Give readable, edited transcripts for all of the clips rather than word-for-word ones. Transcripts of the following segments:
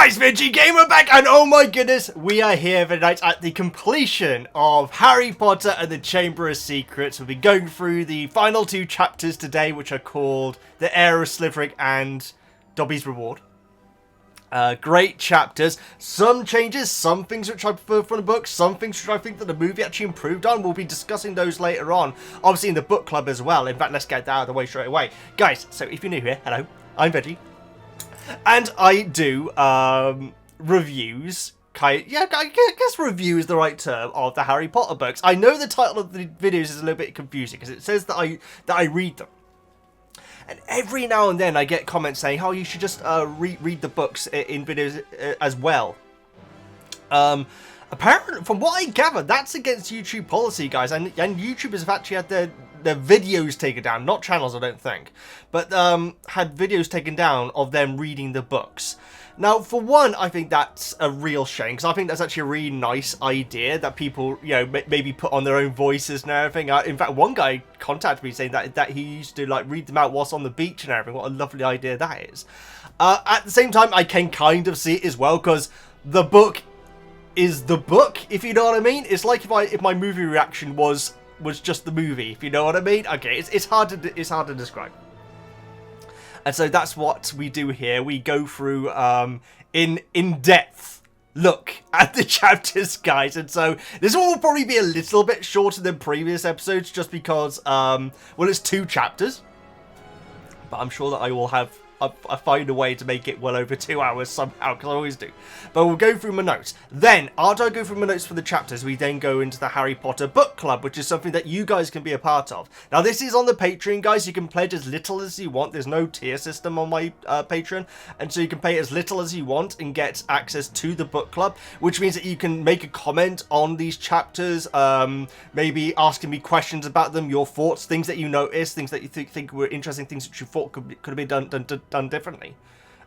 guys, Veggie Gamer back, and oh my goodness, we are here tonight at the completion of Harry Potter and the Chamber of Secrets. We'll be going through the final two chapters today, which are called The Heir of Slytherin and Dobby's Reward. Great chapters. Some changes, some things which I prefer from the book, some things which I think that the movie actually improved on. We'll be discussing those later on, obviously in the book club as well. In fact, let's get that out of the way straight away. Guys, so if you're new here, hello, I'm Veggie. And I do reviews, I guess review is the right term, of the Harry Potter books. I know the title of the videos is a little bit confusing because it says that I read them. And every now and then I get comments saying, oh, you should just read the books in videos as well. Apparently, from what I gather, that's against YouTube policy, guys. And YouTubers have actually had their videos taken down. Not channels, I don't think. But had videos taken down of them reading the books. Now, for one, I think that's a real shame. Because I think that's actually a really nice idea that people, you know, maybe put on their own voices and everything. In fact, one guy contacted me saying that he used to, like, read them out whilst on the beach and everything. What a lovely idea that is. At the same time, I can kind of see it as well. Because the book is the book, if you know what I mean. It's like if my movie reaction was just the movie, if you know what I mean. Okay, it's hard to describe. And so that's what we do here. We go through in depth look at the chapters, guys. And so this one will probably be a little bit shorter than previous episodes, just because well, it's 2 chapters, but I'm sure that I will have I find a way to make it well over 2 hours somehow, because I always do. But we'll go through my notes. Then, after I go through my notes for the chapters, we then go into the Harry Potter book club, which is something that you guys can be a part of. Now, this is on the Patreon, guys. You can pledge as little as you want. There's no tier system on my Patreon. And so you can pay as little as you want and get access to the book club, which means that you can make a comment on these chapters, maybe asking me questions about them, your thoughts, things that you noticed, things that you think were interesting, things that you thought could have been done differently.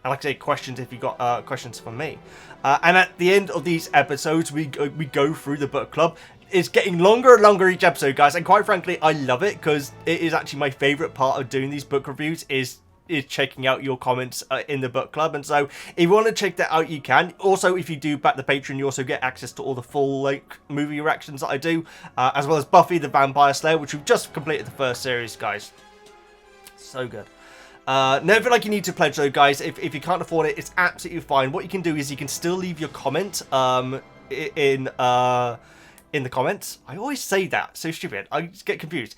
And like I say, questions if you got questions for me. And at the end of these episodes, we go through the book club. It's getting longer and longer each episode, guys, and quite frankly, I love it, because it is actually my favourite part of doing these book reviews is checking out your comments in the book club. And so if you want to check that out, you can. Also, if you do back the Patreon, you also get access to all the full like movie reactions that I do, as well as Buffy the Vampire Slayer, which we've just completed the first series, guys. So good. Never feel like you need to pledge though, guys. If you can't afford it, it's absolutely fine. What you can do is you can still leave your comment in the comments. I always say that, so stupid. I just get confused.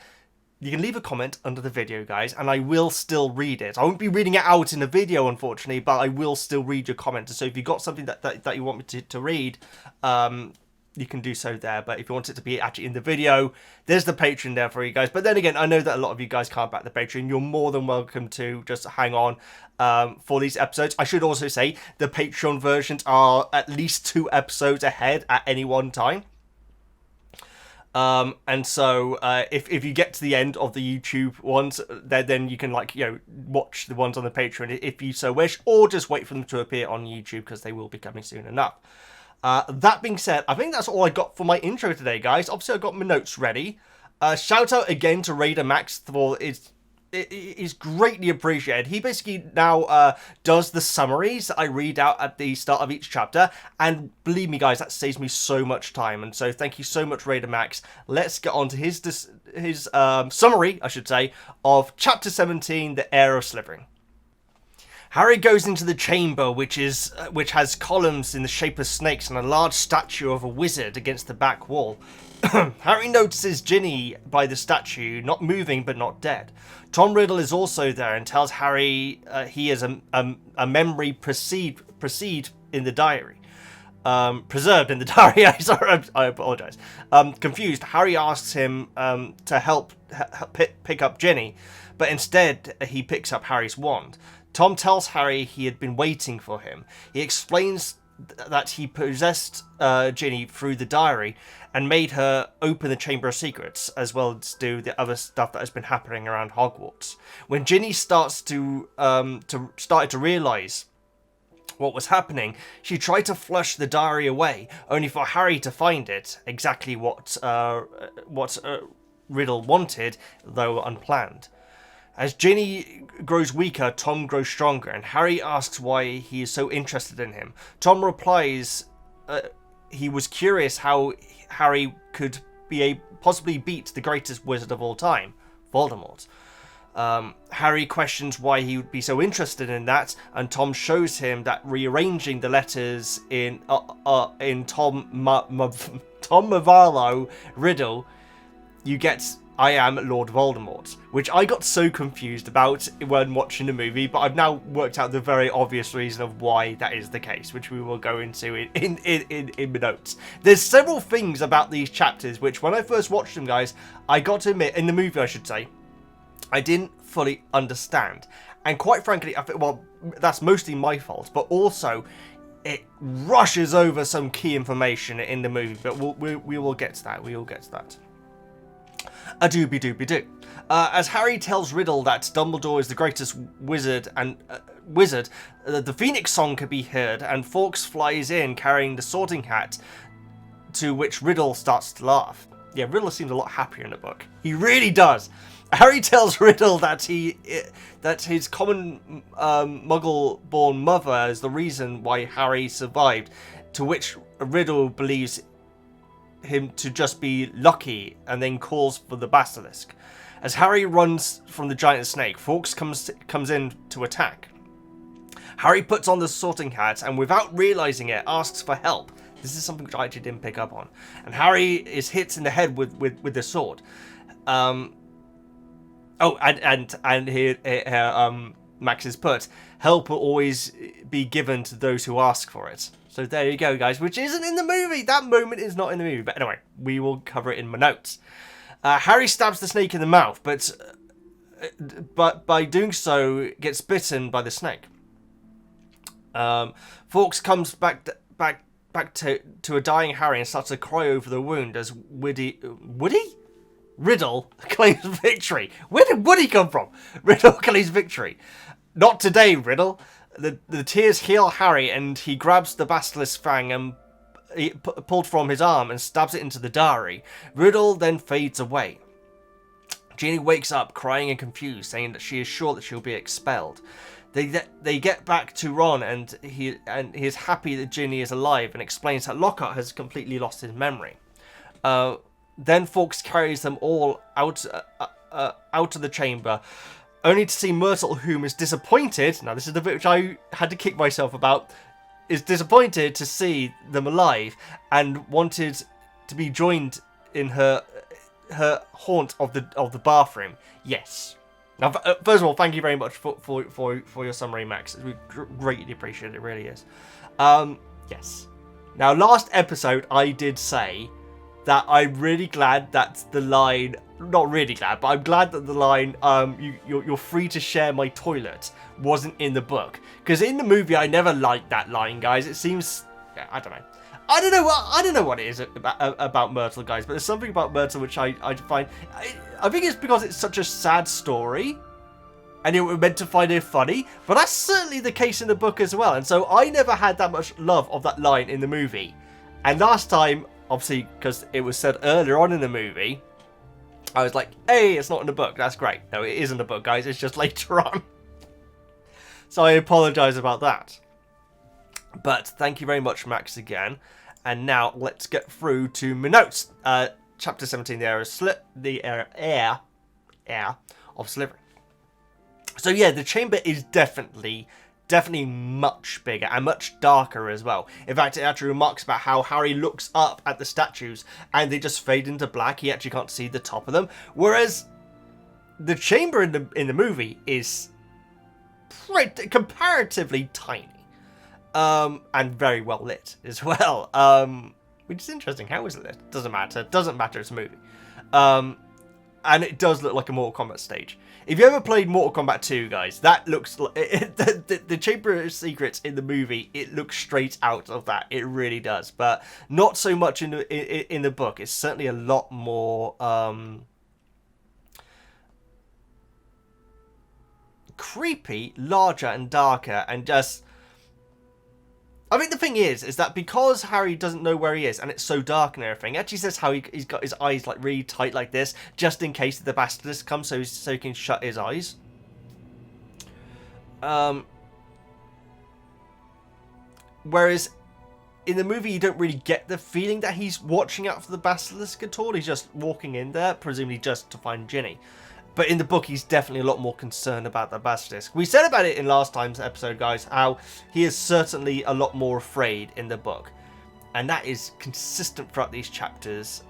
You can leave a comment under the video, guys, and I will still read it. I won't be reading it out in a video, unfortunately, but I will still read your comment. So if you've got something that you want me to read, you can do so there. But if you want it to be actually in the video, there's the Patreon there for you guys. But then again, I know that a lot of you guys can't back the Patreon. You're more than welcome to just hang on for these episodes. I should also say the Patreon versions are at least 2 episodes ahead at any one time. And so if you get to the end of the YouTube ones, then you can, like, you know, watch the ones on the Patreon if you so wish, or just wait for them to appear on YouTube, because they will be coming soon enough. That being said, I think that's all I got for my intro today, guys. Obviously, I got my notes ready. Shout out again to Raider Max for is greatly appreciated. He basically now does the summaries that I read out at the start of each chapter, and believe me, guys, that saves me so much time. And so, thank you so much, Raider Max. Let's get on to his summary, I should say, of Chapter 17, The Heir of Slytherin. Harry goes into the chamber, which has columns in the shape of snakes and a large statue of a wizard against the back wall. Harry notices Ginny by the statue, not moving but not dead. Tom Riddle is also there and tells Harry he has a memory preserved in the diary. Sorry, I apologise. Confused, Harry asks him to help pick up Ginny, but instead he picks up Harry's wand. Tom tells Harry he had been waiting for him. He explains that he possessed Ginny through the diary and made her open the Chamber of Secrets, as well as do the other stuff that has been happening around Hogwarts. When Ginny started to realise what was happening, she tried to flush the diary away, only for Harry to find it, exactly what Riddle wanted, though unplanned. As Ginny grows weaker, Tom grows stronger, and Harry asks why he is so interested in him. Tom replies he was curious how Harry could possibly beat the greatest wizard of all time, Voldemort. Harry questions why he would be so interested in that, and Tom shows him that rearranging the letters in Tom Marvolo riddle, you get "I am Lord Voldemort," which I got so confused about when watching the movie, but I've now worked out the very obvious reason of why that is the case, which we will go into in the notes. There's several things about these chapters which, when I first watched them, guys, I got to admit, in the movie I should say, I didn't fully understand. And quite frankly, I think, well, that's mostly my fault, but also it rushes over some key information in the movie, but we will get to that. We will get to that. A doobie doobie doo. As Harry tells Riddle that Dumbledore is the greatest wizard, and the Phoenix song can be heard, and Fawkes flies in carrying the Sorting Hat, to which Riddle starts to laugh. Yeah, Riddle seems a lot happier in the book. He really does. Harry tells Riddle that his common Muggle-born mother is the reason why Harry survived, to which Riddle believes him to just be lucky, and then calls for the basilisk. As Harry runs from the giant snake, Fawkes comes in to attack. Harry puts on the Sorting Hat and, without realizing it, asks for help. This is something which I actually didn't pick up on. And Harry is hit in the head with the sword. Max has put, "Help will always be given to those who ask for it." So there you go, guys, which isn't in the movie. That moment is not in the movie. But anyway, we will cover it in my notes. Harry stabs the snake in the mouth, but by doing so, gets bitten by the snake. Fawkes comes back to a dying Harry and starts to cry over the wound as Riddle claims victory. Where did Woody come from? Riddle claims victory. Not today, Riddle. The tears heal Harry, and he grabs the basilisk fang and pulled from his arm and stabs it into the diary. Riddle then fades away. Ginny wakes up crying and confused, saying that she is sure that she'll be expelled. They get back to Ron, and he is happy that Ginny is alive, and explains that Lockhart has completely lost his memory. Then Fawkes carries them all out of the chamber, only to see Myrtle, whom is disappointed. Now, this is the bit which I had to kick myself about. Is disappointed to see them alive and wanted to be joined in her haunt of the bathroom. Yes. Now, first of all, thank you very much for your summary, Max. We greatly appreciate it. It really is. Yes. Now, last episode, I did say that I'm really glad that the line, not really glad, but I'm glad that the line, you're free to share my toilet, wasn't in the book. Because in the movie, I never liked that line, guys. It seems, yeah, I don't know. I don't know what it is about Myrtle, guys, but there's something about Myrtle which I find, I think it's because it's such a sad story, and you were meant to find it funny, but that's certainly the case in the book as well, and so I never had that much love of that line in the movie. And last time, obviously, because it was said earlier on in the movie, I was like, hey, it's not in the book, that's great. No, it is in the book, guys, it's just later on. So I apologise about that. But thank you very much, Max, again. And now let's get through to my notes. Chapter 17, the heir of Slytherin. So yeah, the chamber is definitely much bigger and much darker as well. In fact, it actually remarks about how Harry looks up at the statues and they just fade into black. He actually can't see the top of them. Whereas the chamber in the movie is comparatively tiny. And very well lit as well. Which is interesting. How is it lit? Doesn't matter. Doesn't matter. It's a movie. And it does look like a Mortal Kombat stage. If you ever played Mortal Kombat 2, guys, that looks like the Chamber of Secrets in the movie. It looks straight out of that. It really does, but not so much in the book. It's certainly a lot more creepy, larger, and darker, and just. I think the thing is that because Harry doesn't know where he is and it's so dark and everything, it actually says how he's got his eyes like really tight like this, just in case the basilisk comes, so he can shut his eyes. Whereas in the movie, you don't really get the feeling that he's watching out for the basilisk at all. He's just walking in there, presumably just to find Ginny. But in the book, he's definitely a lot more concerned about the basilisk. We said about it in last time's episode, guys, how he is certainly a lot more afraid in the book. And that is consistent throughout these chapters.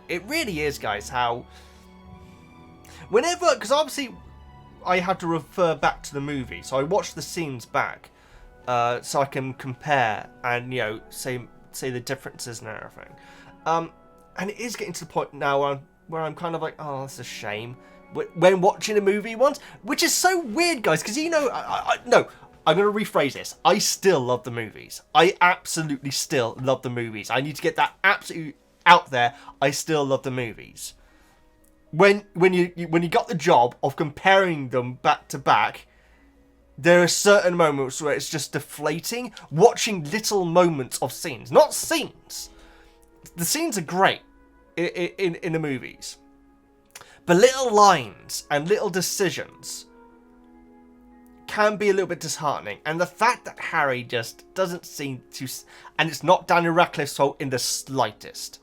It really is, guys, how... Whenever... Because obviously, I have to refer back to the movie. So I watch the scenes back. So I can compare and, you know, say the differences and everything. And it is getting to the point now where I'm kind of like, oh, that's a shame. When watching a movie once, which is so weird, guys, because, you know, no, I'm going to rephrase this. I still love the movies. I absolutely still love the movies. I need to get that absolutely out there. I still love the movies. When you got the job of comparing them back to back, there are certain moments where it's just deflating. Watching little moments of scenes, not scenes. The scenes are great in the movies. But little lines and little decisions can be a little bit disheartening. And the fact that Harry just doesn't seem to... And it's not Daniel Radcliffe's fault in the slightest.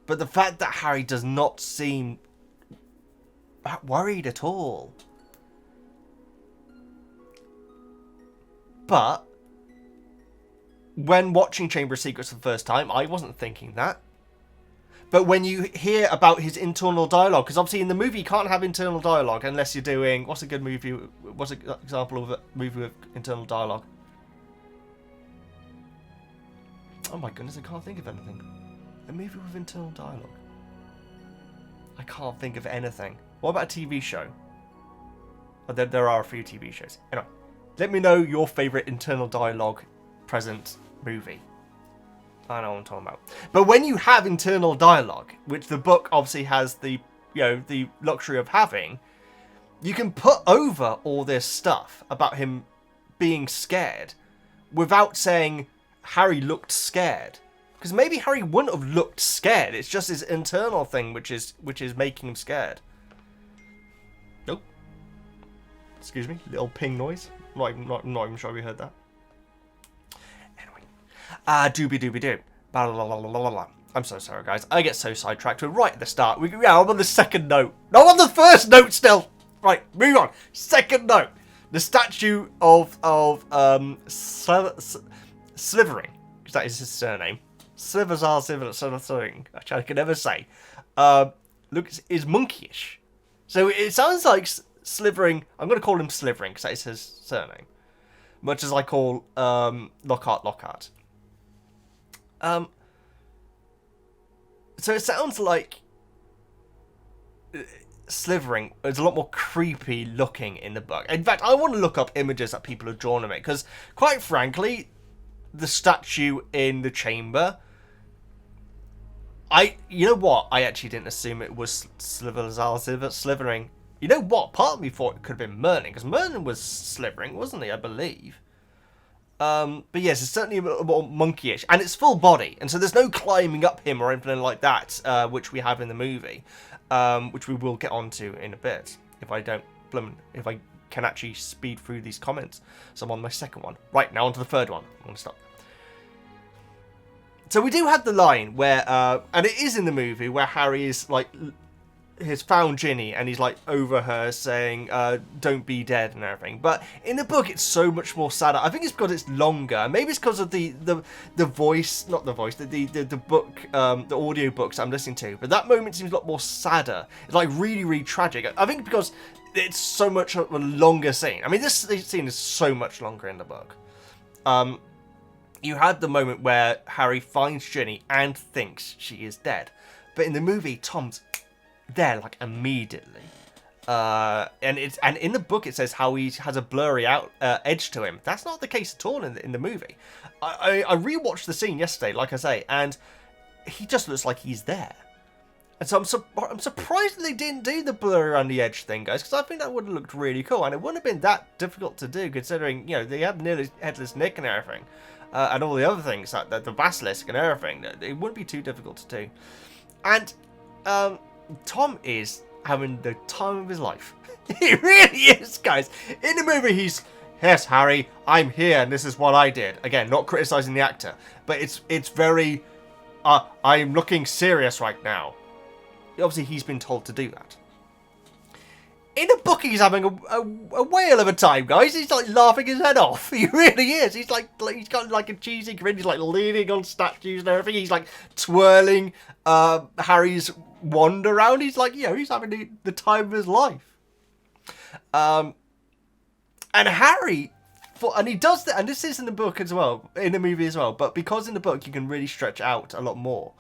But the fact that Harry does not seem worried at all. But when watching Chamber of Secrets for the first time, I wasn't thinking that. But when you hear about his internal dialogue, because obviously in the movie you can't have internal dialogue unless you're doing... What's a good movie? What's an example of a movie with internal dialogue? Oh my goodness, I can't think of anything. A movie with internal dialogue. I can't think of anything. What about a TV show? Oh, there are a few TV shows. Anyway, let me know your favourite internal dialogue present movie. I know what I'm talking about. But when you have internal dialogue, which the book obviously has the luxury of having, you can put over all this stuff about him being scared without saying Harry looked scared. Because maybe Harry wouldn't have looked scared. It's just his internal thing which is making him scared. Nope. Excuse me, little ping noise. Not even sure we heard that. Doobie-doobie-doo. I'm so sorry, guys. I get so sidetracked. We're right at the start. I'm on the second note. No, I'm on the first note still. Right, move on. Second note. The statue of Slytherin, because that is his surname. Slytherin, which I can never say. Is monkeyish. So it sounds like Slytherin. I'm going to call him Slytherin because that is his surname. Much as I call Lockhart. So it sounds like Slytherin is a lot more creepy looking in the book. In fact, I want to look up images that people have drawn of it, because quite frankly, the statue in the chamber, you know what? I actually didn't assume it was Slytherin. You know what? Part of me thought it could have been Merlin, because Merlin was Slytherin, wasn't he? I believe. But yes, it's certainly a bit more monkeyish, and it's full body, and so there's no climbing up him or anything like that, which we have in the movie, which we will get onto in a bit, if I can actually speed through these comments. So I'm on my second one. Right, now on to the third one. I'm going to stop. So we do have the line where, and it is in the movie, where Harry is like... has found Ginny and he's like over her saying don't be dead and everything, but in the book it's so much more sadder. I think it's because it's longer, maybe it's because of the voice, not the voice, the book, the audio books I'm listening to, but that moment seems a lot more sadder. It's like really, really tragic. I think because it's so much of a longer scene. I mean, this scene is so much longer in the book. You had the moment where Harry finds Ginny and thinks she is dead, but in the movie Tom's there like immediately, and in the book it says how he has a blurry edge to him. That's not the case at all in the movie. I rewatched the scene yesterday, like I say, and he just looks like he's there. And so I'm surprised they didn't do the blur around the edge thing, guys, because I think that would have looked really cool, and it wouldn't have been that difficult to do, considering, you know, they have nearly headless Nick and everything, and all the other things, like the basilisk and everything. It wouldn't be too difficult to do. And Tom is having the time of his life. He really is, guys. In the movie, yes, Harry, I'm here, and this is what I did. Again, not criticising the actor, but it's very, I'm looking serious right now. Obviously, he's been told to do that. In the book, he's having a whale of a time, guys. He's like laughing his head off. He really is. He's like he's got like a cheesy grin. He's like leaning on statues and everything. He's like twirling Harry's wand around. He's like, he's having the time of his life. And Harry, and he does that, and this is in the book as well, in the movie as well. But because in the book you can really stretch out a lot more,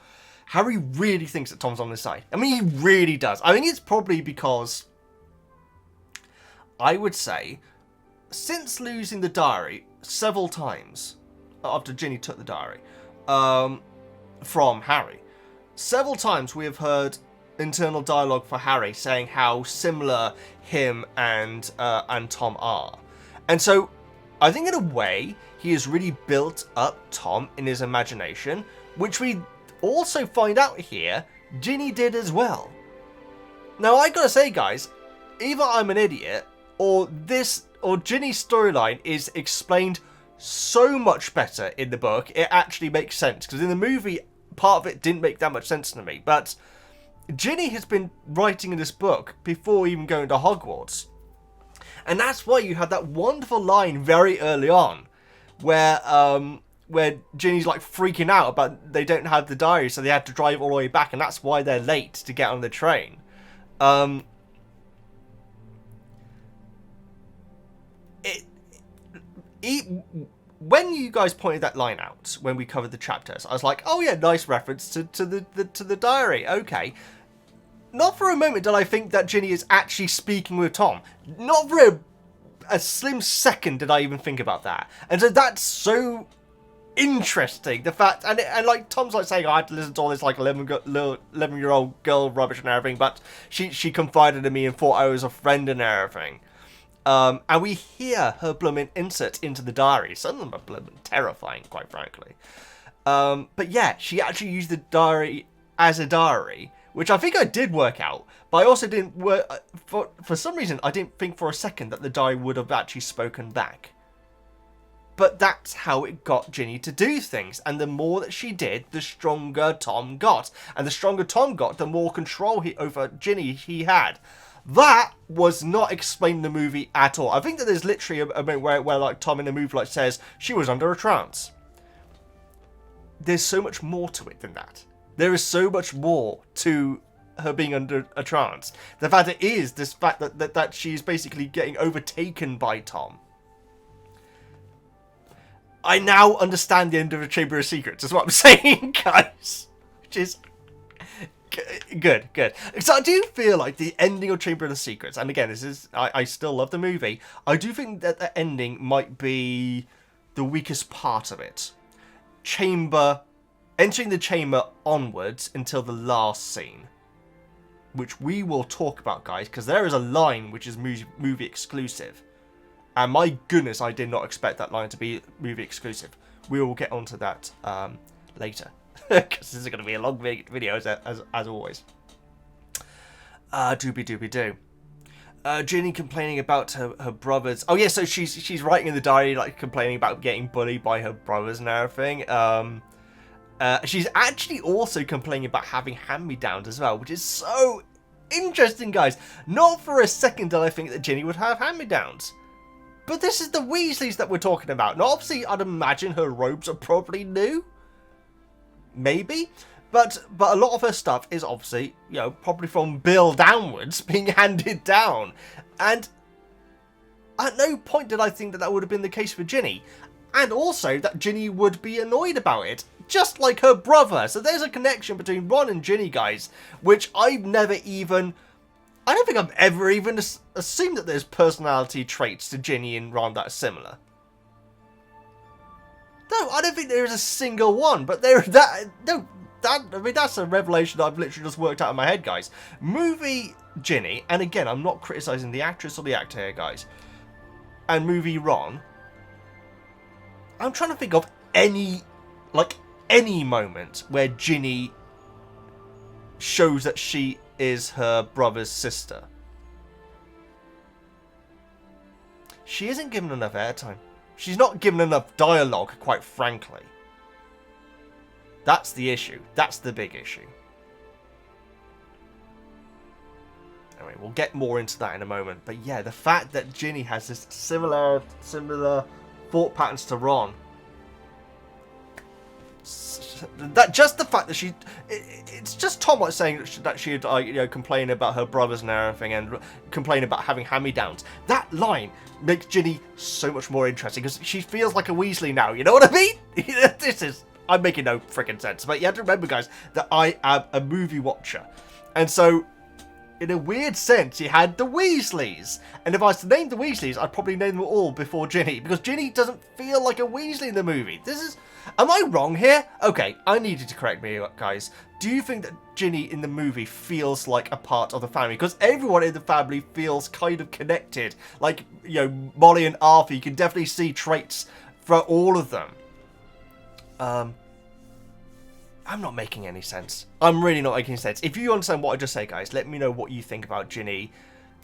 Harry really thinks that Tom's on his side. I mean, he really does. I think it's probably because, I would say, since losing the diary several times after Ginny took the diary from Harry, several times we have heard internal dialogue for Harry saying how similar him and Tom are. And so I think in a way he has really built up Tom in his imagination, which we also find out here Ginny did as well. Now I gotta say, guys, either I'm an idiot or Ginny's storyline is explained so much better in the book, it actually makes sense. Because in the movie, part of it didn't make that much sense to me. But Ginny has been writing in this book before even going to Hogwarts. And that's why you had that wonderful line very early on, where Ginny's like freaking out about they don't have the diary, so they had to drive all the way back, and that's why they're late to get on the train. When you guys pointed that line out when we covered the chapters, I was like, oh yeah, nice reference to the diary. Okay. Not for a moment did I think that Ginny is actually speaking with Tom. Not for a slim second did I even think about that. And so that's so interesting. The fact, and like Tom's like saying, I had to listen to all this like 11-year-old girl rubbish and everything, but she confided in me and thought I was a friend and everything. And we hear her blooming insert into the diary. Some of them are blooming terrifying, quite frankly. But yeah, she actually used the diary as a diary, which I think I did work out. But I also didn't work, for some reason, I didn't think for a second that the diary would have actually spoken back. But that's how it got Ginny to do things. And the more that she did, the stronger Tom got. And the stronger Tom got, the more control over Ginny he had. That was not explained in the movie at all. I think that there's literally a moment where like Tom in the movie like says she was under a trance. There's so much more to it than that. There is so much more to her being under a trance. The fact it is this fact that she's basically getting overtaken by Tom. I now understand the end of the Chamber of Secrets, is what I'm saying, guys. Which is good. So I do feel like the ending of Chamber of the Secrets, and again, this is I still love the movie. I do think that the ending might be the weakest part of it. Entering the chamber onwards until the last scene, which we will talk about, guys, because there is a line which is movie exclusive. And my goodness, I did not expect that line to be movie exclusive. We will get onto that later. Because this is going to be a long video, as always. Doobie-doobie-doo. Ginny complaining about her brothers. Oh, yeah, so she's writing in the diary, like, complaining about getting bullied by her brothers and everything. She's actually also complaining about having hand-me-downs as well, which is so interesting, guys. Not for a second did I think that Ginny would have hand-me-downs. But this is the Weasleys that we're talking about. Now, obviously, I'd imagine her robes are probably new. Maybe. But a lot of her stuff is obviously, probably from Bill downwards being handed down. And at no point did I think that would have been the case for Ginny. And also that Ginny would be annoyed about it. Just like her brother. So there's a connection between Ron and Ginny, guys. Which I've never even... I don't think I've ever even assumed that there's personality traits to Ginny and Ron that are similar. No, I don't think there is a single one, but I mean, that's a revelation that I've literally just worked out in my head, guys. Movie Ginny, and again, I'm not criticising the actress or the actor here, guys, and movie Ron, I'm trying to think of any moment where Ginny shows that she is her brother's sister. she isn't given enough airtime. She's not given enough dialogue, quite frankly. That's the issue. That's the big issue. Anyway, we'll get more into that in a moment. But yeah, the fact that Ginny has this similar thought patterns to Ron. That just the fact that it's just Tom was saying that she'd complain about her brothers and everything, and complain about having hand-me-downs. That line makes Ginny so much more interesting because she feels like a Weasley now. You know what I mean? I'm making no freaking sense, but you have to remember, guys, that I am a movie watcher, and so in a weird sense, you had the Weasleys, and if I was to name the Weasleys, I'd probably name them all before Ginny, because Ginny doesn't feel like a Weasley in the movie. Am I wrong here? Okay, I need you to correct me, guys. Do you think that Ginny in the movie feels like a part of the family? Because everyone in the family feels kind of connected. Like, Molly and Arthur, you can definitely see traits for all of them. I'm not making any sense. I'm really not making sense. If you understand what I just said, guys, let me know what you think about Ginny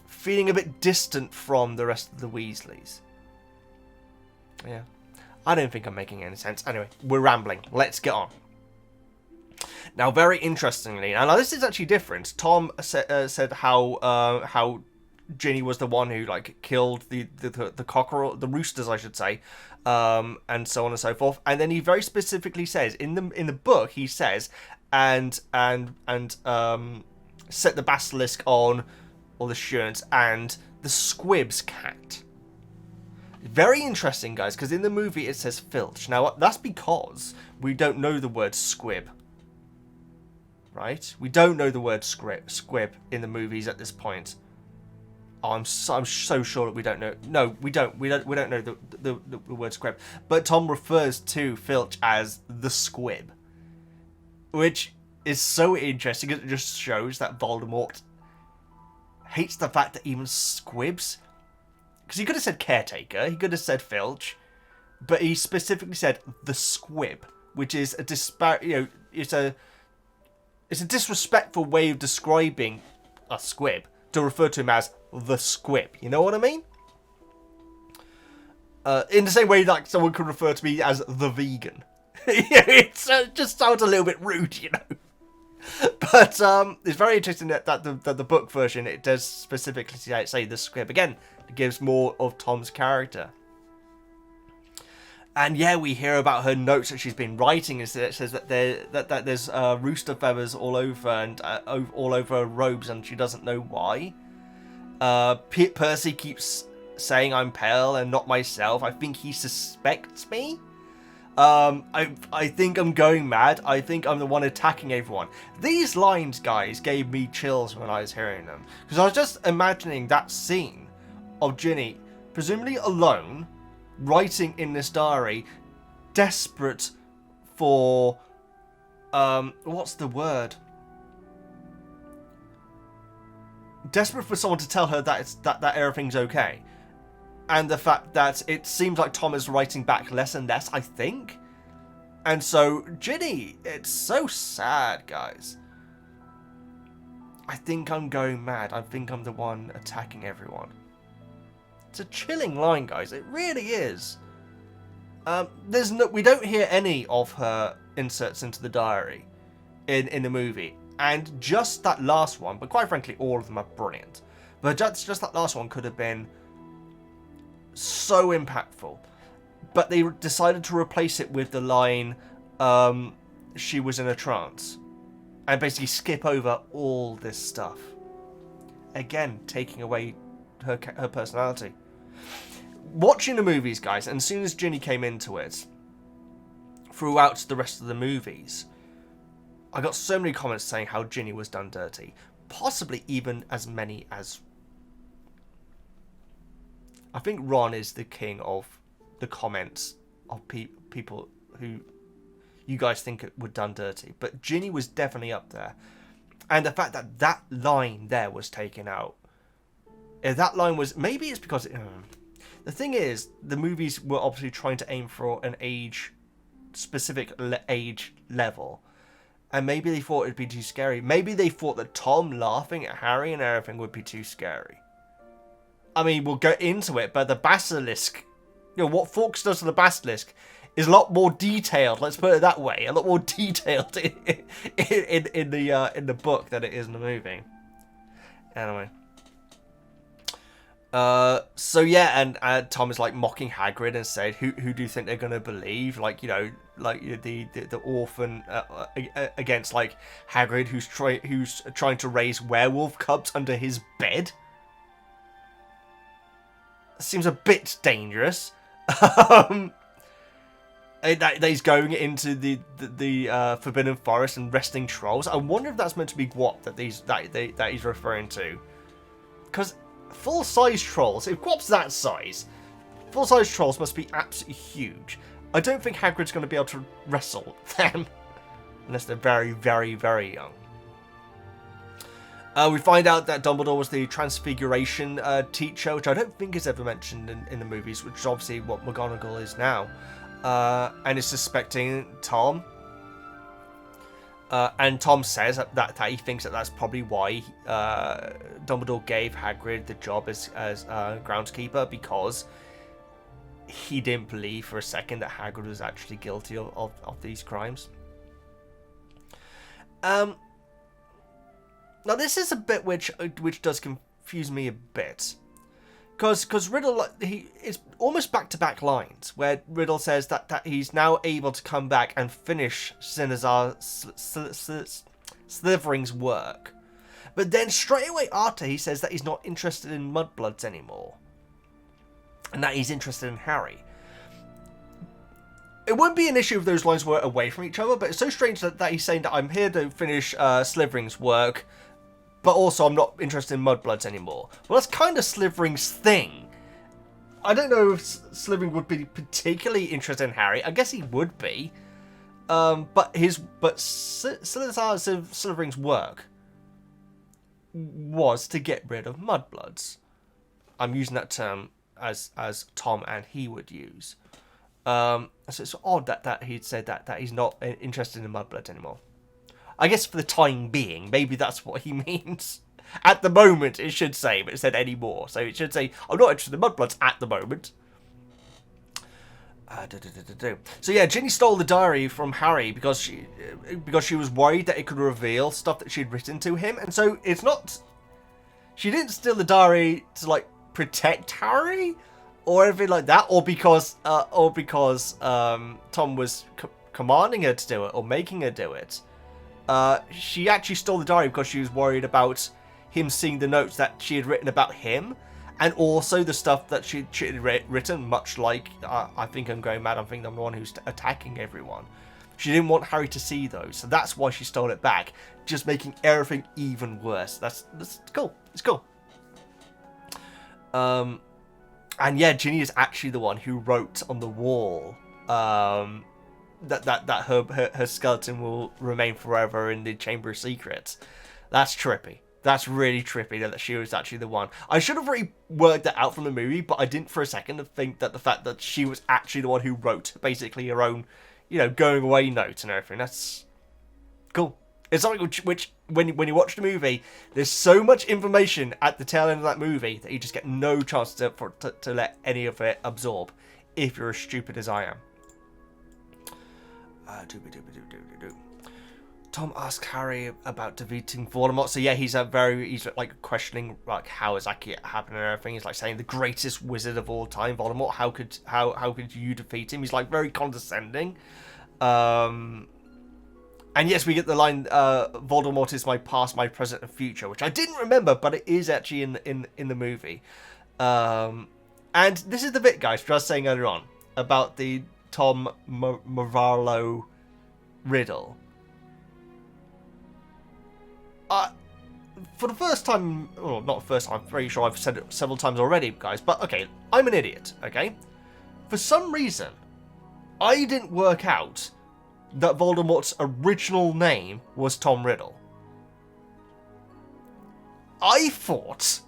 feeling a bit distant from the rest of the Weasleys. Yeah. I don't think I'm making any sense. Anyway, we're rambling. Let's get on. Now, very interestingly, now this is actually different. Tom said how Ginny was the one who killed the cockerel, the roosters, I should say, and so on and so forth. And then he very specifically says in the book, he says and set the basilisk on, or the Shuns, and the Squib's cat. Very interesting, guys, because in the movie it says Filch. Now, that's because we don't know the word squib. Right? We don't know the word squib in the movies at this point. Oh, I'm so sure that we don't know. No, we don't. We don't know the word squib. But Tom refers to Filch as the Squib, which is so interesting. It just shows that Voldemort hates the fact that even squibs. Because he could have said caretaker, he could have said Filch, but he specifically said the Squib, which is a it's a disrespectful way of describing a squib to refer to him as the Squib. You know what I mean? In the same way, someone could refer to me as the vegan. It just sounds a little bit rude, But it's very interesting that the book version, it does specifically say the Squib. Again, it gives more of Tom's character. And yeah, we hear about her notes that she's been writing. It says that there's rooster feathers all over and all over her robes, and she doesn't know why. Percy keeps saying I'm pale and not myself. I think he suspects me. I think I'm going mad. I think I'm the one attacking everyone. These lines, guys, gave me chills when I was hearing them. Because I was just imagining that scene of Ginny, presumably alone, writing in this diary, desperate for, what's the word? Desperate for someone to tell her that that everything's okay. And the fact that it seems like Tom is writing back less and less, I think. And so, Ginny, it's so sad, guys. I think I'm going mad. I think I'm the one attacking everyone. It's a chilling line, guys. It really is. We don't hear any of her inserts into the diary in the movie. And just that last one, but quite frankly, all of them are brilliant. But just that last one could have been so impactful, but they decided to replace it with the line she was in a trance, and basically skip over all this stuff, again taking away her personality. Watching the movies, guys, and as soon as Ginny came into it, throughout the rest of the movies, I got so many comments saying how Ginny was done dirty, possibly even as many as, I think Ron is the king of the comments of people who you guys think were done dirty. But Ginny was definitely up there. And the fact that that line there was taken out. If that line was... Maybe it's because... the thing is, the movies were obviously trying to aim for an age-specific age level. And maybe they thought it'd be too scary. Maybe they thought that Tom laughing at Harry and everything would be too scary. I mean, we'll go into it, but the basilisk, you know, what Fawkes does to the basilisk is a lot more detailed. Let's put it that way. A lot more detailed in the book than it is in the movie. Anyway. So yeah, and Tom is like mocking Hagrid and said, "Who do you think they're gonna believe? Like, you know, like the orphan against like Hagrid, who's trying to raise werewolf cubs under his bed. Seems a bit dangerous." That he's going into the Forbidden Forest and wresting trolls. I wonder if that's meant to be Gwop that he's referring to, because full-size trolls, if Gwop's that size, full-size trolls must be absolutely huge. I don't think Hagrid's going to be able to wrestle them unless they're very, very, very young. We find out that Dumbledore was the Transfiguration teacher, which I don't think is ever mentioned in the movies, which is obviously what McGonagall is now. And is suspecting Tom. And Tom says that he thinks that that's probably why Dumbledore gave Hagrid the job as groundskeeper, because he didn't believe for a second that Hagrid was actually guilty of these crimes. Now this is a bit which does confuse me a bit. Because Riddle, it's almost back-to-back lines, where Riddle says that he's now able to come back and finish Slytherin's work. But then straight away after, he says that he's not interested in mudbloods anymore. And that he's interested in Harry. It wouldn't be an issue if those lines were away from each other, but it's so strange that he's saying that I'm here to finish Slytherin's work, but also I'm not interested in mudbloods anymore. Well, that's kind of Slytherin's thing. I don't know if Slytherin would be particularly interested in Harry. I guess he would be. But Slytherin's work was to get rid of mudbloods. I'm using that term as Tom and he would use. So it's odd that he'd said that he's not interested in mudbloods anymore. I guess for the time being, maybe that's what he means. At the moment, it should say, but it said anymore. So it should say, I'm not interested in mudbloods at the moment. So yeah, Ginny stole the diary from Harry because she was worried that it could reveal stuff that she'd written to him. And so it's not... She didn't steal the diary to, like, protect Harry or anything like that. Or because Tom was commanding her to do it or making her do it. She actually stole the diary because she was worried about him seeing the notes that she had written about him, and also the stuff that she had written, much like, I think I'm going mad, I think I'm the one who's attacking everyone. She didn't want Harry to see those, so that's why she stole it back, just making everything even worse. That's cool. It's cool. And yeah, Ginny is actually the one who wrote on the wall, that her skeleton will remain forever in the Chamber of Secrets. That's trippy. That's really trippy that she was actually the one. I should have already worked that out from the movie, but I didn't for a second think that the fact that she was actually the one who wrote basically her own, you know, going away note and everything. That's cool. It's something which when you watch the movie, there's so much information at the tail end of that movie that you just get no chance to let any of it absorb, if you're as stupid as I am. Tom asks Harry about defeating Voldemort. So yeah, he's like questioning like how exactly it happened and everything. He's like saying the greatest wizard of all time, Voldemort. How could you defeat him? He's like very condescending. And yes, we get the line, Voldemort is my past, my present, and future, which I didn't remember, but it is actually in the movie. And this is the bit, guys, which I was saying earlier on about the Tom Marvolo riddle. For the first time, well, not the first time, I'm pretty sure I've said it several times already, guys, but okay, I'm an idiot, okay? For some reason, I didn't work out that Voldemort's original name was Tom Riddle. I thought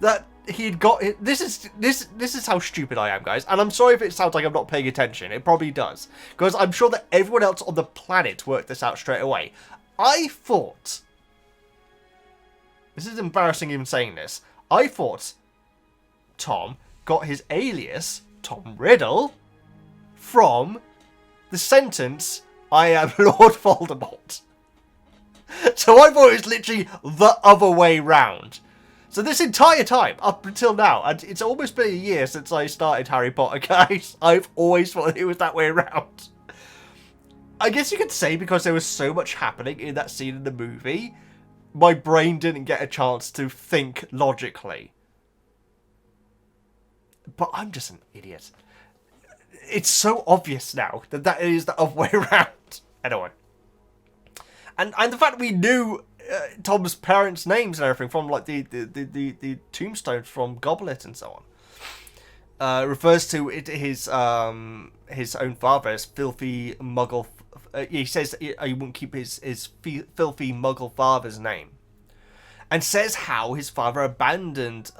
that he'd got it. This is how stupid I am, guys, and I'm sorry if it sounds like I'm not paying attention. It probably does, because I'm sure that everyone else on the planet worked this out straight away. I thought, this is embarrassing even saying this, I thought Tom got his alias, Tom Riddle, from the sentence, "I am Lord Voldemort." So I thought it was literally the other way round. So this entire time, up until now, and it's almost been a year since I started Harry Potter, guys, I've always thought it was that way around. I guess you could say because there was so much happening in that scene in the movie, my brain didn't get a chance to think logically. But I'm just an idiot. It's so obvious now that that is the other way around. Anyway. And the fact that we knew Tom's parents' names and everything from like the tombstones from Goblet and so on, refers to his own father as filthy muggle. He says he wouldn't keep his filthy muggle father's name, and says how his father abandoned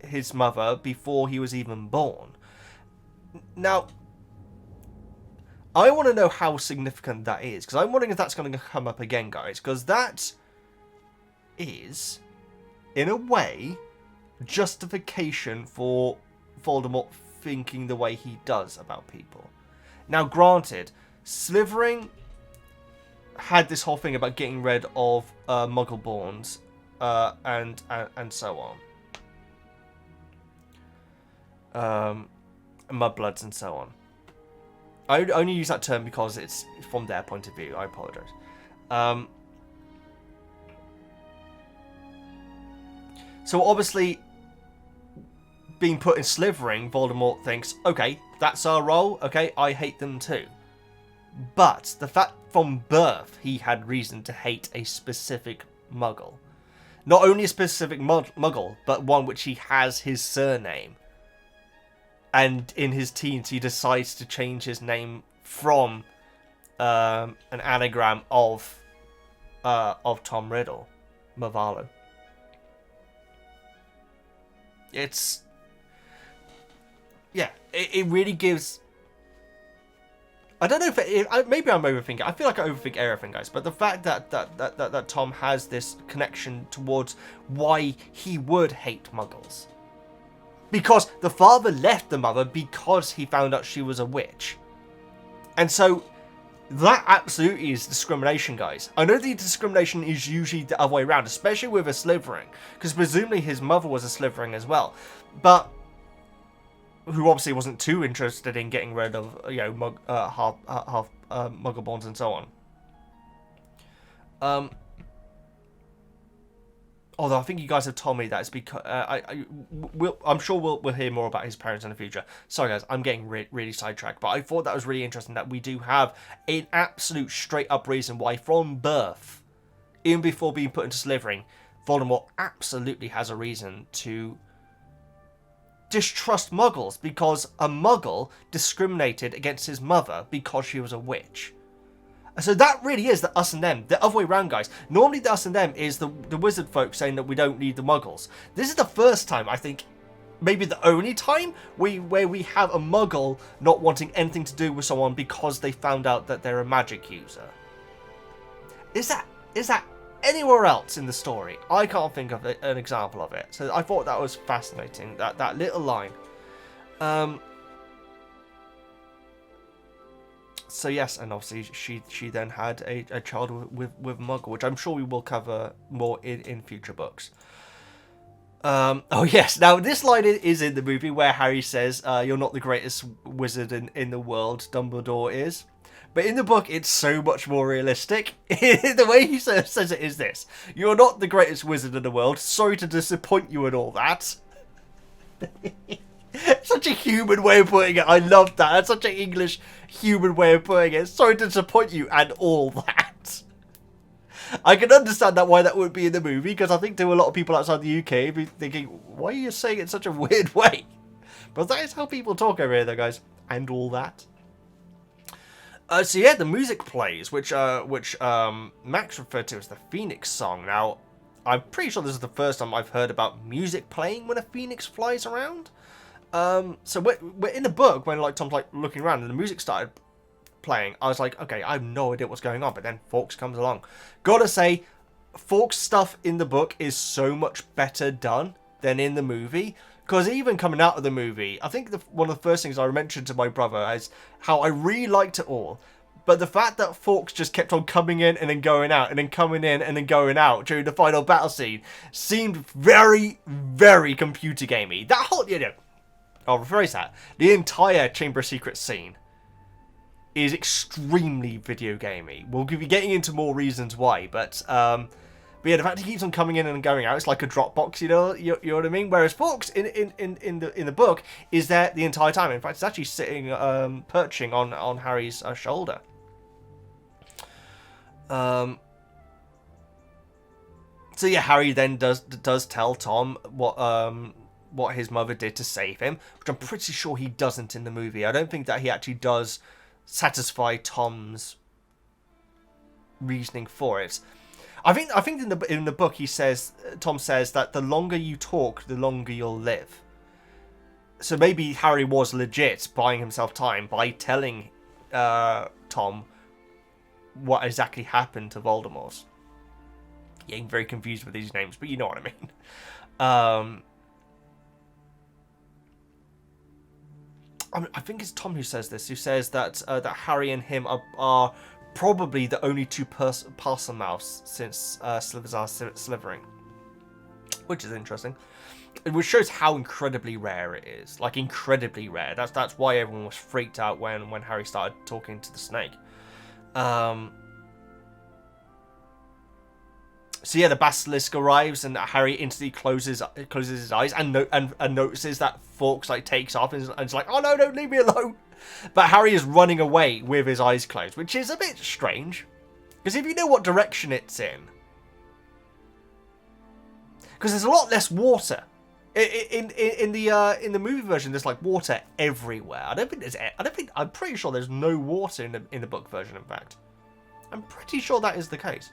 his mother before he was even born. Now, I want to know how significant that is, because I'm wondering if that's going to come up again, guys, because that is, in a way, justification for Voldemort thinking the way he does about people. Now, granted, Slytherin had this whole thing about getting rid of Muggle-borns and so on. Mudbloods and so on. I only use that term because it's from their point of view. I apologise. So obviously, being put in Slytherin, Voldemort thinks, okay, that's our role. Okay, I hate them too. But the fact from birth he had reason to hate a specific Muggle. Not only a specific Muggle, but one which he has his surname. And in his teens, he decides to change his name from an anagram of Tom Riddle, Mavalo. It's, yeah, it really gives. I don't know if maybe I'm overthinking. I feel like I overthink everything, guys. But the fact that Tom has this connection towards why he would hate Muggles. Because the father left the mother because he found out she was a witch. And so, that absolutely is discrimination, guys. I know the discrimination is usually the other way around, especially with a Slytherin. Because presumably his mother was a Slytherin as well. But, who obviously wasn't too interested in getting rid of, you know, half Muggle-borns and so on. Although I think you guys have told me that it's because I'm sure we'll hear more about his parents in the future. Sorry guys, I'm getting really sidetracked, but I thought that was really interesting that we do have an absolute straight up reason why from birth, even before being put into Slytherin, Voldemort absolutely has a reason to distrust Muggles because a Muggle discriminated against his mother because she was a witch. So that really is the us and them, the other way around, guys. Normally the us and them is the wizard folk saying that we don't need the Muggles. This is the first time, I think, maybe the only time, where we have a Muggle not wanting anything to do with someone because they found out that they're a magic user. Is that anywhere else in the story? I can't think of an example of it. So I thought that was fascinating, that little line. So yes, and obviously she then had a child with Muggle, which I'm sure we will cover more in future books. Oh yes, now this line is in the movie where Harry says, "You're not the greatest wizard in the world, Dumbledore is." But in the book, it's so much more realistic. The way he says it is this: "You're not the greatest wizard in the world. Sorry to disappoint you and all that." Such a human way of putting it. I love that. That's such an English human way of putting it. Sorry to disappoint you and all that. I can understand that why that would be in the movie, because I think to a lot of people outside the UK be thinking, why are you saying it in such a weird way? But that is how people talk over here, though, guys. And all that. So yeah, the music plays, which Max referred to as the Phoenix song. Now, I'm pretty sure this is the first time I've heard about music playing when a phoenix flies around. So we're in the book when like Tom's like looking around and the music started playing. I was like, okay, I have no idea what's going on. But then Fawkes comes along. Gotta say, Fawkes stuff in the book is so much better done than in the movie. Because even coming out of the movie, I think one of the first things I mentioned to my brother is how I really liked it all. But the fact that Fawkes just kept on coming in and then going out and then coming in and then going out during the final battle scene seemed very, very computer gamey. That whole, I'll rephrase that. The entire Chamber of Secrets scene is extremely video gamey. We'll be getting into more reasons why, but yeah, the fact he keeps on coming in and going out, it's like a Dropbox, you know what I mean? Whereas Fawkes in the book is there the entire time. In fact, it's actually sitting, perching on Harry's shoulder. So yeah, Harry then does tell Tom what his mother did to save him, which I'm pretty sure he doesn't in the movie. I don't think that he actually does satisfy Tom's reasoning for it. I think in the book Tom says that the longer you talk, the longer you'll live. So maybe Harry was legit buying himself time by telling Tom what exactly happened to Voldemort. Getting very confused with these names, but you know what I mean. I think it's Tom who says this. Who says that that Harry and him are probably the only two parcel mouths since Slytherin, which is interesting. Which shows how incredibly rare it is. Like, incredibly rare. That's why everyone was freaked out when Harry started talking to the snake. So yeah, the basilisk arrives and Harry instantly closes his eyes and notices that Fawkes like takes off and is like, oh no, don't leave me alone. But Harry is running away with his eyes closed, which is a bit strange. Because if you know what direction it's in, because there's a lot less water. In the movie version, there's like water everywhere. I'm pretty sure there's no water in the book version. In fact, I'm pretty sure that is the case.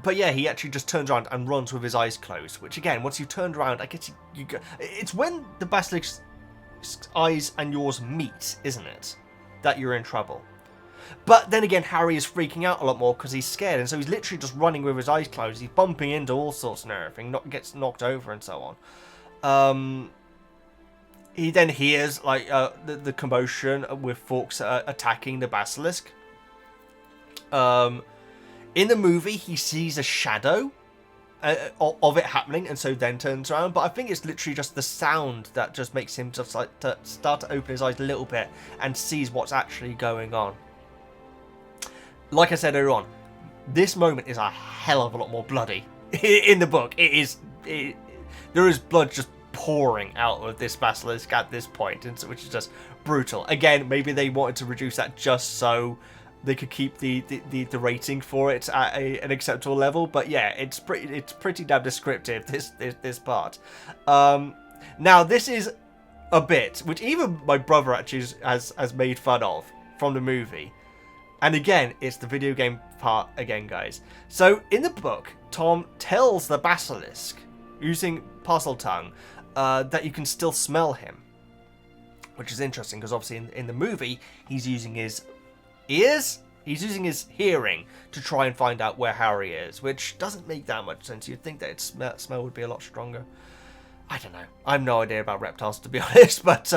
But yeah, he actually just turns around and runs with his eyes closed. Which again, once you've turned around, I guess you go. It's when the basilisk's eyes and yours meet, isn't it, that you're in trouble. But then again, Harry is freaking out a lot more because he's scared, and so he's literally just running with his eyes closed. He's bumping into all sorts and everything, gets knocked over and so on. He then hears like the commotion with Fawkes attacking the basilisk. In the movie, he sees a shadow of it happening, and so then turns around. But I think it's literally just the sound that just makes him just like to start to open his eyes a little bit and sees what's actually going on. Like I said earlier on, this moment is a hell of a lot more bloody in the book. There is blood just pouring out of this basilisk at this point, which is just brutal. Again, maybe they wanted to reduce that just so they could keep the rating for it at an acceptable level. But yeah, it's pretty damn descriptive, this part. Now this is a bit which even my brother actually has made fun of from the movie. And again, it's the video game part again, guys. So in the book, Tom tells the basilisk, using Parseltongue, that you can still smell him. Which is interesting, because obviously in the movie, he's using his ears? He's using his hearing to try and find out where Harry is, which doesn't make that much sense. You'd think that its smell would be a lot stronger. I don't know. I have no idea about reptiles, to be honest, but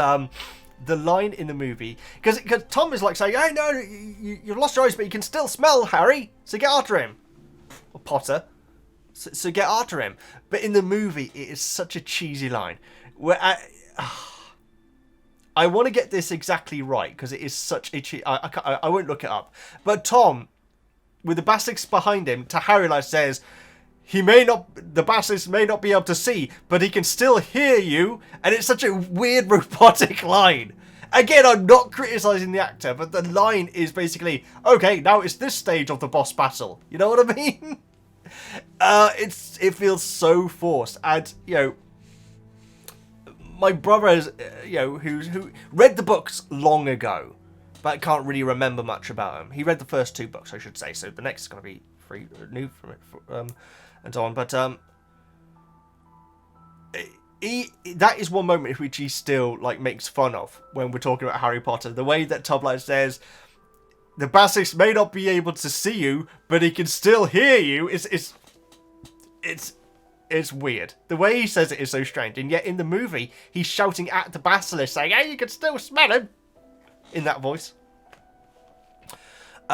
the line in the movie, because Tom is like saying, hey, no, you've lost your eyes, but you can still smell Harry, so get after him. Or Potter. So get after him. But in the movie, it is such a cheesy line. Where I want to get this exactly right, because it is such a cheesy... I won't look it up. But Tom, with the basilisk behind him, to Harry like says, the basilisk may not be able to see, but he can still hear you. And it's such a weird robotic line. Again, I'm not criticising the actor, but the line is basically, okay, now it's this stage of the boss battle. You know what I mean? It feels so forced. And, my brother is, who read the books long ago, but can't really remember much about them. He read the first 2 books, I should say, so the next is going to be new from it, and so on. But that is one moment in which he still makes fun of when we're talking about Harry Potter. The way that Tom says, the basilisk may not be able to see you, but he can still hear you. It's weird. The way he says it is so strange. And yet in the movie, he's shouting at the basilisk saying, hey, you can still smell him. In that voice.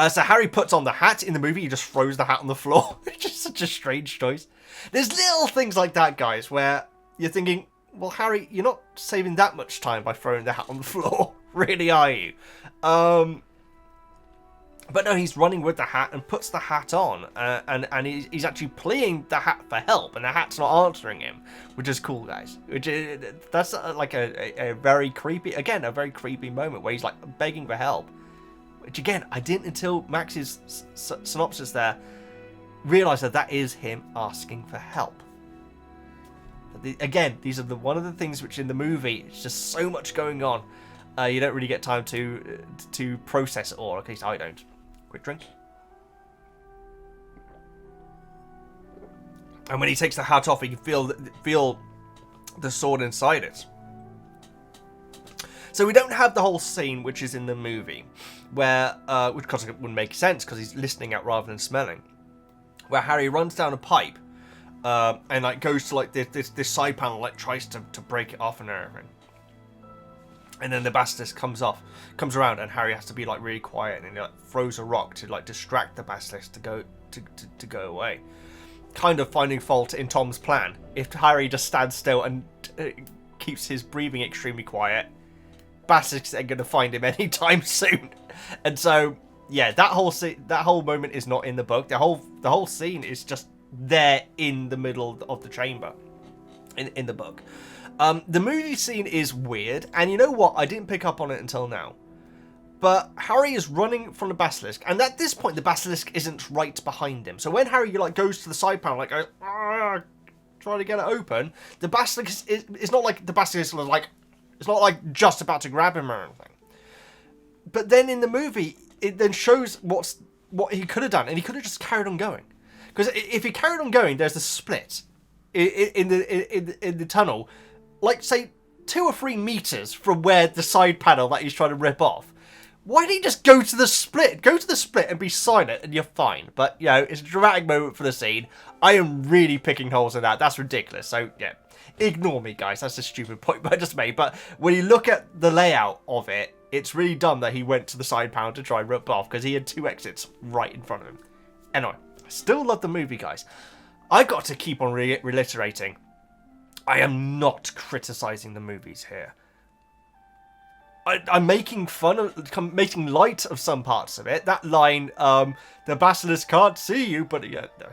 So Harry puts on the hat. In the movie, he just throws the hat on the floor. It's just such a strange choice. There's little things like that, guys, where you're thinking, well, Harry, you're not saving that much time by throwing the hat on the floor. Really, are you? But no, he's running with the hat and puts the hat on. And he's actually pleading the hat for help. And the hat's not answering him. Which is cool, guys. That's like a very creepy... Again, a very creepy moment where he's like begging for help. Which again, I didn't until Max's synopsis there realise that is him asking for help. Again, these are one of the things which in the movie, it's just so much going on. You don't really get time to process it all. At least I don't. Quick drink. And when he takes the hat off, you can feel the sword inside it. So we don't have the whole scene which is in the movie, where which of wouldn't make sense because he's listening out rather than smelling. Where Harry runs down a pipe and like goes to like this side panel, like tries to break it off and everything. And then the basilisk comes around, and Harry has to be like really quiet, and he like throws a rock to like distract the basilisk to go away. Kind of finding fault in Tom's plan. If Harry just stands still and keeps his breathing extremely quiet, basilisk ain't gonna find him anytime soon. And so yeah, that whole moment is not in the book. The whole scene is just there in the middle of the chamber in the book. The movie scene is weird, and you know what? I didn't pick up on it until now. But Harry is running from the basilisk, and at this point, the basilisk isn't right behind him. So when Harry like goes to the side panel, like goes, trying to get it open, the basilisk is not like the basilisk is like, it's not like just about to grab him or anything. But then in the movie, it then shows what he could have done, and he could have just carried on going. Because if he carried on going, there's a split in the tunnel. Like, say, 2 or 3 meters from where the side panel that he's trying to rip off. Why didn't he just go to the split? Go to the split and be silent and you're fine. But, you know, it's a dramatic moment for the scene. I am really picking holes in that. That's ridiculous. So, yeah, ignore me, guys. That's a stupid point I just made. But when you look at the layout of it, it's really dumb that he went to the side panel to try and rip off because he had 2 exits right in front of him. Anyway, I still love the movie, guys. I got to keep on reiterating. I am not criticising the movies here. I'm making fun of, making light of some parts of it. That line, the basilisk can't see you, but yeah, no.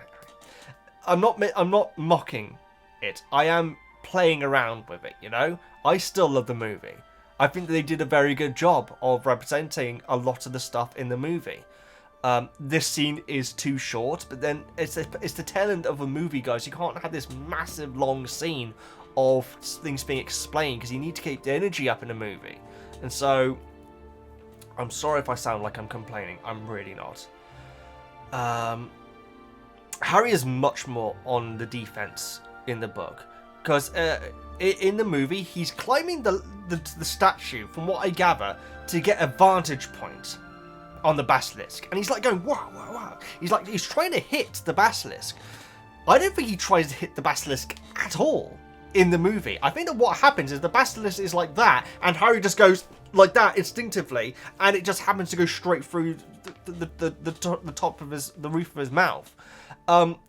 I'm not mocking it. I am playing around with it, you know? I still love the movie. I think they did a very good job of representing a lot of the stuff in the movie. This scene is too short, but then it's the tail end of a movie, guys. You can't have this massive long scene of things being explained because you need to keep the energy up in a movie. And so, I'm sorry if I sound like I'm complaining. I'm really not. Harry is much more on the defense in the book because in the movie he's climbing the statue, from what I gather, to get a vantage point on the basilisk, and he's like going wow, wow, wow. He's trying to hit the basilisk. I don't think he tries to hit the basilisk at all in the movie. I think that what happens is the basilisk is like that, and Harry just goes like that instinctively, and it just happens to go straight through the top of the roof of his mouth.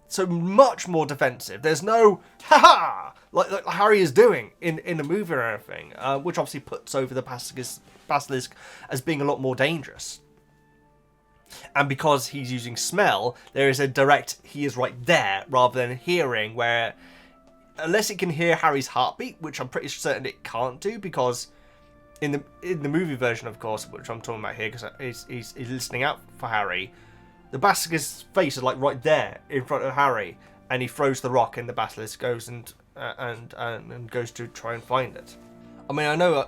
So much more defensive. There's no haha like Harry is doing in the movie or anything, which obviously puts over the basilisk as being a lot more dangerous. And because he's using smell, there is a direct, he is right there, rather than hearing, where, unless it can hear Harry's heartbeat, which I'm pretty certain it can't do, because in the movie version, of course, which I'm talking about here, because he's listening out for Harry, the basilisk's face is like right there in front of Harry, and he throws the rock, and the basilisk goes and goes to try and find it. I mean, I know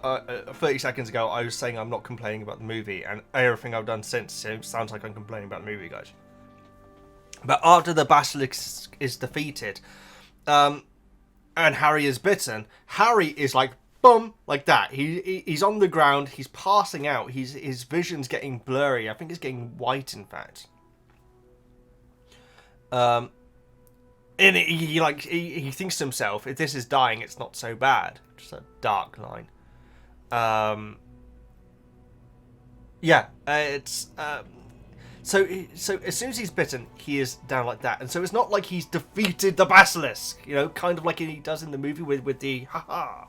30 seconds ago I was saying I'm not complaining about the movie, and everything I've done since sounds like I'm complaining about the movie, guys. But after the basilisk is defeated, and Harry is bitten, Harry is like boom, like that. He's on the ground. He's passing out. His vision's getting blurry. I think it's getting white, in fact. And he thinks to himself, if this is dying, it's not so bad. Just a dark line. So as soon as he's bitten, he is down like that, and so it's not like he's defeated the basilisk, you know, kind of like he does in the movie with the haha.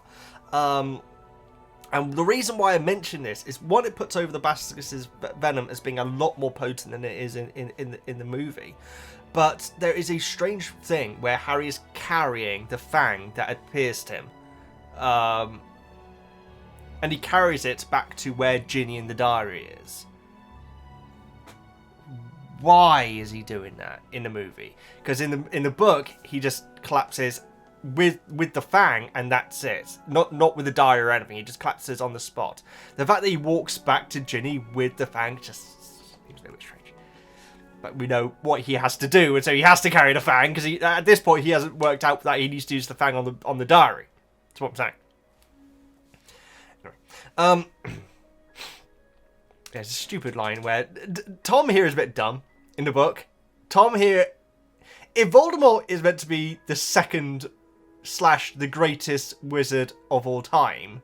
And the reason why I mention this is, one, it puts over the basilisk's venom as being a lot more potent than it is in the movie. But there is a strange thing where Harry is carrying the fang that had pierced him. And he carries it back to where Ginny in the diary is. Why is he doing that in the movie? Because in the book, he just collapses with the fang, and that's it. Not with the diary or anything. He just collapses on the spot. The fact that he walks back to Ginny with the fang just seems a little bit strange. But we know what he has to do, and so he has to carry the fang, because at this point he hasn't worked out that he needs to use the fang on the diary. That's what I'm saying. Anyway, there's a stupid line where Tom here is a bit dumb in the book. Tom here, if Voldemort is meant to be the second / the greatest wizard of all time,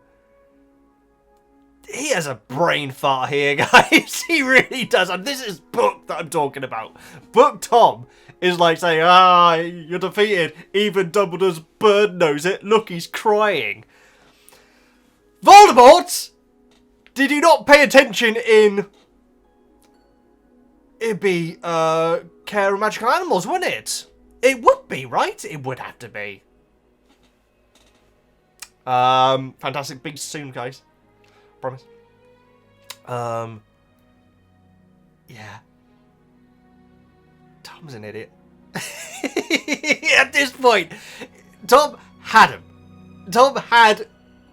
he has a brain fart here, guys. He really does. And this is book that I'm talking about. Book Tom is like saying, you're defeated. Even Dumbledore's bird knows it. Look, he's crying. Voldemort! Did you not pay attention in... It'd be, Care of Magical Animals, wouldn't it? It would be, right? It would have to be. Fantastic Beasts soon, guys. Promise. Yeah. Tom's an idiot. At this point, Tom had him. Tom had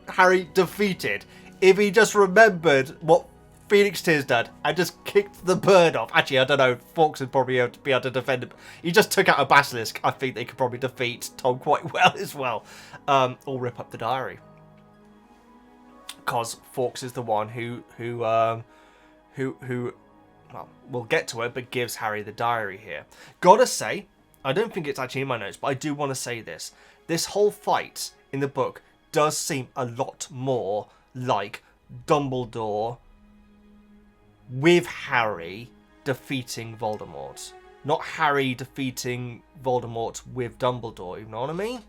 Harry defeated if he just remembered what Phoenix Tears did and just kicked the bird off. Actually, I don't know. Fawkes would probably be able to defend him. He just took out a basilisk. I think they could probably defeat Tom quite well as well. Or rip up the diary. Because Fawkes is the one who well, we'll get to it, but gives Harry the diary here. Gotta say, I don't think it's actually in my notes, but I do want to say this. This whole fight in the book does seem a lot more like Dumbledore with Harry defeating Voldemort. Not Harry defeating Voldemort with Dumbledore, you know what I mean?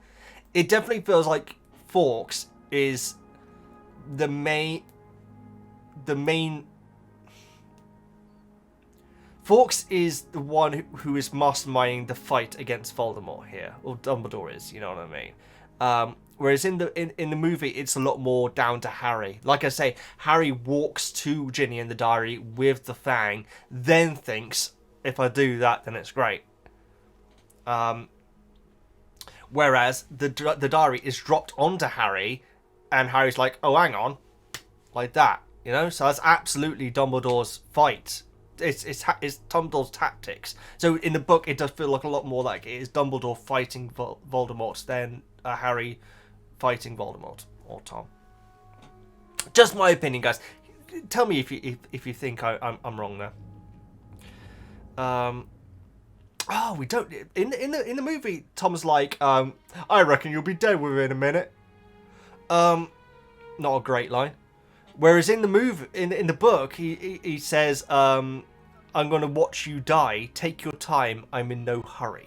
It definitely feels like Fawkes is the main... Fawkes is the one who is masterminding the fight against Voldemort here. Or Dumbledore is, you know what I mean? Whereas in the movie, it's a lot more down to Harry. Like I say, Harry walks to Ginny in the diary with the fang, then thinks, if I do that, then it's great. Whereas the diary is dropped onto Harry, and Harry's like, oh, hang on. Like that, you know? So that's absolutely Dumbledore's fight. It's Dumbledore's tactics. So in the book, it does feel like a lot more like it is Dumbledore fighting Voldemort than Harry fighting Voldemort or Tom. Just my opinion, guys. Tell me if you think I'm wrong there. Oh, we don't in the movie. Tom's like, I reckon you'll be dead within a minute. Not a great line. Whereas in the movie, in the book, he says, I'm going to watch you die. Take your time. I'm in no hurry.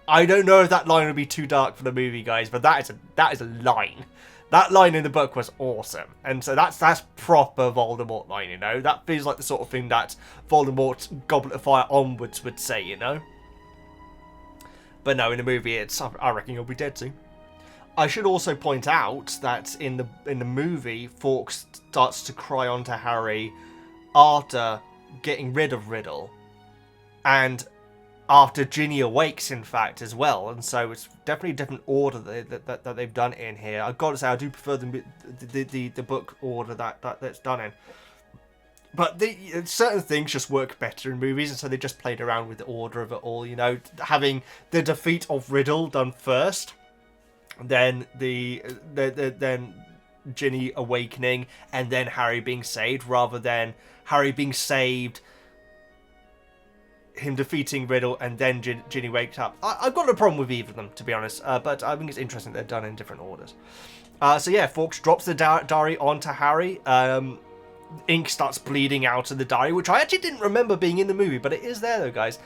I don't know if that line would be too dark for the movie, guys, but that is a line. That line in the book was awesome, and so that's proper Voldemort line, you know. That feels like the sort of thing that Voldemort's Goblet of Fire onwards would say, you know. But no, in the movie, it's I reckon you'll be dead soon. I should also point out that in the movie, Fawkes starts to cry onto Harry after getting rid of Riddle, and after Ginny awakes, in fact, as well. And so it's definitely a different order that they've done it in here. I've got to say, I do prefer the book order that's done in. But certain things just work better in movies, and so they just played around with the order of it all, you know, having the defeat of Riddle done first. then then Ginny awakening, and then Harry being saved, rather than Harry being saved, him defeating Riddle, and then Ginny wakes up. I've got no problem with either of them, to be honest, but I think it's interesting they're done in different orders. So yeah, Fawkes drops the diary onto Harry. Ink starts bleeding out of the diary, which I actually didn't remember being in the movie, but it is there though, guys.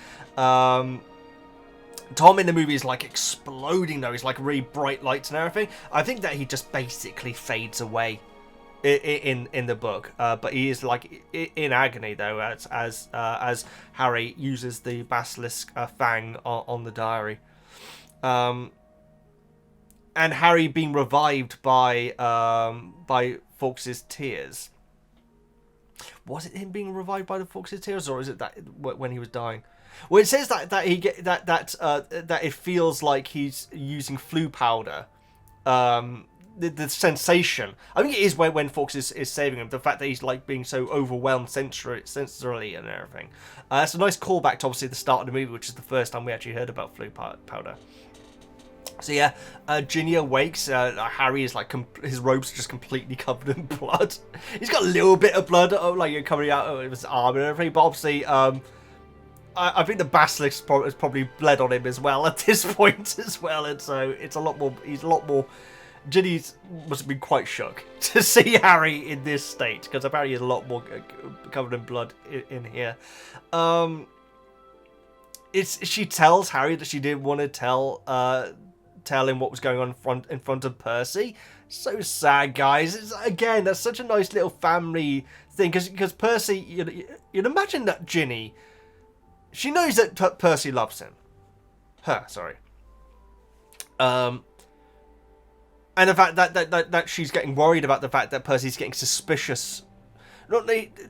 Tom in the movie is like exploding though. He's like really bright lights and everything. I think that he just basically fades away in the book, but he is like in agony though as Harry uses the basilisk fang on the diary, and Harry being revived by Fawkes's tears. Was it him being revived by the Fawkes's tears, or is it that when he was dying? Well, it says that it feels like he's using flu powder. The sensation, I think it is when Fawkes is saving him. The fact that he's like being so overwhelmed sensorily and everything. That's a nice callback to obviously the start of the movie, which is the first time we actually heard about flu powder. So yeah, Ginny awakes. Harry is like his robes are just completely covered in blood. He's got a little bit of blood, like coming out of his arm and everything, but obviously, I think the basilisk has probably bled on him as well at this point as well, and so it's a lot more. He's a lot more. Ginny must have been quite shook to see Harry in this state, because apparently he's a lot more covered in blood in here. She tells Harry that she didn't want to tell him what was going on in front of Percy. So sad, guys. Again, that's such a nice little family thing, because Percy, you'd imagine that Ginny, she knows that Percy loves him. Sorry. And the fact that she's getting worried about the fact that Percy's getting suspicious.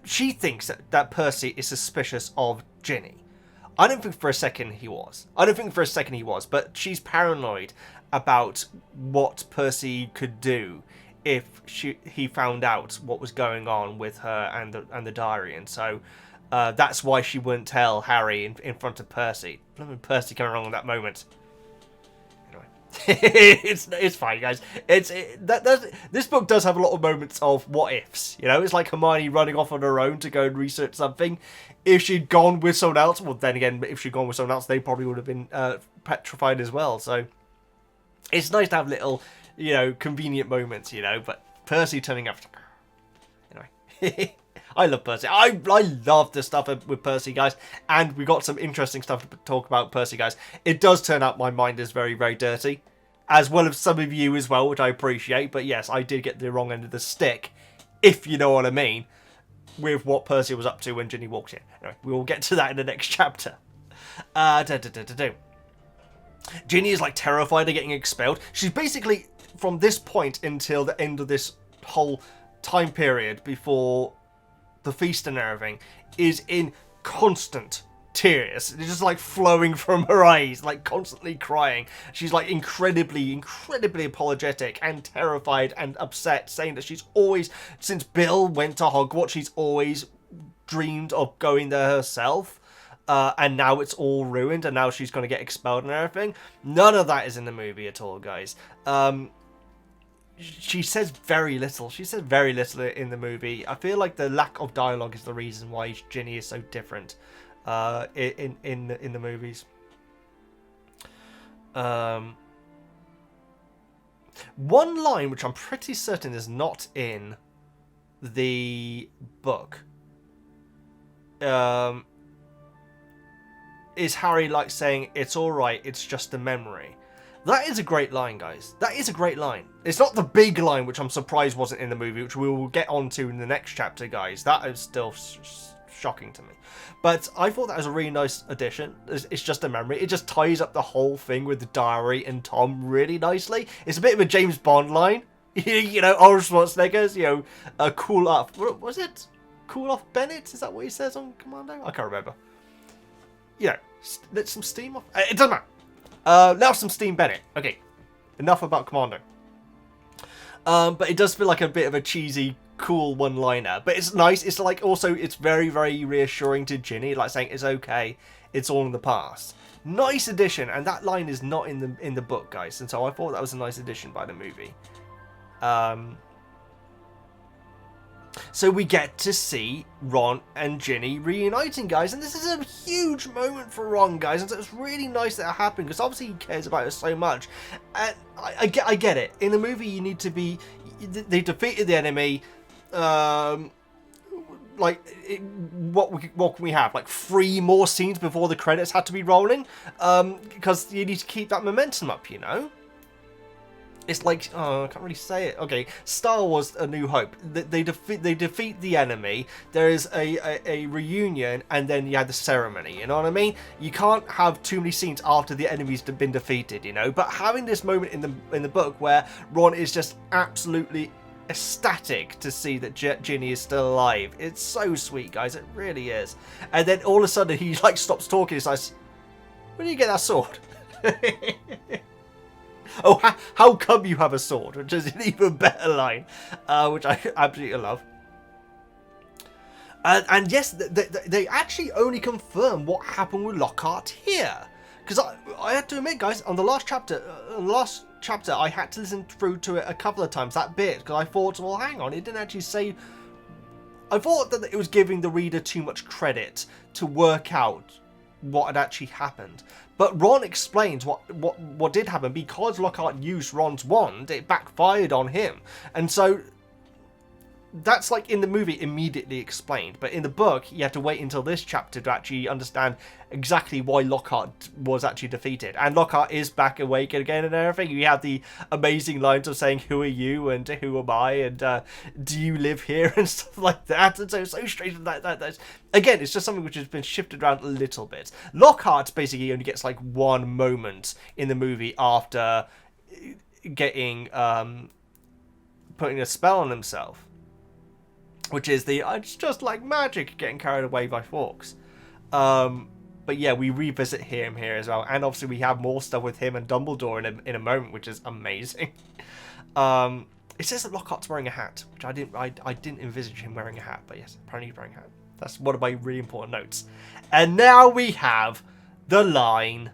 She thinks that Percy is suspicious of Ginny. I don't think for a second he was. But she's paranoid about what Percy could do if he found out what was going on with her and the diary, and so that's why she wouldn't tell Harry in front of Percy. Percy coming along at that moment. It's fine, guys. This book does have a lot of moments of what ifs. It's like Hermione running off on her own to go and research something. If she'd gone with someone else, well, then again, if she'd gone with someone else, they probably would have been petrified as well. So it's nice to have little, convenient moments, But Percy turning up. Anyway. I love Percy. I love the stuff with Percy, guys. And we got some interesting stuff to talk about Percy, guys. It does turn out my mind is very, very dirty. As well as some of you as well, which I appreciate. But yes, I did get the wrong end of the stick, if you know what I mean, with what Percy was up to when Ginny walked in. Anyway, we will get to that in the next chapter. Ginny is like terrified of getting expelled. She's basically, from this point until the end of this whole time period before the feast and everything, is in constant tears. It's just like flowing from her eyes, like constantly crying. She's like incredibly apologetic and terrified and upset, saying that she's always, since Bill went to Hogwarts, she's always dreamed of going there herself. And now it's all ruined, and now she's going to get expelled and everything. None of that is in the movie at all, guys. She says very little. She says very little in the movie. I feel like the lack of dialogue is the reason why Ginny is so different in the movies. One line which I'm pretty certain is not in the book is Harry like saying, "It's all right. It's just a memory." That is a great line, guys. That is a great line. It's not the big line, which I'm surprised wasn't in the movie, which we will get onto in the next chapter, guys. That is still shocking to me. But I thought that was a really nice addition. It's just a memory. It just ties up the whole thing with the diary and Tom really nicely. It's a bit of a James Bond line. Arnold Schwarzenegger's, cool off. What was it? Cool off Bennett? Is that what he says on Commando? I can't remember. Let some steam off. It doesn't matter. Now some steam Bennett. Okay, enough about Commando. But it does feel like a bit of a cheesy, cool one-liner. But it's nice. It's like also it's very, very reassuring to Ginny, like saying it's okay, it's all in the past. Nice addition, and that line is not in the book, guys. And so I thought that was a nice addition by the movie. So we get to see Ron and Ginny reuniting, guys, and this is a huge moment for Ron, guys, and so it's really nice that it happened, because obviously he cares about it so much, and I get it. In the movie, you need to be, they defeated the enemy, what can we have, like 3 more scenes before the credits had to be rolling, because you need to keep that momentum up, you know? It's like, oh, I can't really say it. Okay, Star Wars: A New Hope. They defeat the enemy. There is a reunion, and then you have the ceremony. You know what I mean? You can't have too many scenes after the enemy's been defeated. You know, but having this moment in the book where Ron is just absolutely ecstatic to see that Ginny is still alive. It's so sweet, guys. It really is. And then all of a sudden he like stops talking. He's like, "Where do you get that sword?" Oh, how come you have a sword? Which is an even better line, which I absolutely love. And yes, they actually only confirm what happened with Lockhart here. Because I had to admit, guys, on the last chapter, I had to listen through to it a couple of times, that bit, because I thought, well, hang on, it didn't actually say... I thought that it was giving the reader too much credit to work out what had actually happened. But Ron explains what did happen. Because Lockhart used Ron's wand, it backfired on him. And so that's like in the movie immediately explained. But in the book, you have to wait until this chapter to actually understand exactly why Lockhart was actually defeated. And Lockhart is back awake again and everything. You have the amazing lines of saying, "Who are you?" and "Who am I?" and "Do you live here?" and stuff like that. And so strange that's again, it's just something which has been shifted around a little bit. Lockhart basically only gets like one moment in the movie after getting putting a spell on himself, which is the it's just like magic getting carried away by forks. But yeah, we revisit him here as well, and obviously we have more stuff with him and Dumbledore in a moment, which is amazing. It says that Lockhart's wearing a hat, which I didn't envisage him wearing a hat, but yes, apparently he's wearing a hat. That's one of my really important notes. And now we have the line.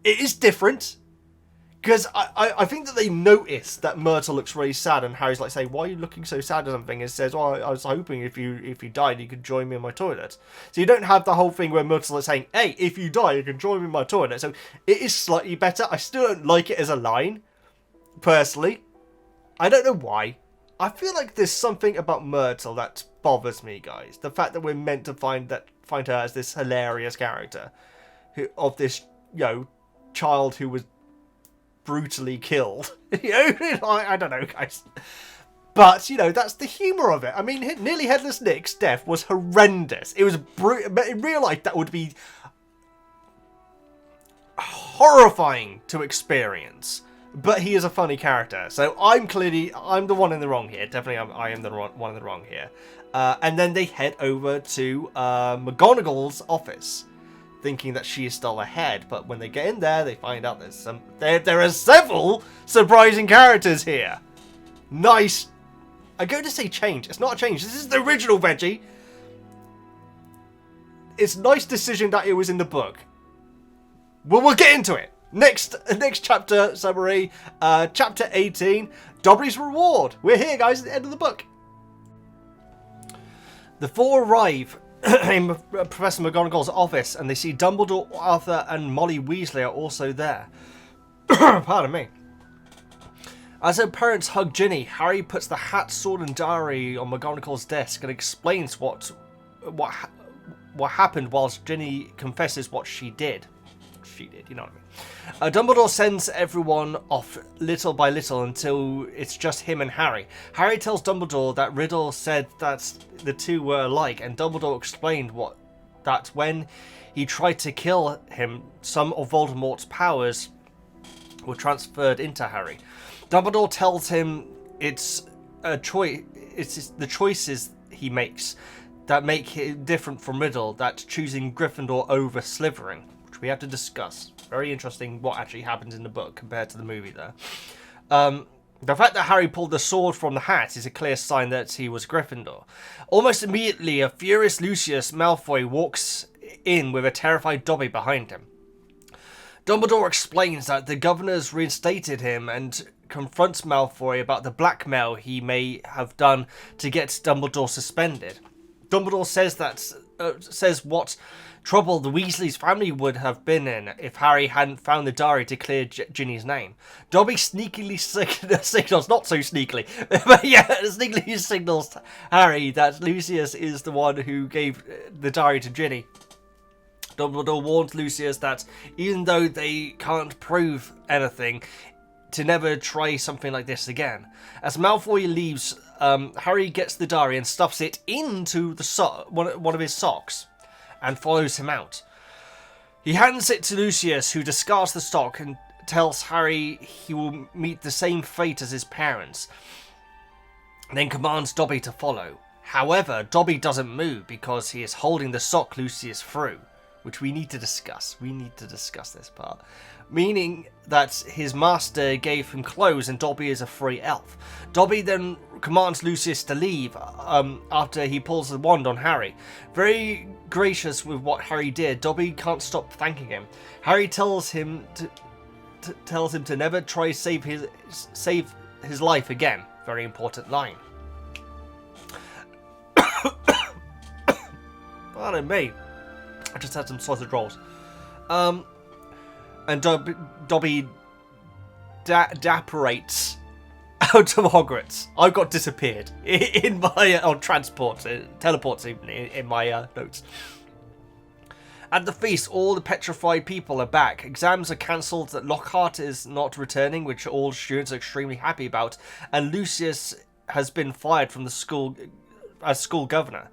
It is different. Because I think that they notice that Myrtle looks really sad, and Harry's like saying, "Why are you looking so sad?" or something, and says, "Oh, I was hoping if you died, you could join me in my toilet." So you don't have the whole thing where Myrtle is saying, "Hey, if you die, you can join me in my toilet." So it is slightly better. I still don't like it as a line, personally. I don't know why. I feel like there's something about Myrtle that bothers me, guys. The fact that we're meant to find her as this hilarious character of this, child who was brutally killed. I don't know, guys. But, that's the humour of it. I mean, Nearly Headless Nick's death was horrendous. It was brutal. But in real life, that would be horrifying to experience. But he is a funny character. So I'm the one in the wrong here. Definitely I am the one in the wrong here. And then they head over to McGonagall's office, thinking that she is still ahead, but when they get in there, they find out there are several surprising characters here. Nice. I'm going to say change. It's not a change. This is the original Veggie. It's a nice decision that it was in the book. Well, we'll get into it. Next chapter summary, chapter 18, Dobby's Reward. We're here, guys, at the end of the book. The 4 arrive in Professor McGonagall's office, and they see Dumbledore, Arthur, and Molly Weasley are also there. Pardon me. As her parents hug Ginny, Harry puts the hat, sword, and diary on McGonagall's desk and explains what happened whilst Ginny confesses what she did. You know what I mean. Dumbledore sends everyone off little by little until it's just him and Harry. Harry tells Dumbledore that Riddle said that the two were alike, and Dumbledore explained that when he tried to kill him, some of Voldemort's powers were transferred into Harry. Dumbledore tells him it's the choices he makes that make it different from Riddle, that choosing Gryffindor over Slytherin, which we have to discuss. Very interesting what actually happens in the book compared to the movie there. The fact that Harry pulled the sword from the hat is a clear sign that he was Gryffindor. Almost immediately, a furious Lucius Malfoy walks in with a terrified Dobby behind him. Dumbledore explains that the governor's reinstated him and confronts Malfoy about the blackmail he may have done to get Dumbledore suspended. Dumbledore says what trouble the Weasley's family would have been in if Harry hadn't found the diary to clear Ginny's name. Dobby sneakily signals, not so sneakily, but yeah, sneakily signals Harry that Lucius is the one who gave the diary to Ginny. Dumbledore warns Lucius that even though they can't prove anything, to never try something like this again. As Malfoy leaves, Harry gets the diary and stuffs it into the one of his socks and follows him out. He hands it to Lucius, who discards the sock and tells Harry he will meet the same fate as his parents, and then commands Dobby to follow. However, Dobby doesn't move because he is holding the sock Lucius threw, which we need to discuss. We need to discuss this part. Meaning that his master gave him clothes and Dobby is a free elf. Dobby then commands Lucius to leave after he pulls the wand on Harry. Very gracious with what Harry did, Dobby can't stop thanking him. Harry tells him to never try save his life again. Very important line. Pardon me. I just had some sausage rolls. And Dobby dapperates out of Hogwarts. I got disappeared in my on transport, teleports even in my notes. At the feast, all the petrified people are back. Exams are cancelled. Lockhart is not returning, which all students are extremely happy about. And Lucius has been fired from the school as school governor.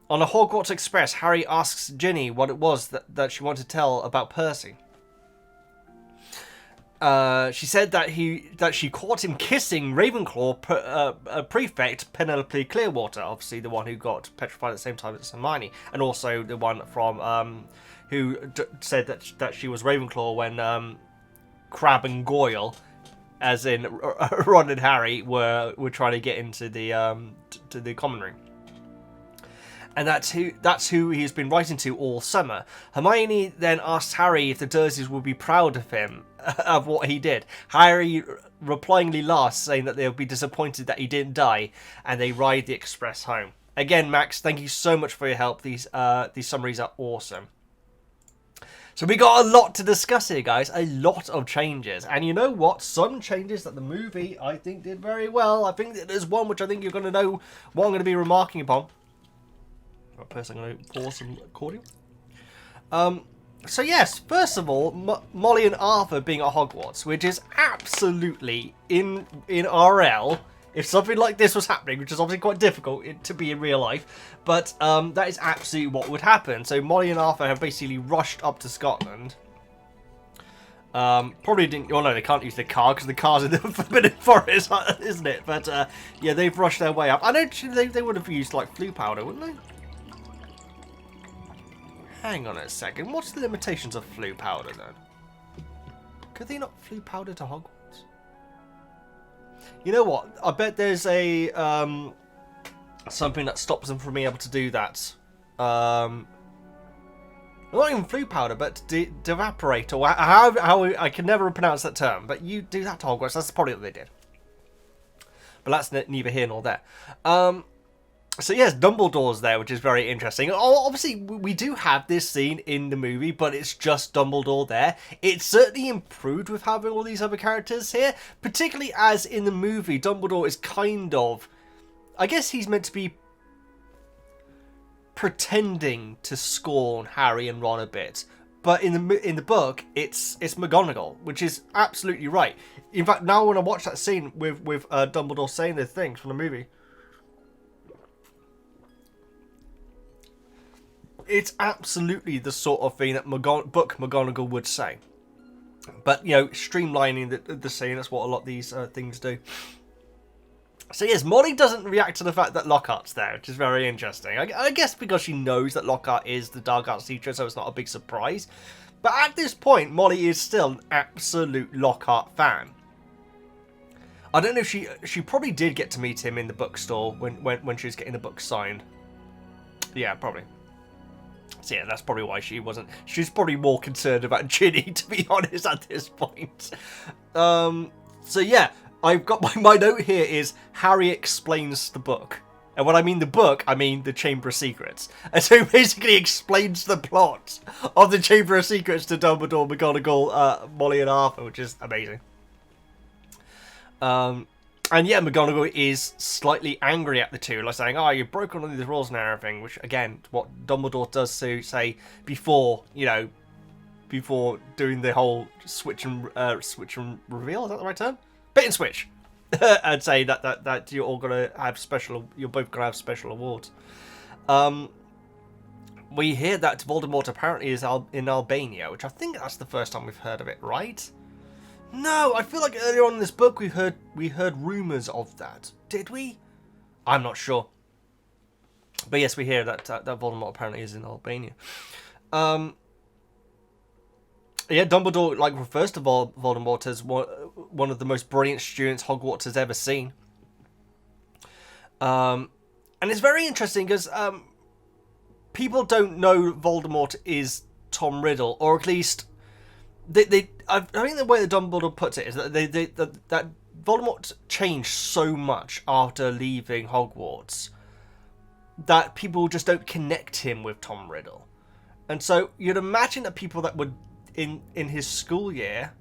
On a Hogwarts Express, Harry asks Ginny what it was that she wanted to tell about Percy. She said that she caught him kissing Ravenclaw prefect Penelope Clearwater, obviously the one who got petrified at the same time as Hermione, and also the one from who said that she was Ravenclaw when Crabbe and Goyle, as in Ron and Harry, were trying to get into the common room. And that's who he's been writing to all summer. Hermione then asks Harry if the Dursleys will be proud of him, of what he did. Harry replyingly laughs, saying that they'll be disappointed that he didn't die, and they ride the express home. Again, Max, thank you so much for your help. These summaries are awesome. So we got a lot to discuss here, guys. A lot of changes. And you know what? Some changes that the movie, I think, did very well. I think that there's one which I think you're going to know what I'm going to be remarking upon. First, I'm going to pause some recording. So yes, first of all, Molly and Arthur being at Hogwarts, which is absolutely in RL. If something like this was happening, which is obviously quite difficult to be in real life, but that is absolutely what would happen. So Molly and Arthur have basically rushed up to Scotland. Probably didn't. Oh no, they can't use the car because the car's in the Forbidden Forest, isn't it? But yeah, they've rushed their way up. I know they would have used like flue powder, wouldn't they? Hang on a second. What's the limitations of flue powder then? Could they not flue powder to Hogwarts? You know what? I bet there's a something that stops them from being able to do that. Not even flue powder, but evaporate, or how I can never pronounce that term. But you do that to Hogwarts. That's probably what they did. But that's neither here nor there. So yes, Dumbledore's there, which is very interesting. Obviously, we do have this scene in the movie, but it's just Dumbledore there. It's certainly improved with having all these other characters here, particularly as in the movie, Dumbledore is kind of... I guess he's meant to be pretending to scorn Harry and Ron a bit. But in the book, it's McGonagall, which is absolutely right. In fact, now when I watch that scene with Dumbledore saying the things from the movie, it's absolutely the sort of thing that McGonagall would say. But, you know, streamlining the scene, that's what a lot of these things do. So yes, Molly doesn't react to the fact that Lockhart's there, which is very interesting. I guess because she knows that Lockhart is the dark arts teacher, so it's not a big surprise. But at this point, Molly is still an absolute Lockhart fan. I don't know if she probably did get to meet him in the bookstore when she was getting the book signed. Yeah, probably. So yeah, that's probably why she wasn't. She's probably more concerned about Ginny, to be honest, at this point. So yeah, I've got my note here is Harry explains the book. And when I mean the book, I mean the Chamber of Secrets. And so he basically explains the plot of the Chamber of Secrets to Dumbledore, McGonagall, Molly and Arthur, which is amazing. And yeah, McGonagall is slightly angry at the two, like saying, "Oh, you've broken all these rules and everything," which again, what Dumbledore does say before, before doing the whole switch and reveal. Is that the right term? Bait and switch, and say that you're all gonna have you're both gonna have special awards. We hear that Voldemort apparently is in Albania, which I think that's the first time we've heard of it, right? No, I feel like earlier on in this book we heard rumours of that. Did we? I'm not sure. But yes, we hear that Voldemort apparently is in Albania. Yeah, Dumbledore refers to Voldemort as one of the most brilliant students Hogwarts has ever seen. And it's very interesting because people don't know Voldemort is Tom Riddle, or at least I think the way that Dumbledore puts it is that that Voldemort changed so much after leaving Hogwarts that people just don't connect him with Tom Riddle. And so you'd imagine that people that would in his school year,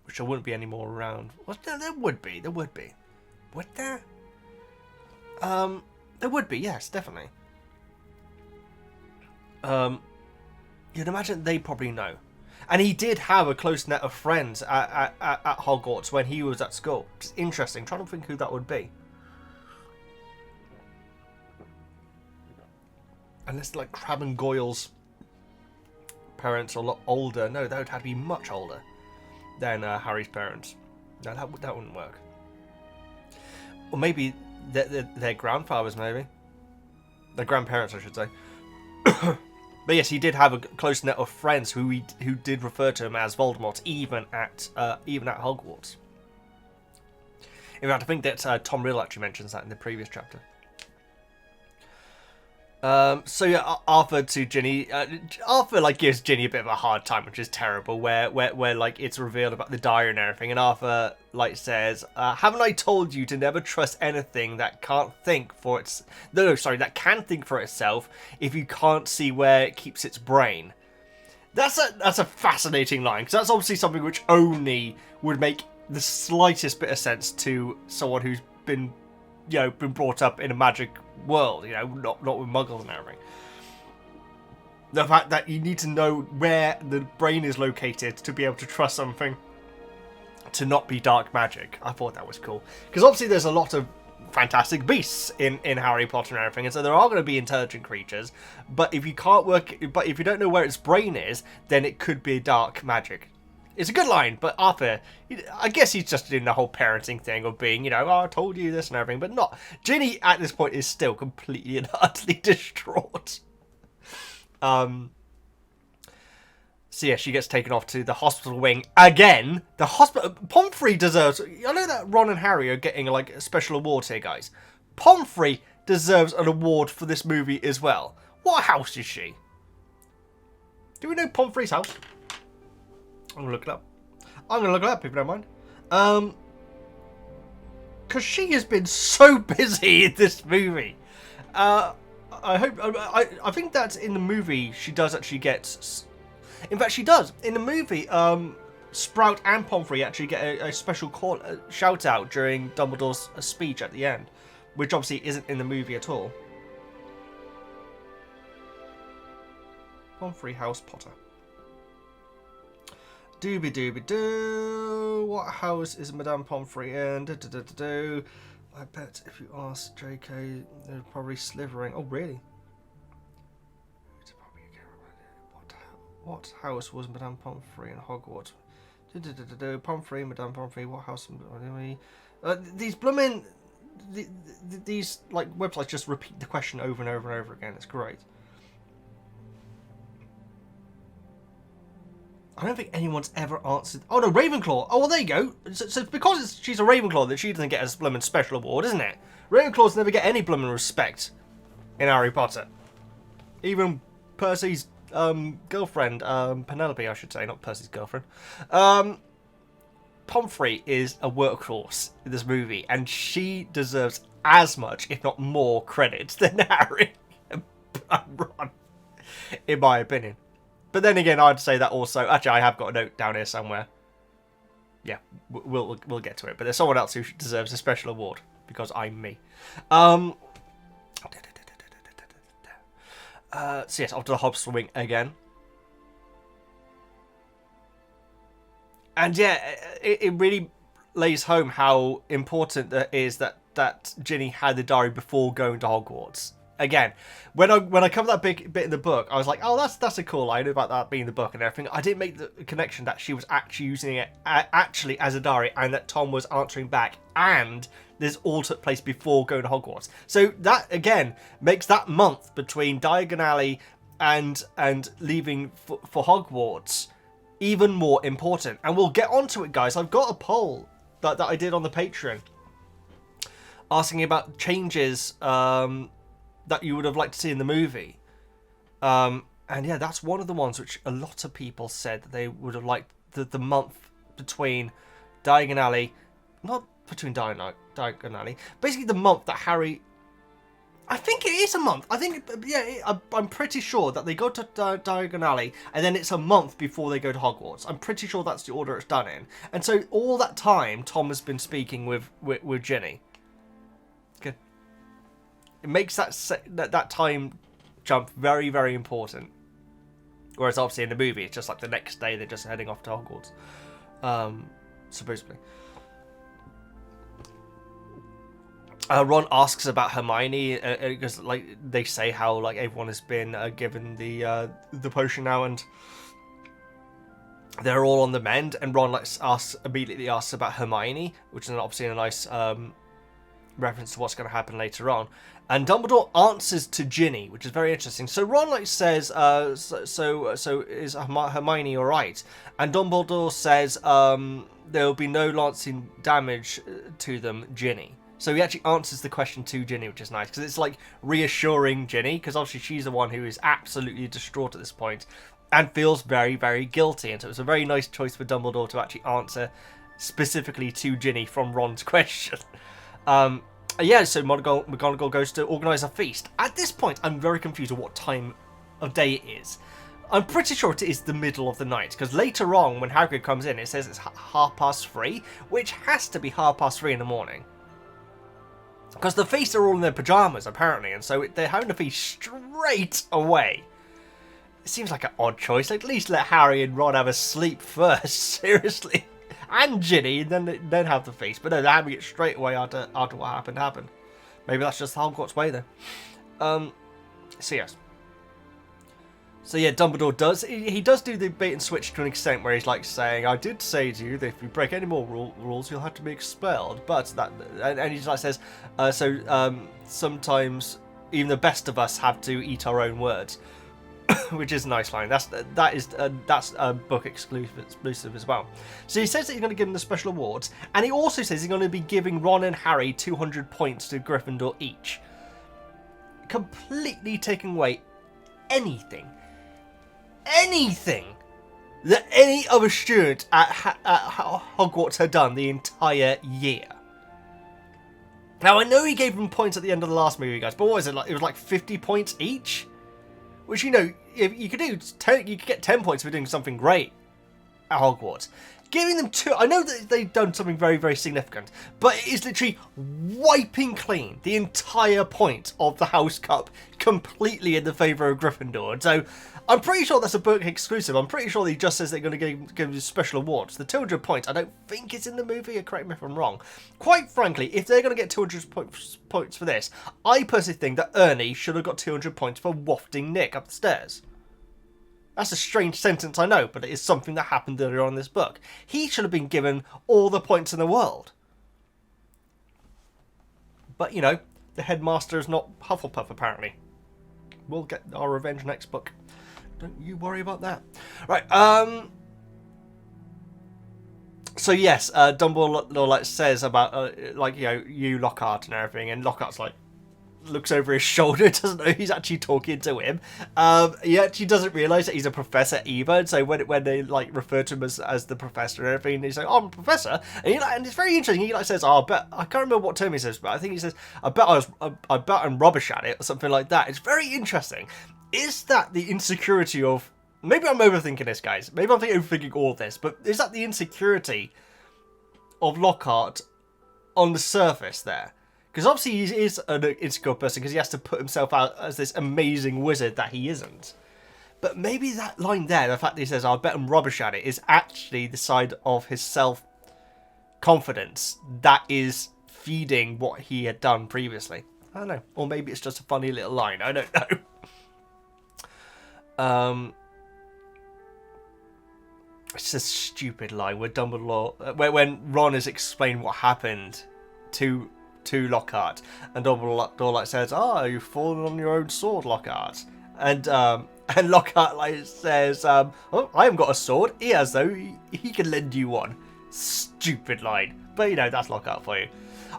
which there wouldn't be any more around. Well, there would be. Would there? There would be, yes, definitely. You'd imagine they probably know. And he did have a close net of friends at Hogwarts when he was at school. Which is interesting. I'm trying to think who that would be. Unless Crabbe and Goyle's parents are a lot older. No, that would have to be much older than Harry's parents. No, that wouldn't work. Or maybe their grandfathers, maybe. Their grandparents, I should say. But yes, he did have a close net of friends who did refer to him as Voldemort, even at Hogwarts. In fact, I think that Tom Riddle actually mentions that in the previous chapter. So yeah, Arthur to Ginny. Arthur gives Ginny a bit of a hard time, which is terrible. Where it's revealed about the diary and everything, and Arthur says, "Haven't I told you to never trust anything that can't think for that can think for itself if you can't see where it keeps its brain?" That's a fascinating line, because that's obviously something which only would make the slightest bit of sense to someone who's been brought up in a magic world, not with muggles and everything. The fact that you need to know where the brain is located to be able to trust something to not be dark magic. I thought that was cool. Because obviously there's a lot of fantastic beasts in Harry Potter and everything, and so there are going to be intelligent creatures, but if you don't know where its brain is, then it could be dark magic. It's a good line, but Arthur, I guess he's just doing the whole parenting thing of being, "Oh, I told you this and everything," but not. Ginny, at this point, is still completely and utterly distraught. So yeah, she gets taken off to the hospital wing again. The hospital... Pomfrey deserves... I know that Ron and Harry are getting, a special award here, guys. Pomfrey deserves an award for this movie as well. What house is she? Do we know Pomfrey's house? I'm going to look it up. if you don't mind. Because she has been so busy in this movie. I think that in the movie she does actually get... In fact, she does. In the movie, Sprout and Pomfrey actually get a special shout out during Dumbledore's speech at the end, which obviously isn't in the movie at all. Pomfrey House Potter. Dooby dooby doo. What house is Madame Pomfrey in? I bet if you ask JK, they're probably Slytherin. Oh, really? What house was Madame Pomfrey in Hogwarts? Pomfrey, Madame Pomfrey. What house? These blooming these websites just repeat the question over and over and over again. It's great. I don't think anyone's ever answered. Oh no, Ravenclaw. Oh well, there you go. So because she's a Ravenclaw, that she doesn't get a bloomin' special award, isn't it? Ravenclaws never get any bloomin' respect in Harry Potter. Even Percy's girlfriend, Penelope, I should say, not Percy's girlfriend. Pomfrey is a workhorse in this movie, and she deserves as much, if not more, credit than Harry and Ron, in my opinion. But then again, I'd say that also. Actually, I have got a note down here somewhere. Yeah, we'll get to it. But there's someone else who deserves a special award because I'm me. So yes, off to the Hobbs swing again. And yeah, it really lays home how important it is that Ginny had the diary before going to Hogwarts. Again, when I covered that big bit in the book, I was like, oh, that's a cool line about that being the book and everything. I didn't make the connection that she was actually using it actually as a diary, and that Tom was answering back, and this all took place before going to Hogwarts. So that again makes that month between Diagon Alley and leaving for Hogwarts even more important. And we'll get onto it, guys. I've got a poll that I did on the Patreon asking about changes that you would have liked to see in the movie. And yeah, that's one of the ones which a lot of people said that they would have liked the month between Diagon Alley, not between Diagon Alley, basically the month that Harry... I think it is a month. I think, yeah, I'm pretty sure that they go to Diagon Alley and then it's a month before they go to Hogwarts. I'm pretty sure that's the order it's done in. And so all that time, Tom has been speaking with Ginny. Good. It makes that time jump very, very important. Whereas obviously in the movie, it's just like the next day they're just heading off to Hogwarts. Supposedly. Ron asks about Hermione because, like, they say how like everyone has been given the potion now and they're all on the mend. And Ron immediately asks about Hermione, which is obviously a nice reference to what's going to happen later on. And Dumbledore answers to Ginny, which is very interesting. So Ron says, "So is Hermione all right?" And Dumbledore says, "There will be no lasting damage to them, Ginny." So he actually answers the question to Ginny, which is nice, because it's like reassuring Ginny, because obviously she's the one who is absolutely distraught at this point and feels very, very guilty. And so it's a very nice choice for Dumbledore to actually answer specifically to Ginny from Ron's question. Yeah, so McGonagall goes to organise a feast. At this point, I'm very confused on what time of day it is. I'm pretty sure it is the middle of the night, because later on, when Hagrid comes in, it says it's 3:30, which has to be 3:30 in the morning. Because the feast are all in their pyjamas, apparently, and so they're having the feast straight away. It seems like an odd choice. At least let Harry and Ron have a sleep first, seriously. And Ginny, and then have the feast. But no, they're having it straight away after what happened. Maybe that's just the Hogwarts way, though. So yes. So yeah, Dumbledore does. He does do the bait and switch to an extent where he's like saying, "I did say to you that if you break any more rules, you'll have to be expelled." But that, and he like says, sometimes even the best of us have to eat our own words, which is a nice line. That's a book exclusive as well. So he says that he's going to give them the special awards, and he also says he's going to be giving Ron and Harry 200 points to Gryffindor each, completely taking away anything that any other student at Hogwarts had done the entire year. Now, I know he gave them points at the end of the last movie, guys, but what was it like? It was like 50 points each? Which, you know, if you could you could get 10 points for doing something great at Hogwarts. Giving them 2, I know that they've done something very, very significant, but it is literally wiping clean the entire point of the House Cup completely in the favour of Gryffindor. And so I'm pretty sure that's a book exclusive. I'm pretty sure he just says they're going to give them special awards. The 200 points, I don't think it's in the movie, correct me if I'm wrong. Quite frankly, if they're going to get 200 points for this, I personally think that Ernie should have got 200 points for wafting Nick up the stairs. That's a strange sentence, I know, but it is something that happened earlier on in this book. He should have been given all the points in the world. But, you know, the headmaster is not Hufflepuff, apparently. We'll get our revenge next book. Don't you worry about that. Right, So yes, Dumbledore like says about like, you know, you Lockhart and everything, and Lockhart's like looks over his shoulder, doesn't know he's actually talking to him. He actually doesn't realise that he's a professor either. And so when they like refer to him as the professor and everything, he's like, "Oh, I'm a professor," and it's very interesting. He like says, "Oh, I bet," I can't remember what term he says, but I think he says, I bet I'm rubbish at it," or something like that. It's very interesting. Is that the insecurity of? Maybe I'm overthinking this, guys. Maybe I'm overthinking all of this, but is that the insecurity of Lockhart on the surface there? Because obviously he is an insecure person because he has to put himself out as this amazing wizard that he isn't. But maybe that line there, the fact that he says, "I bet I'm rubbish at it," is actually the side of his self-confidence that is feeding what he had done previously. I don't know. Or maybe it's just a funny little line. I don't know. It's a stupid line where Dumbledore, when Ron is explaining what happened to Lockhart, and Dumbledore like says, "Oh, you've fallen on your own sword, Lockhart," and Lockhart like says, "Oh, I haven't got a sword. He has though. He can lend you one." Stupid line, but you know that's Lockhart for you.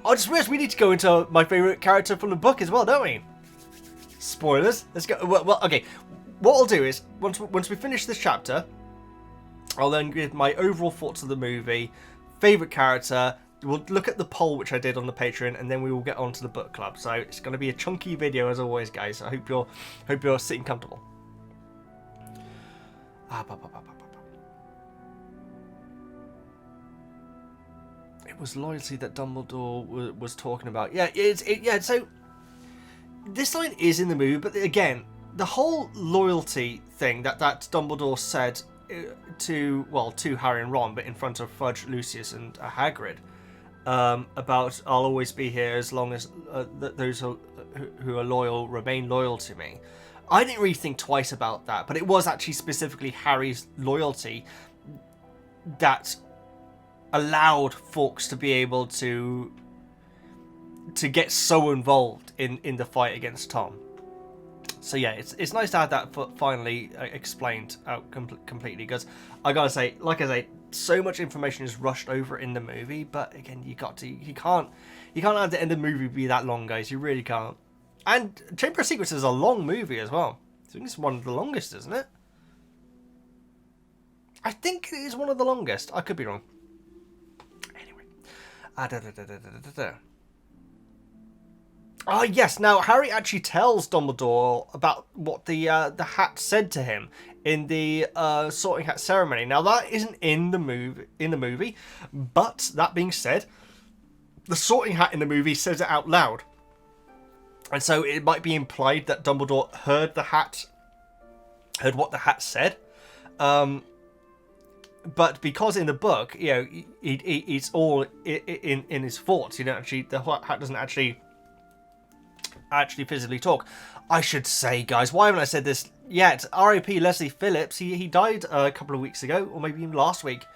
I just realised we need to go into my favourite character from the book as well, don't we? Spoilers. Let's go. Well, okay. What I'll do is once we finish this chapter, I'll then give my overall thoughts of the movie, favourite character. We'll look at the poll which I did on the Patreon, and then we will get on to the book club. So it's going to be a chunky video as always, guys. I hope you're sitting comfortable. It was loyalty that Dumbledore was talking about. Yeah, yeah. So this line is in the movie, but again, the whole loyalty thing that Dumbledore said to Harry and Ron, but in front of Fudge, Lucius, and Hagrid. About I'll always be here as long as those who are loyal remain loyal to me. I didn't really think twice about that, but it was actually specifically Harry's loyalty that allowed Fawkes to be able to get so involved in the fight against Tom. So yeah, it's nice to have that finally explained out completely, because I gotta say, like I say, so much information is rushed over in the movie, but again, you can't have the end of the movie be that long, guys. You really can't. And Chamber of Secrets is a long movie as well. I think it's one of the longest, isn't it? I think it is one of the longest. I could be wrong. Anyway. Ah, yes. Now Harry actually tells Dumbledore about what the hat said to him in the Sorting Hat ceremony. Now that isn't in the movie, but that being said, the Sorting Hat in the movie says it out loud, and so it might be implied that Dumbledore heard what the hat said. But because in the book, you know, it's all in his thoughts. You know, actually, the hat doesn't actually physically talk. I should say, guys, why haven't I said this yet? R.I.P. Leslie Phillips. He died a couple of weeks ago, or maybe even last week,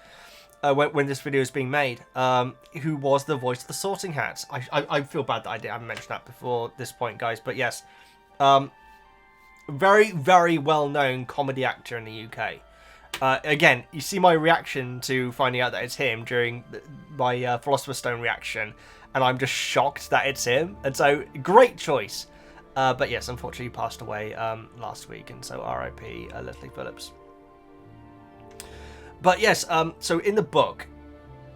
when this video is being made. Who was the voice of the Sorting Hat? I feel bad that I haven't mentioned that before this point, guys. But yes, very, very well-known comedy actor in the UK. Again, you see my reaction to finding out that it's him during my Philosopher's Stone reaction, and I'm just shocked that it's him. And so, great choice. But yes, unfortunately, he passed away last week, and so R.I.P. Leslie Phillips. But yes, so in the book,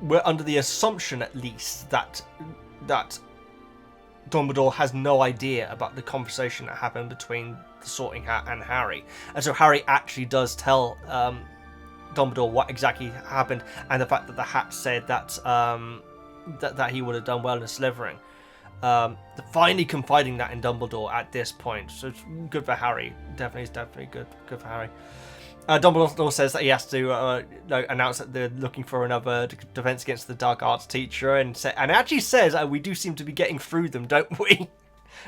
we're under the assumption, at least, that Dumbledore has no idea about the conversation that happened between the Sorting Hat and Harry. And so Harry actually does tell Dumbledore what exactly happened, and the fact that the hat said that that he would have done well in Slytherin. Finally confiding that in Dumbledore at this point, so it's good for Harry. Definitely good for Harry. Dumbledore says that he has to announce that they're looking for another defense against the dark arts teacher, and actually says we do seem to be getting through them, don't we?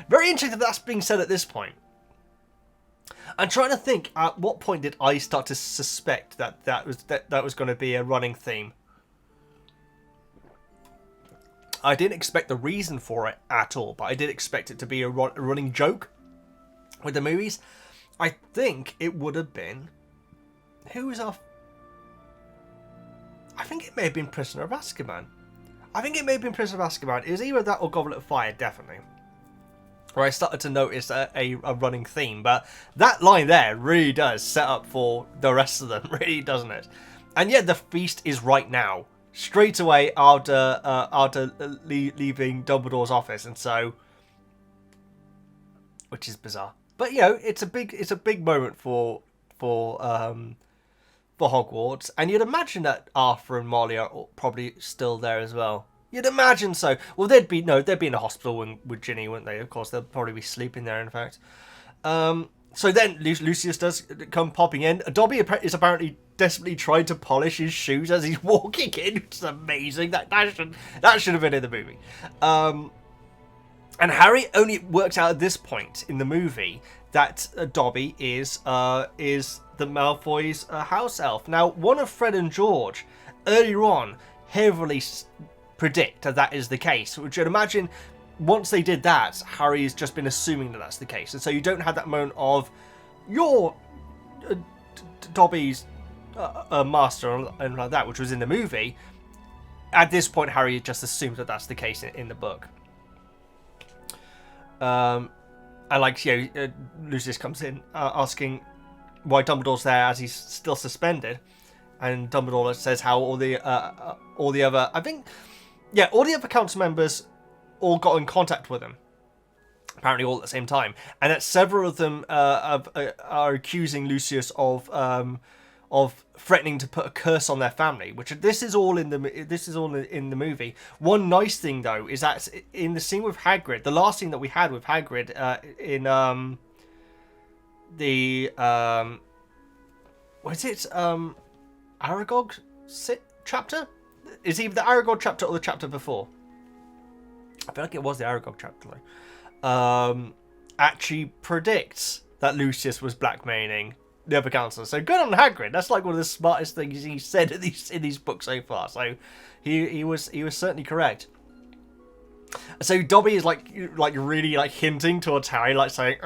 Very interesting that that's being said at this point. I'm trying to think, at what point did I start to suspect that was going to be a running theme? I didn't expect the reason for it at all, but I did expect it to be a running joke with the movies. I think it would have been... Who was our... I think it may have been Prisoner of Azkaban. It was either that or Goblet of Fire, definitely. Where I started to notice a running theme. But that line there really does set up for the rest of them, really, doesn't it? And yeah, the feast is right now. Straight away after leaving Dumbledore's office. And so... which is bizarre. But, you know, it's a big moment for Hogwarts, and you'd imagine that Arthur and Molly are probably still there as well. You'd imagine so. Well, they'd be in a hospital with Ginny, wouldn't they? Of course, they'll probably be sleeping there. In fact, so then Lucius does come popping in. Dobby is apparently desperately trying to polish his shoes as he's walking in, which is amazing. That should have been in the movie. And Harry only works out at this point in the movie that Dobby is the Malfoy's house elf. Now, one of Fred and George earlier on heavily predict that is the case, which I'd imagine once they did that, Harry's just been assuming that that's the case, and so you don't have that moment of you're Dobby's master and like that, which was in the movie. At this point, Harry just assumes that that's the case in the book. And like, you know, Lucius comes in asking why Dumbledore's there as he's still suspended, and Dumbledore says how all the other, I think, yeah, all the other council members all got in contact with him, apparently all at the same time, and that several of them are accusing Lucius of threatening to put a curse on their family, which this is all in the movie. One nice thing though is that in the scene with Hagrid, the last scene that we had with Hagrid in the what is it, Aragog chapter? Is either the Aragog chapter or the chapter before? I feel like it was the Aragog chapter though. Actually predicts that Lucius was blackmailing the other councillors. So good on Hagrid. That's like one of the smartest things he's said in these books so far. So he was certainly correct. So Dobby is like really like hinting towards Harry, like saying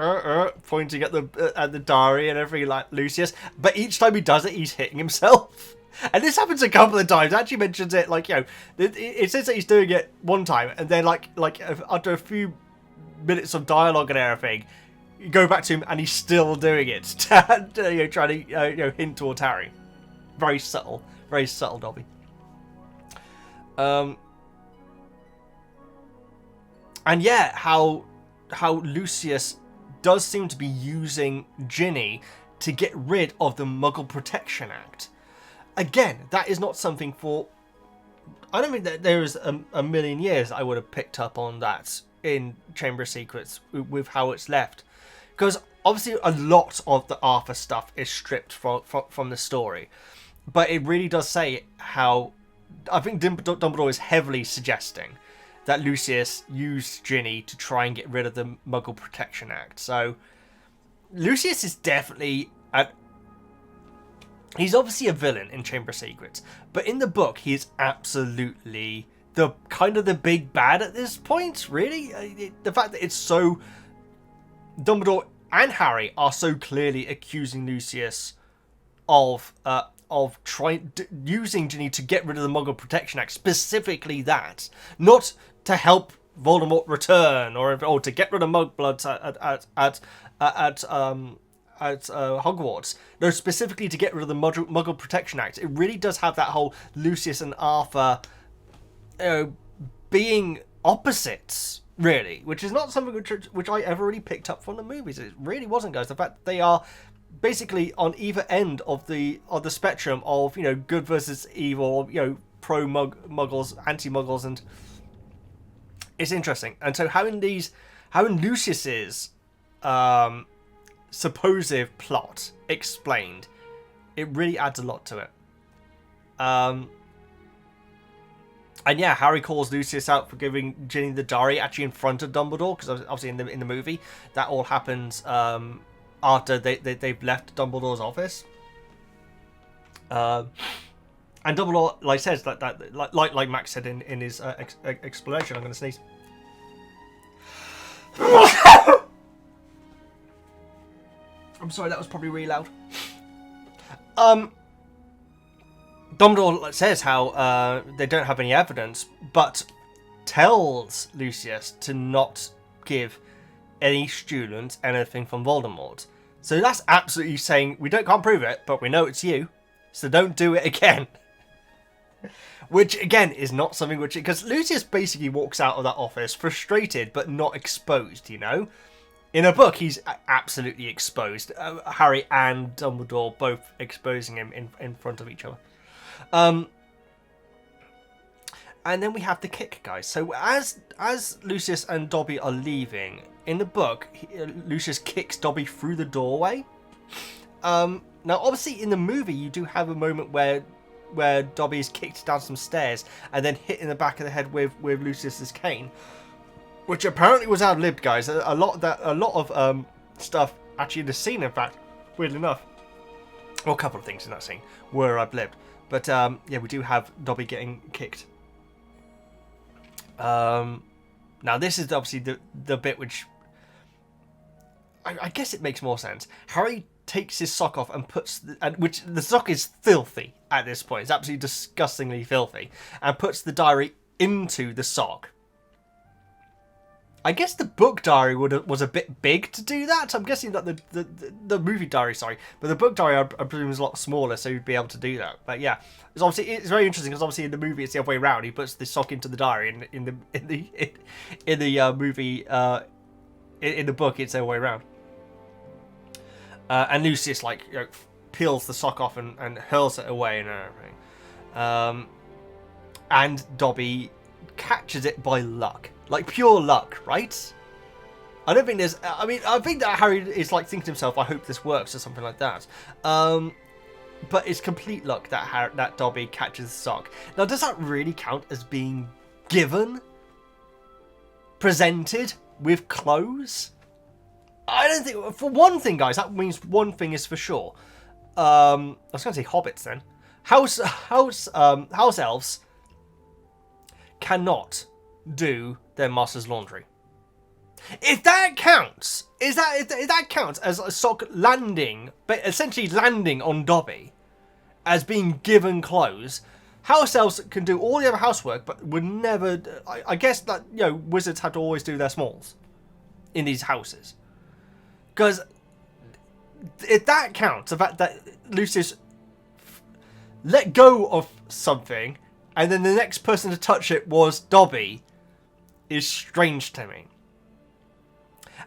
pointing at the diary and everything, like Lucius. But each time he does it, he's hitting himself. And this happens a couple of times. Actually mentions it, like, you know, it says that he's doing it one time, and then like after a few minutes of dialogue and everything, you go back to him and he's still doing it, you know, trying to hint towards Harry. Very subtle Dobby. And yeah, how Lucius does seem to be using Ginny to get rid of the Muggle Protection Act. Again, that is not something for... I don't think that there is a million years I would have picked up on that in Chamber of Secrets with how it's left. Because obviously a lot of the Arthur stuff is stripped from the story. But it really does say how... I think Dumbledore is heavily suggesting that Lucius used Ginny to try and get rid of the Muggle Protection Act. So Lucius is definitely... He's obviously a villain in Chamber of Secrets, but in the book, he is absolutely the kind of the big bad at this point, really. The fact that it's so... Dumbledore and Harry are so clearly accusing Lucius of using Ginny to get rid of the Muggle Protection Act, specifically that. Not to help Voldemort return, or to get rid of Mugbloods at Hogwarts. No, specifically to get rid of the Muggle Protection Act. It really does have that whole Lucius and Arthur being opposites, really, which is not something which I ever really picked up from the movies. It really wasn't, guys. The fact that they are basically on either end of the spectrum of, you know, good versus evil, you know, pro-Muggles, anti-Muggles, and it's interesting. And so having Lucius's supposed plot explained, it really adds a lot to it. And yeah, Harry calls Lucius out for giving Ginny the diary actually in front of Dumbledore, because obviously in the movie that all happens after they've left Dumbledore's office. And Dumbledore says that like Max said in his explanation. I'm going to sneeze. I'm sorry, that was probably really loud. Dumbledore says how they don't have any evidence, but tells Lucius to not give any student anything from Voldemort. So that's absolutely saying we can't prove it, but we know it's you, so don't do it again. Which again is not something which, because Lucius basically walks out of that office frustrated but not exposed. You know, in a book he's absolutely exposed. Harry and Dumbledore both exposing him in front of each other. And then we have the kick, guys. So as Lucius and Dobby are leaving, in the book, Lucius kicks Dobby through the doorway. Now, obviously, in the movie, you do have a moment where Dobby is kicked down some stairs and then hit in the back of the head with Lucius's cane, which apparently was ad-libbed, guys. A lot of stuff actually in the scene, in fact, weirdly enough, well, a couple of things in that scene were ad-libbed. But yeah, we do have Dobby getting kicked. Now this is obviously the bit which I guess it makes more sense. Harry takes his sock off and puts which the sock is filthy at this point. It's absolutely disgustingly filthy, and puts the diary into the sock. I guess the book diary was a bit big to do that. I'm guessing that the movie diary, sorry, but the book diary I presume is a lot smaller, so you'd be able to do that. But yeah, it's very interesting because obviously in the movie it's the other way around. He puts the sock into the diary, and in the movie in the book it's the other way around. And Lucius peels the sock off and hurls it away and everything. And Dobby catches it by luck. Like pure luck, right? I don't think there's... I mean, I think that Harry is thinking to himself, I hope this works or something like that. But it's complete luck that Dobby catches the sock. Now, does that really count as being given? Presented with clothes? I don't think... For one thing, guys, that means one thing is for sure. I was going to say hobbits then. House elves cannot do their master's laundry. If that counts, if that counts as a sock landing, but essentially landing on Dobby, as being given clothes, house elves can do all the other housework, but would never. I guess that wizards have to always do their smalls in these houses, because if that counts, the fact that Lucius let go of something, and then the next person to touch it was Dobby, is strange to me.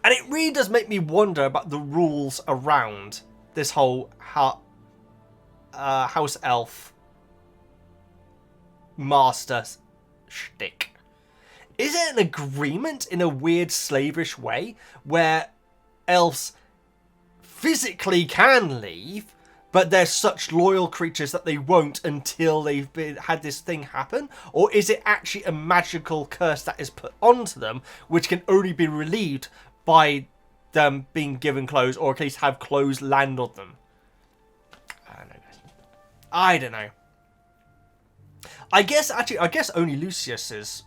And it really does make me wonder about the rules around this whole house elf master shtick. Is it an agreement in a weird slavish way where elves physically can leave, but they're such loyal creatures that they won't until they've had this thing happen? Or is it actually a magical curse that is put onto them, which can only be relieved by them being given clothes, or at least have clothes land on them? I don't know. I guess only Lucius's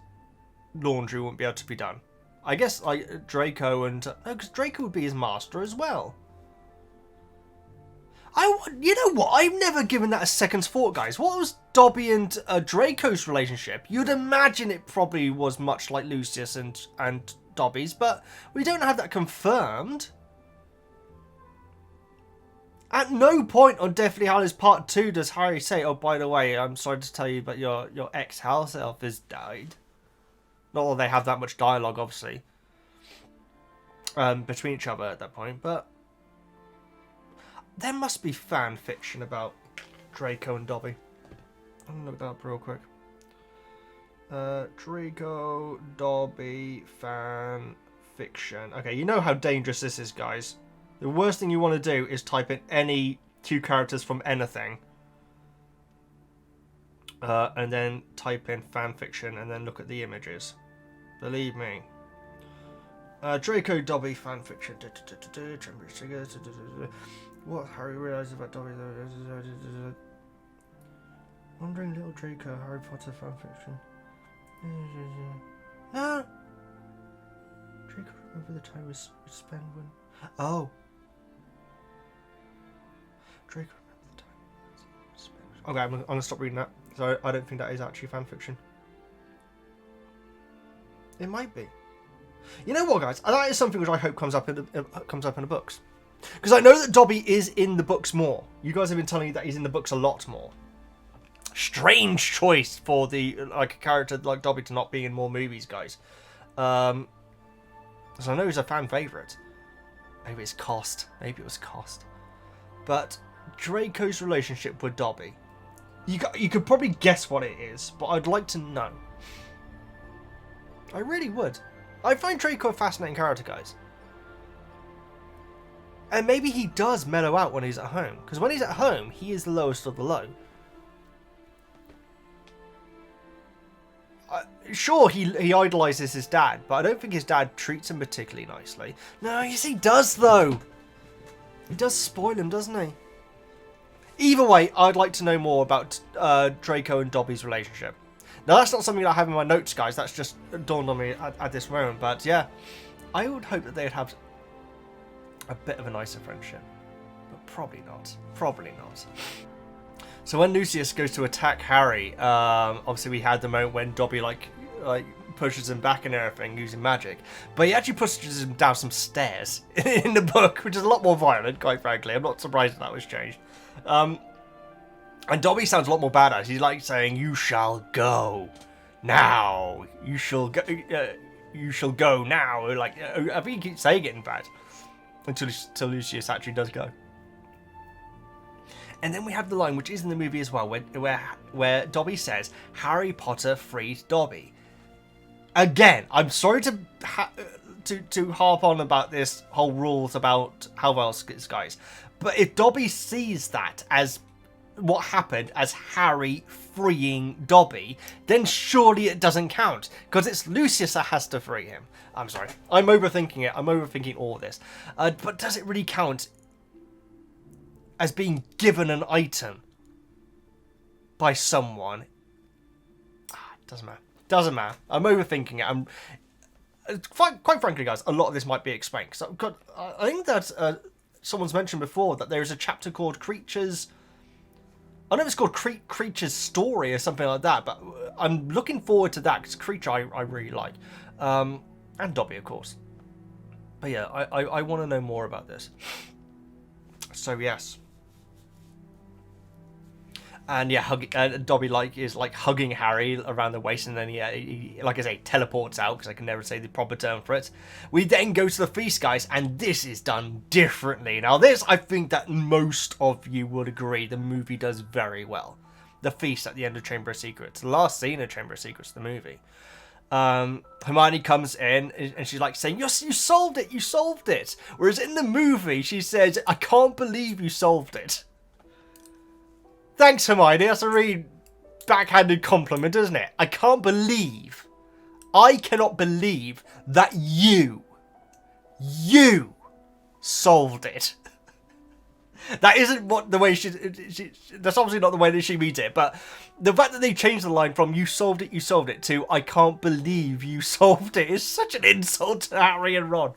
laundry wouldn't be able to be done. I guess Draco and... because Draco would be his master as well. You know what? I've never given that a second's thought, guys. What was Dobby and Draco's relationship? You'd imagine it probably was much like Lucius and Dobby's, but we don't have that confirmed. At no point on Deathly Hallows Part 2 does Harry say, oh, by the way, I'm sorry to tell you, but your ex-house elf has died. Not that they have that much dialogue, obviously, between each other at that point, but... there must be fan fiction about Draco and Dobby. I'm going to look that up real quick. Draco, Dobby, fan fiction. Okay, you know how dangerous this is, guys. The worst thing you want to do is type in any two characters from anything. And then type in fan fiction and then look at the images. Believe me. Draco, Dobby, fan fiction. What Harry realized about Dobby. Wandering Little Draco, Harry Potter fanfiction. Ah! Draco remember the time we spent when... oh. Draco remember the time we spent Okay, I'm gonna stop reading that. So I don't think that is actually fan fiction. It might be. You know what, guys? That is something which I hope comes up in the books, because I know that Dobby is in the books more. You guys have been telling me that he's in the books a lot more. Strange choice for the a character like Dobby to not be in more movies, guys. So I know he's a fan favorite. Maybe it's cost. Maybe it was cost. But Draco's relationship with Dobby. You could probably guess what it is, but I'd like to know. I really would. I find Draco a fascinating character, guys. And maybe he does mellow out when he's at home. Because when he's at home, he is the lowest of the low. Sure, he idolises his dad, but I don't think his dad treats him particularly nicely. No, yes he does, though. He does spoil him, doesn't he? Either way, I'd like to know more about Draco and Dobby's relationship. Now, that's not something that I have in my notes, guys. That's just dawned on me at this moment. But, yeah, I would hope that they'd have a bit of a nicer friendship. But probably not. Probably not. So when Lucius goes to attack Harry, obviously we had the moment when Dobby, like pushes him back and everything using magic. But he actually pushes him down some stairs in the book, which is a lot more violent, quite frankly. I'm not surprised that was changed. And Dobby sounds a lot more badass. He's like saying, "You shall go now. You shall go. You shall go now." Like I think he keeps saying it in fact, until Lucius actually does go. And then we have the line, which is in the movie as well, where Dobby says, "Harry Potter freed Dobby." Again, I'm sorry to harp on about this whole rules about how well it's guys, but if Dobby sees that as what happened as Harry freeing Dobby, then surely it doesn't count, because it's Lucius that has to free him. I'm sorry, I'm overthinking it. I'm overthinking all of this. But does it really count as being given an item by someone? Doesn't matter. Doesn't matter. I'm overthinking it. Quite frankly, guys, a lot of this might be explained. So I think that someone's mentioned before that there is a chapter called Creatures. I don't know if it's called Creature's Story or something like that, but I'm looking forward to that because Creature I really like. And Dobby, of course. But yeah, I want to know more about this. So yes. And yeah, Dobby is hugging Harry around the waist, and then he like I say, teleports out, because I can never say the proper term for it. We then go to the feast, guys, and this is done differently. Now this, I think that most of you would agree, the movie does very well. The feast at the end of Chamber of Secrets, the last scene of Chamber of Secrets, the movie. Hermione comes in and she's like saying, "Yes, you solved it, you solved it." Whereas in the movie, she says, "I can't believe you solved it." Thanks, Hermione. That's a really backhanded compliment, isn't it? I cannot believe that you solved it. That isn't what the way that's obviously not the way that she reads it, but the fact that they changed the line from "you solved it" to "I can't believe you solved it" is such an insult to Harry and Ron.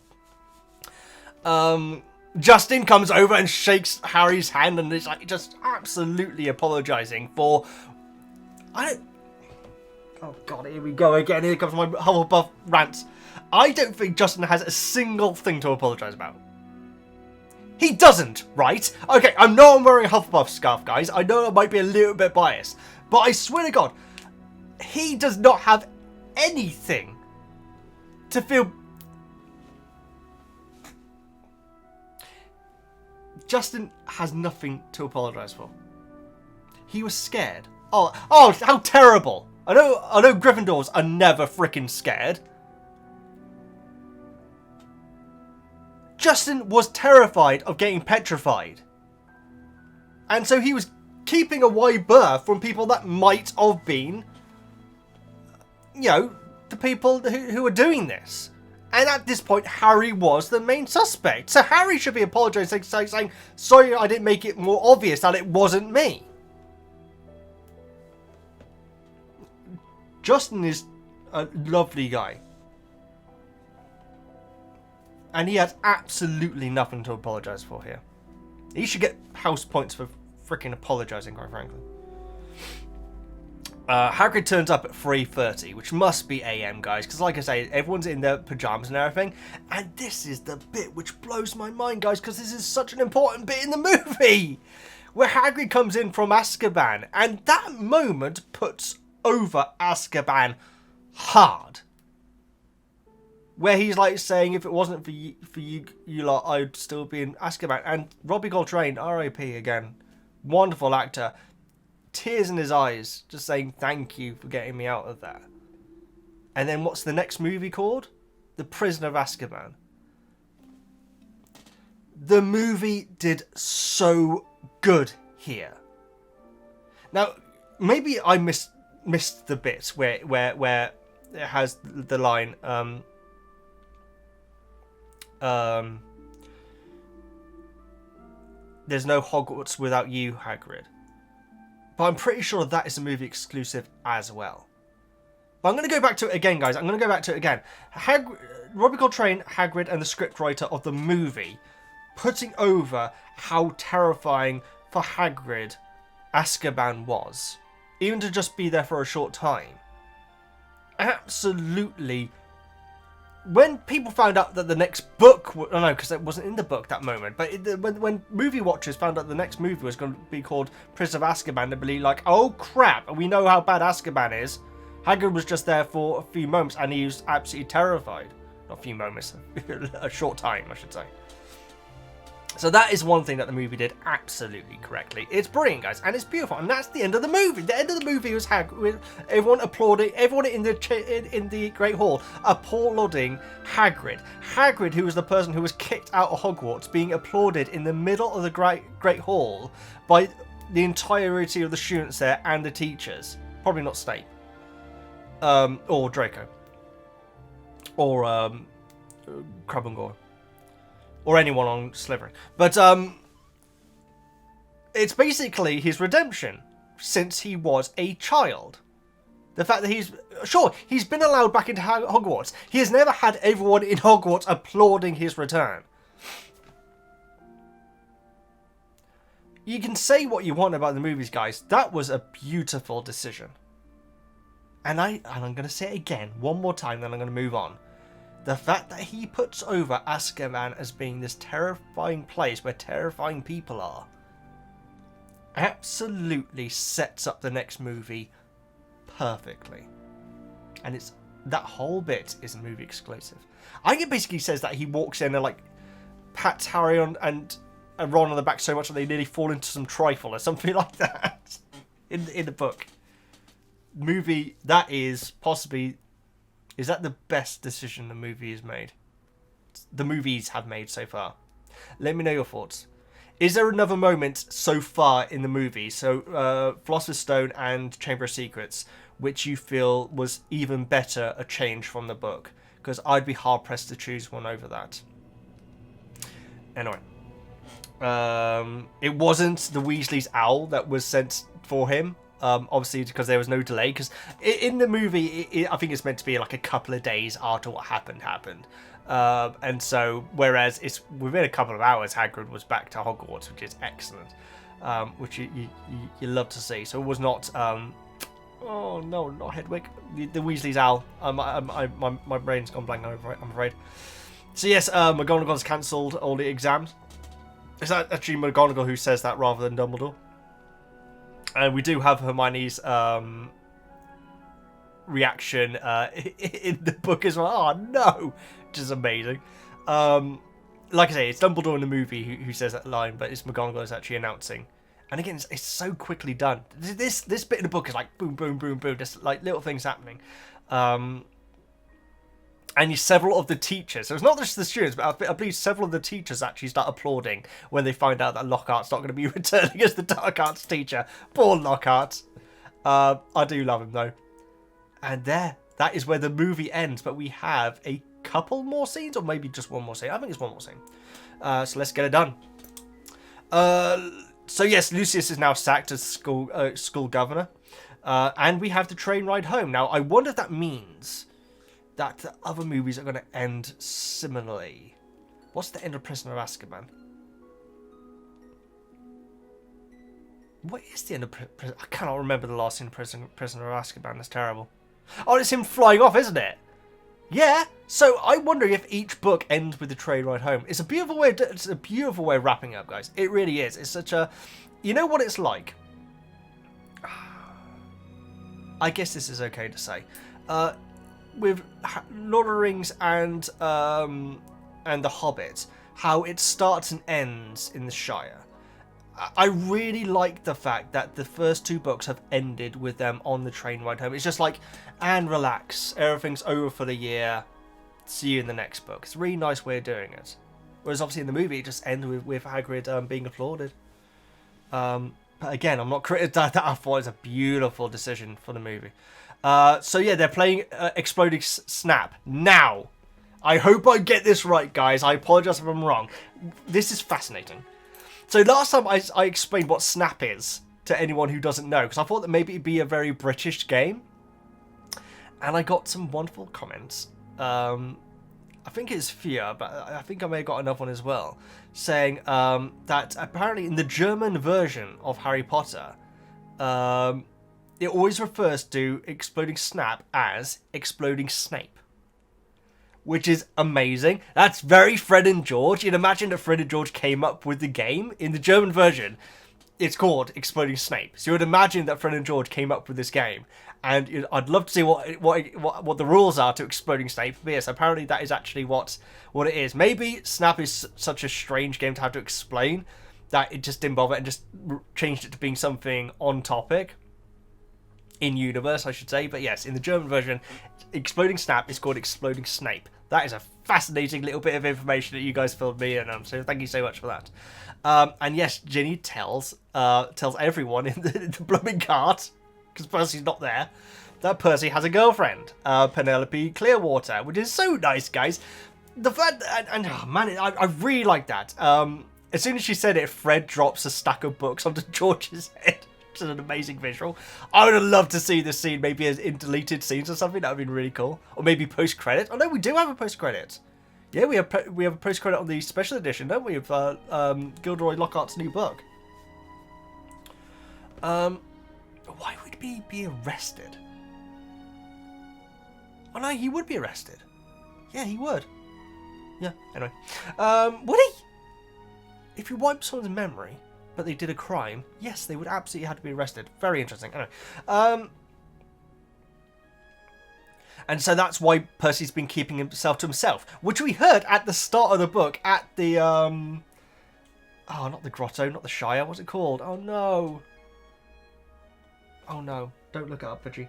Justin comes over and shakes Harry's hand and is like just absolutely apologising for... Oh god, here we go again. Here comes my Hufflepuff rant. I don't think Justin has a single thing to apologise about. He doesn't, right? Okay, I know I'm wearing a Hufflepuff scarf, guys. I know I might be a little bit biased. But I swear to God, he does not have anything to feel... Justin has nothing to apologise for. He was scared. Oh, how terrible. I know Gryffindors are never freaking scared. Justin was terrified of getting petrified. And so he was keeping a wide berth from people that might have been, you know, the people who were doing this. And at this point, Harry was the main suspect. So Harry should be apologising, saying, "Sorry, I didn't make it more obvious that it wasn't me." Justin is a lovely guy. And he has absolutely nothing to apologise for here. He should get house points for freaking apologising, quite frankly. Hagrid turns up at 3:30, which must be AM, guys, because like I say, everyone's in their pajamas and everything. And this is the bit which blows my mind, guys, because this is such an important bit in the movie, where Hagrid comes in from Azkaban, and that moment puts over Azkaban hard. Where he's like saying, if it wasn't for you lot, I'd still be in Azkaban. And Robbie Coltrane, R.I.P. again, wonderful actor. Tears in his eyes, just saying thank you for getting me out of that. And then what's the next movie called? The Prisoner of Azkaban. The movie did so good here. Now, maybe I missed the bit where it has the line, there's no Hogwarts without you, Hagrid. But I'm pretty sure that is a movie exclusive as well. But I'm going to go back to it again, guys. I'm going to go back to it again. Robbie Coltrane, Hagrid, and the scriptwriter of the movie putting over how terrifying for Hagrid Azkaban was. Even to just be there for a short time. Absolutely. When people found out that the next book... I know, because it wasn't in the book that moment. But when movie watchers found out the next movie was going to be called Prisoner of Azkaban, they'd be like, oh crap, we know how bad Azkaban is. Hagrid was just there for a few moments and he was absolutely terrified. Not a few moments, a short time, I should say. So that is one thing that the movie did absolutely correctly. It's brilliant, guys, and it's beautiful, and that's the end of the movie. The end of the movie was Hagrid, everyone applauding, everyone in the Great Hall applauding Hagrid. Hagrid, who was the person who was kicked out of Hogwarts, being applauded in the middle of the Great Hall by the entirety of the students there and the teachers. Probably not Snape, or Draco, or Crabbe and Goyle. Or anyone on Slytherin. But it's basically his redemption since he was a child. The fact that he's been allowed back into Hogwarts. He has never had everyone in Hogwarts applauding his return. You can say what you want about the movies, guys. That was a beautiful decision. And I'm going to say it again one more time, then I'm going to move on. The fact that he puts over Azkaban as being this terrifying place where terrifying people are absolutely sets up the next movie perfectly. And that whole bit is a movie exclusive. I think it basically says that he walks in and like pats Harry and Ron on the back so much that they nearly fall into some trifle or something like that in the book. Movie that is possibly... Is that the best decision the movie has made? The movies have made so far. Let me know your thoughts. Is there another moment so far in the movie, so Philosopher's Stone and Chamber of Secrets, which you feel was even better a change from the book? Because I'd be hard-pressed to choose one over that. Anyway. It wasn't the Weasley's owl that was sent for him. Obviously, because there was no delay. Because in the movie, I think it's meant to be like a couple of days after what happened. And so, whereas it's within a couple of hours, Hagrid was back to Hogwarts, which is excellent. Which you love to see. So it was not... oh, no, not Hedwig. The Weasley's owl. My brain's gone blank, I'm afraid. So yes, McGonagall's cancelled all the exams. It's actually McGonagall who says that rather than Dumbledore. And we do have Hermione's reaction in the book as well. Oh, no! Which is amazing. Like I say, it's Dumbledore in the movie who says that line, but it's McGonagall who's actually announcing. And again, it's so quickly done. This bit in the book is like boom, boom, boom, boom. Just like little things happening. And several of the teachers, so it's not just the students, but I believe several of the teachers actually start applauding when they find out that Lockhart's not going to be returning as the Dark Arts teacher. Poor Lockhart. I do love him though. And that is where the movie ends, but we have a couple more scenes, or maybe just one more scene. I think it's one more scene. So let's get it done. So yes, Lucius is now sacked as school governor. And we have the train ride home. Now, I wonder if that means that the other movies are going to end similarly. What's the end of Prisoner of Azkaban? What is the end of prison? I cannot remember the last scene of Prisoner of Azkaban. That's terrible. Oh, it's him flying off, isn't it? Yeah. So I wonder if each book ends with the train ride home. It's a beautiful way. It's a beautiful way of wrapping up, guys. It really is. It's such a. You know what it's like. I guess this is okay to say. With Lord of the Rings and The Hobbit, how it starts and ends in the Shire. I really like the fact that the first two books have ended with them on the train ride home. It's just like, and relax, everything's over for the year, see you in the next book. It's a really nice way of doing it. Whereas obviously in the movie it just ends with Hagrid being applauded. But again, I'm not criticizing that. I thought it was a beautiful decision for the movie. So yeah, they're playing Exploding Snap. Now, I hope I get this right, guys. I apologize if I'm wrong. This is fascinating. So last time I explained what Snap is to anyone who doesn't know, because I thought that maybe it'd be a very British game. And I got some wonderful comments. I think it's fear, but I think I may have got another one as well, saying that apparently in the German version of Harry Potter, it always refers to Exploding Snap as Exploding Snape. Which is amazing. That's very Fred and George. You'd imagine that Fred and George came up with the game. In the German version, it's called Exploding Snape. So you would imagine that Fred and George came up with this game. And I'd love to see what the rules are to Exploding Snape. But yes, apparently that is actually what it is. Maybe Snap is such a strange game to have to explain that it just didn't bother and just changed it to being something on topic. In universe, I should say. But yes, in the German version, Exploding Snap is called Exploding Snape. That is a fascinating little bit of information that you guys filled me in on. So thank you so much for that. And yes, Ginny tells everyone in the blooming cart, because Percy's not there, that Percy has a girlfriend, Penelope Clearwater, which is so nice, guys. The fact and oh man, I really like that. As soon as she said it, Fred drops a stack of books onto George's head. It's an amazing visual. I would have loved to see this scene maybe as in deleted scenes or something. That would have been really cool. Or maybe post-credit. Oh no, we do have a post-credit. Yeah, we have a post-credit on the special edition, don't we, of Gilderoy Lockhart's new book. Why would he be arrested? Oh no, he would be arrested. Yeah, he would. Yeah, anyway. Would he? If you wipe someone's memory, but they did a crime, yes, they would absolutely have to be arrested. Very interesting. Anyway, and so that's why Percy's been keeping himself to himself, which we heard at the start of the book at the oh, not the grotto, not the Shire. What's it called? Oh no. Oh no! Don't look it up, Veggie.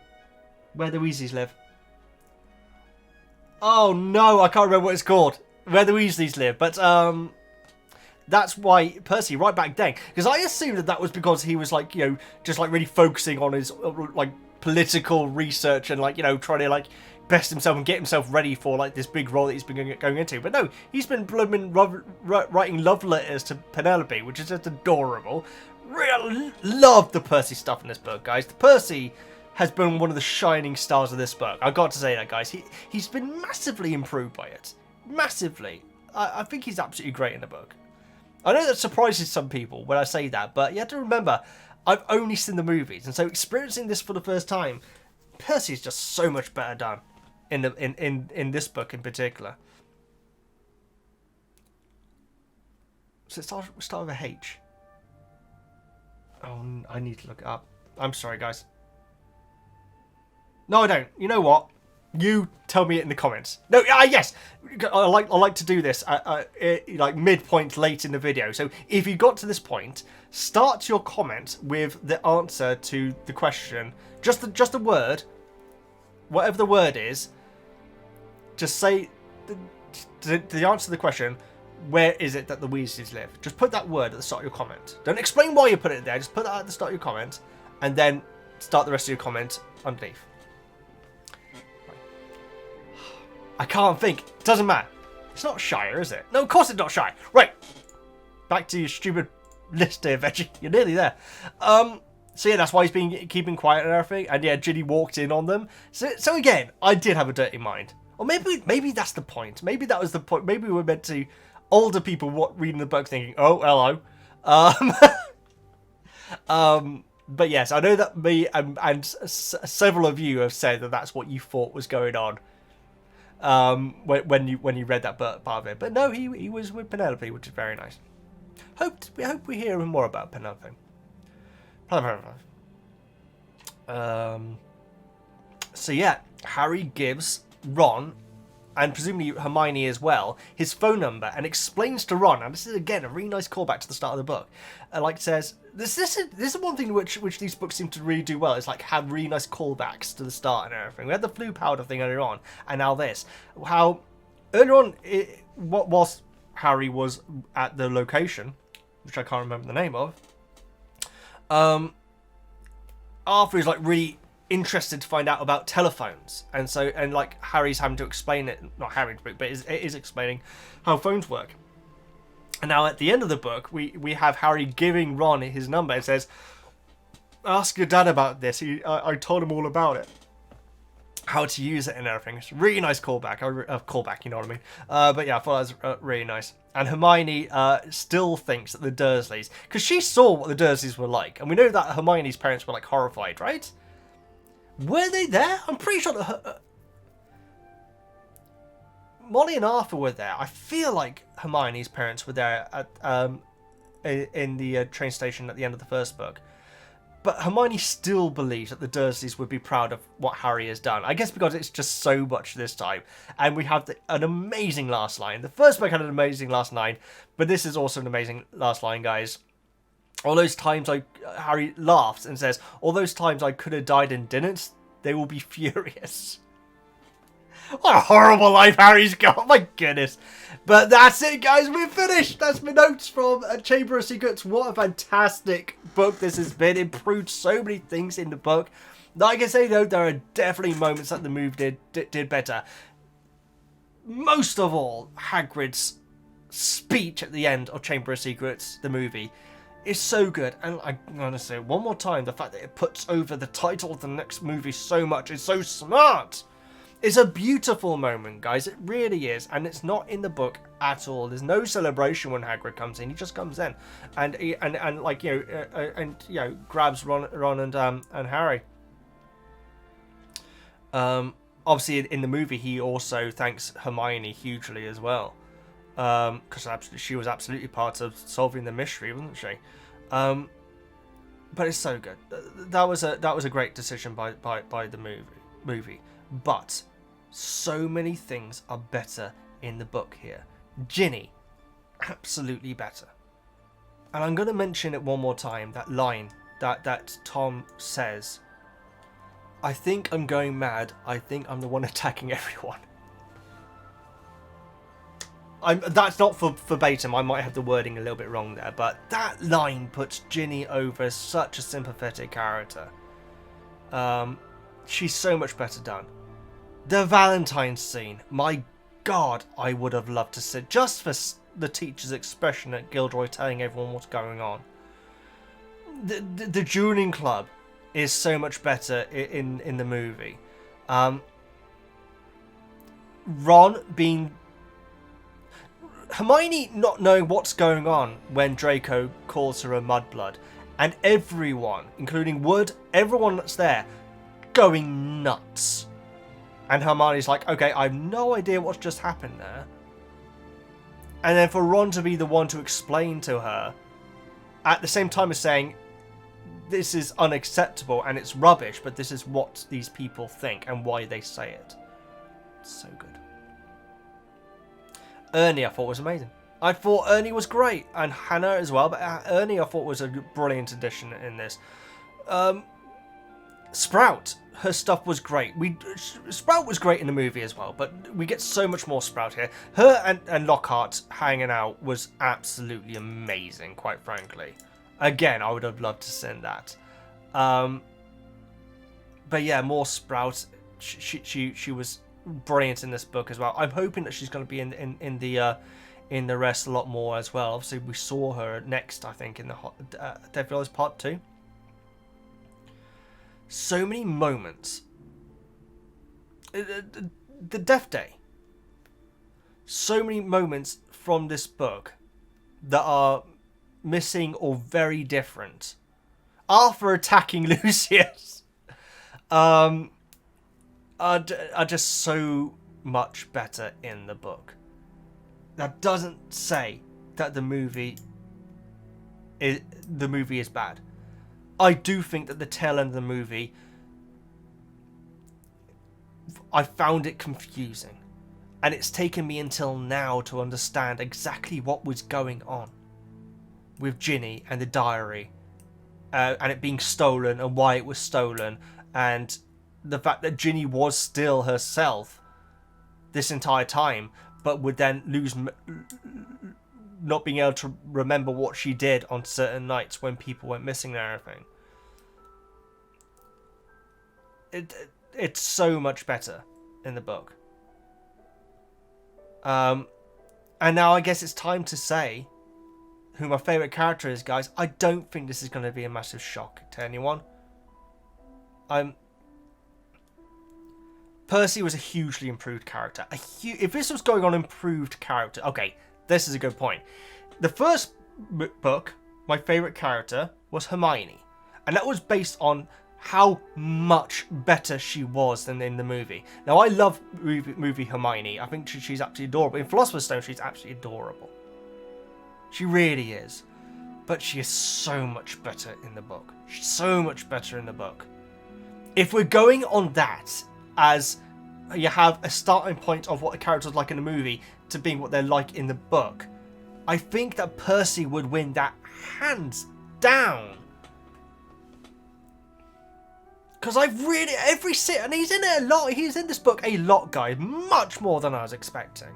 Where the Weasleys live. Oh no! I can't remember what it's called. Where the Weasleys live, but that's why Percy, right back then, because I assumed that was because he was like, you know, just like really focusing on his like political research and like, you know, trying to like best himself and get himself ready for like this big role that he's been going into. But no, he's been blooming writing love letters to Penelope, which is just adorable. Really love the Percy stuff in this book, guys. The Percy has been one of the shining stars of this book. I've got to say that, guys. He's been massively improved by it. Massively. I think he's absolutely great in the book. I know that surprises some people when I say that, but you have to remember, I've only seen the movies, and so experiencing this for the first time, Percy is just so much better done in this book in particular. So it start with a H. Oh, I need to look it up. I'm sorry, guys. No, I don't. You know what? You tell me it in the comments. No, yes, I like to do this like midpoint late in the video. So if you got to this point, start your comment with the answer to the question. Just the word, whatever the word is. Just say the answer to the question. Where is it that the Weasleys live? Just put that word at the start of your comment. Don't explain why you put it there. Just put that at the start of your comment, and then start the rest of your comment underneath. I can't think. It doesn't matter. It's not Shire, is it? No, of course it's not Shire. Right. Back to your stupid list there, Veggie. You're nearly there. So yeah, that's why he's been keeping quiet and everything. And yeah, Ginny walked in on them. So again, I did have a dirty mind. Or maybe that's the point. Maybe that was the point. Maybe we were meant to older people reading the book thinking, oh, hello. But yes, I know that me and several of you have said that that's what you thought was going on. When you read that part of it, but no, he was with Penelope, which is very nice. We hope we hear more about Penelope. So yeah, Harry gives Ron, and presumably Hermione as well, his phone number and explains to Ron, and this is again a really nice callback to the start of the book, like says, this is one thing which these books seem to really do well, is like have really nice callbacks to the start and everything. We had the flu powder thing earlier on, and now this. How earlier on, whilst Harry was at the location, which I can't remember the name of, Arthur is like really interested to find out about telephones, and like Harry's having to explain it, not Harry, but it is explaining how phones work. And now at the end of the book, we have Harry giving Ron his number and says, ask your dad about this, I told him all about it, how to use it and everything. It's a really nice callback, callback, you know what I mean. But yeah, I thought that was really nice. And Hermione still thinks that the Dursleys, because she saw what the Dursleys were like, and we know that Hermione's parents were like horrified, right? Were they there? I'm pretty sure that Molly and Arthur were there. I feel like Hermione's parents were there at in the train station at the end of the first book. But Hermione still believes that the Dursleys would be proud of what Harry has done. I guess because it's just so much this time. And we have an amazing last line. The first book had an amazing last line, but this is also an amazing last line, guys. All those times Harry laughs and says, all those times I could have died and didn't, they will be furious. What a horrible life Harry's got, my goodness. But that's it, guys, we're finished. That's my notes from Chamber of Secrets. What a fantastic book this has been. Improved so many things in the book. Like I say, though, there are definitely moments that the movie did better. Most of all, Hagrid's speech at the end of Chamber of Secrets, the movie, is so good. And I'm going to say one more time, the fact that it puts over the title of the next movie so much is so smart. It's a beautiful moment, guys. It really is. And it's not in the book at all. There's no celebration when Hagrid comes in. He just comes in and like, you know, grabs Ron and Harry. Obviously, in the movie, he also thanks Hermione hugely as well. Because she was absolutely part of solving the mystery, wasn't she? But it's so good. That was a great decision by the movie. But so many things are better in the book here. Ginny, absolutely better. And I'm going to mention it one more time. That line that Tom says. I think I'm going mad. I think I'm the one attacking everyone. That's not verbatim. I might have the wording a little bit wrong there, but that line puts Ginny over as such a sympathetic character. She's so much better done. The Valentine's scene. My God, I would have loved to sit just for the teacher's expression at Gilderoy telling everyone what's going on. The dueling club is so much better in the movie. Ron being... Hermione not knowing what's going on when Draco calls her a mudblood, and everyone, including Wood, everyone that's there, going nuts. And Hermione's like, okay, I have no idea what's just happened there. And then for Ron to be the one to explain to her, at the same time as saying, this is unacceptable and it's rubbish, but this is what these people think and why they say it. So good. Ernie I thought was amazing. I thought Ernie was great, and Hannah as well, but Ernie I thought was a brilliant addition in this. Sprout, her stuff was great. Sprout was great in the movie as well, but we get so much more Sprout here. Her and Lockhart hanging out was absolutely amazing, quite frankly. Again, I would have loved to send that. But yeah, more Sprout. She was brilliant in this book as well. I'm hoping that she's going to be in the rest a lot more as well. Obviously, we saw her next, I think, in the Deathly Hallows Part 2. So many moments. The Death Day. So many moments from this book that are missing or very different Arthur attacking Lucius are just so much better in the book. That doesn't say that the movie is bad. I do think that the tail end of the movie, I found it confusing. And it's taken me until now to understand exactly what was going on with Ginny and the diary. And it being stolen and why it was stolen. And the fact that Ginny was still herself this entire time. But would then lose... not being able to remember what she did on certain nights when people went missing and everything. It's so much better in the book. And now I guess it's time to say who my favourite character is, guys. I don't think this is going to be a massive shock to anyone. Percy was a hugely improved character. If this was going on improved character... Okay, this is a good point. The first book, my favourite character was Hermione. And that was based on how much better she was than in the movie. Now, I love movie Hermione. I think she's absolutely adorable. In Philosopher's Stone, she's absolutely adorable. She really is. But she is so much better in the book. She's so much better in the book. If we're going on that as you have a starting point of what a character is like in the movie to being what they're like in the book, I think that Percy would win that hands down. Because I've really, and he's in it a lot. He's in this book a lot, guys. Much more than I was expecting.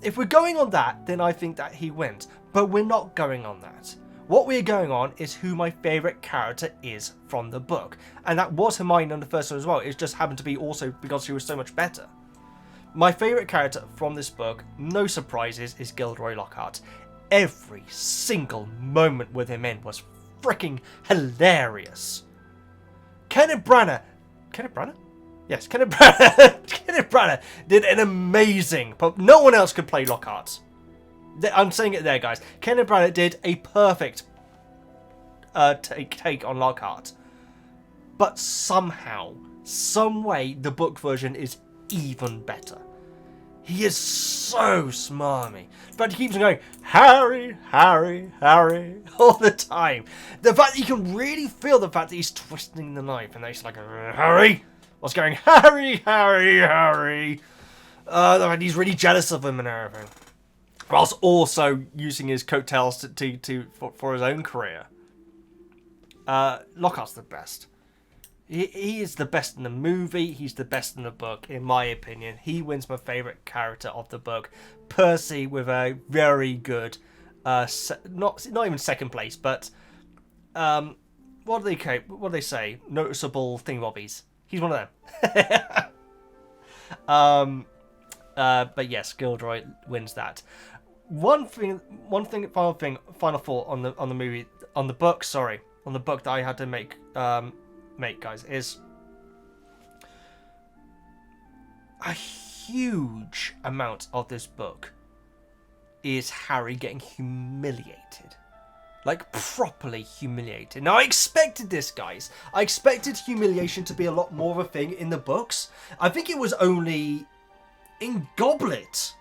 If we're going on that, then I think that he wins. But we're not going on that. What we're going on is who my favourite character is from the book. And that was Hermione on the first one as well. It just happened to be also because she was so much better. My favourite character from this book, no surprises, is Gilderoy Lockhart. Every single moment with him in was freaking hilarious. Kenneth Branagh? Yes, Kenneth Branagh did an amazing, but no one else could play Lockhart. I'm saying it there, guys. Kenneth Branagh did a perfect take on Lockhart. But somehow, some way, the book version is even better. He is so smarmy. But he keeps on going, Harry, Harry, Harry, all the time. The fact that you can really feel the fact that he's twisting the knife. And he's like, Harry? What's going, Harry, Harry, Harry? And he's really jealous of him and everything. Whilst also using his coattails for his own career. Lockhart's the best. He is the best in the movie. He's the best in the book, in my opinion. He wins my favourite character of the book. Percy with a very good, not even second place, but what do they say? Noticeable thingamabobbies. He's one of them. But yes, Gilderoy wins that. Final thought on the movie, on the book that I had to make, guys, is a huge amount of this book is Harry getting humiliated. Like, properly humiliated. Now, I expected this, guys. I expected humiliation to be a lot more of a thing in the books. I think it was only in Goblet.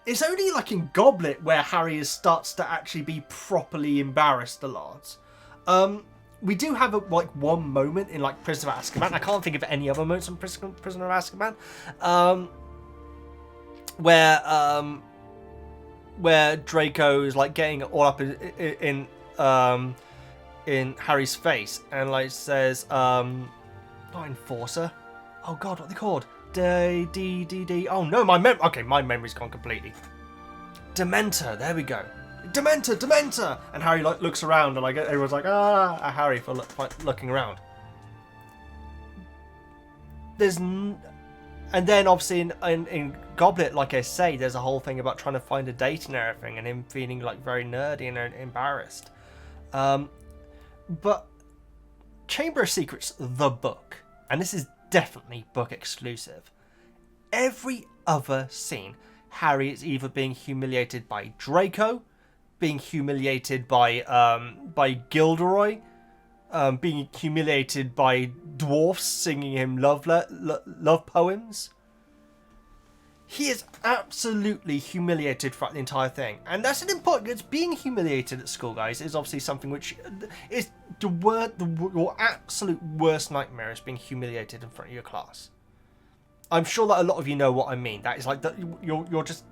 It's only like in Goblet where Harry starts to actually be properly embarrassed a lot. We do have one moment in like Prisoner of Azkaban. I can't think of any other moments in Prisoner of Azkaban. Where Draco is like getting all up in Harry's face and like says, not Enforcer. Oh God, what are they called? D. Oh no, my memory's gone completely. Dementor. There we go. Dementor. And Harry like looks around and like everyone's like at Harry for looking around. And then obviously in Goblet, like I say, there's a whole thing about trying to find a date and everything, and him feeling like very nerdy and embarrassed. But Chamber of Secrets, the book, and this is definitely book exclusive. Every other scene, Harry is either being humiliated by Draco, being humiliated by Gilderoy, being humiliated by dwarfs singing him love poems. He is absolutely humiliated throughout the entire thing. And that's an important... It's being humiliated at school, guys, is obviously something which is your absolute worst nightmare, is being humiliated in front of your class. I'm sure that a lot of you know what I mean. That is like that you're just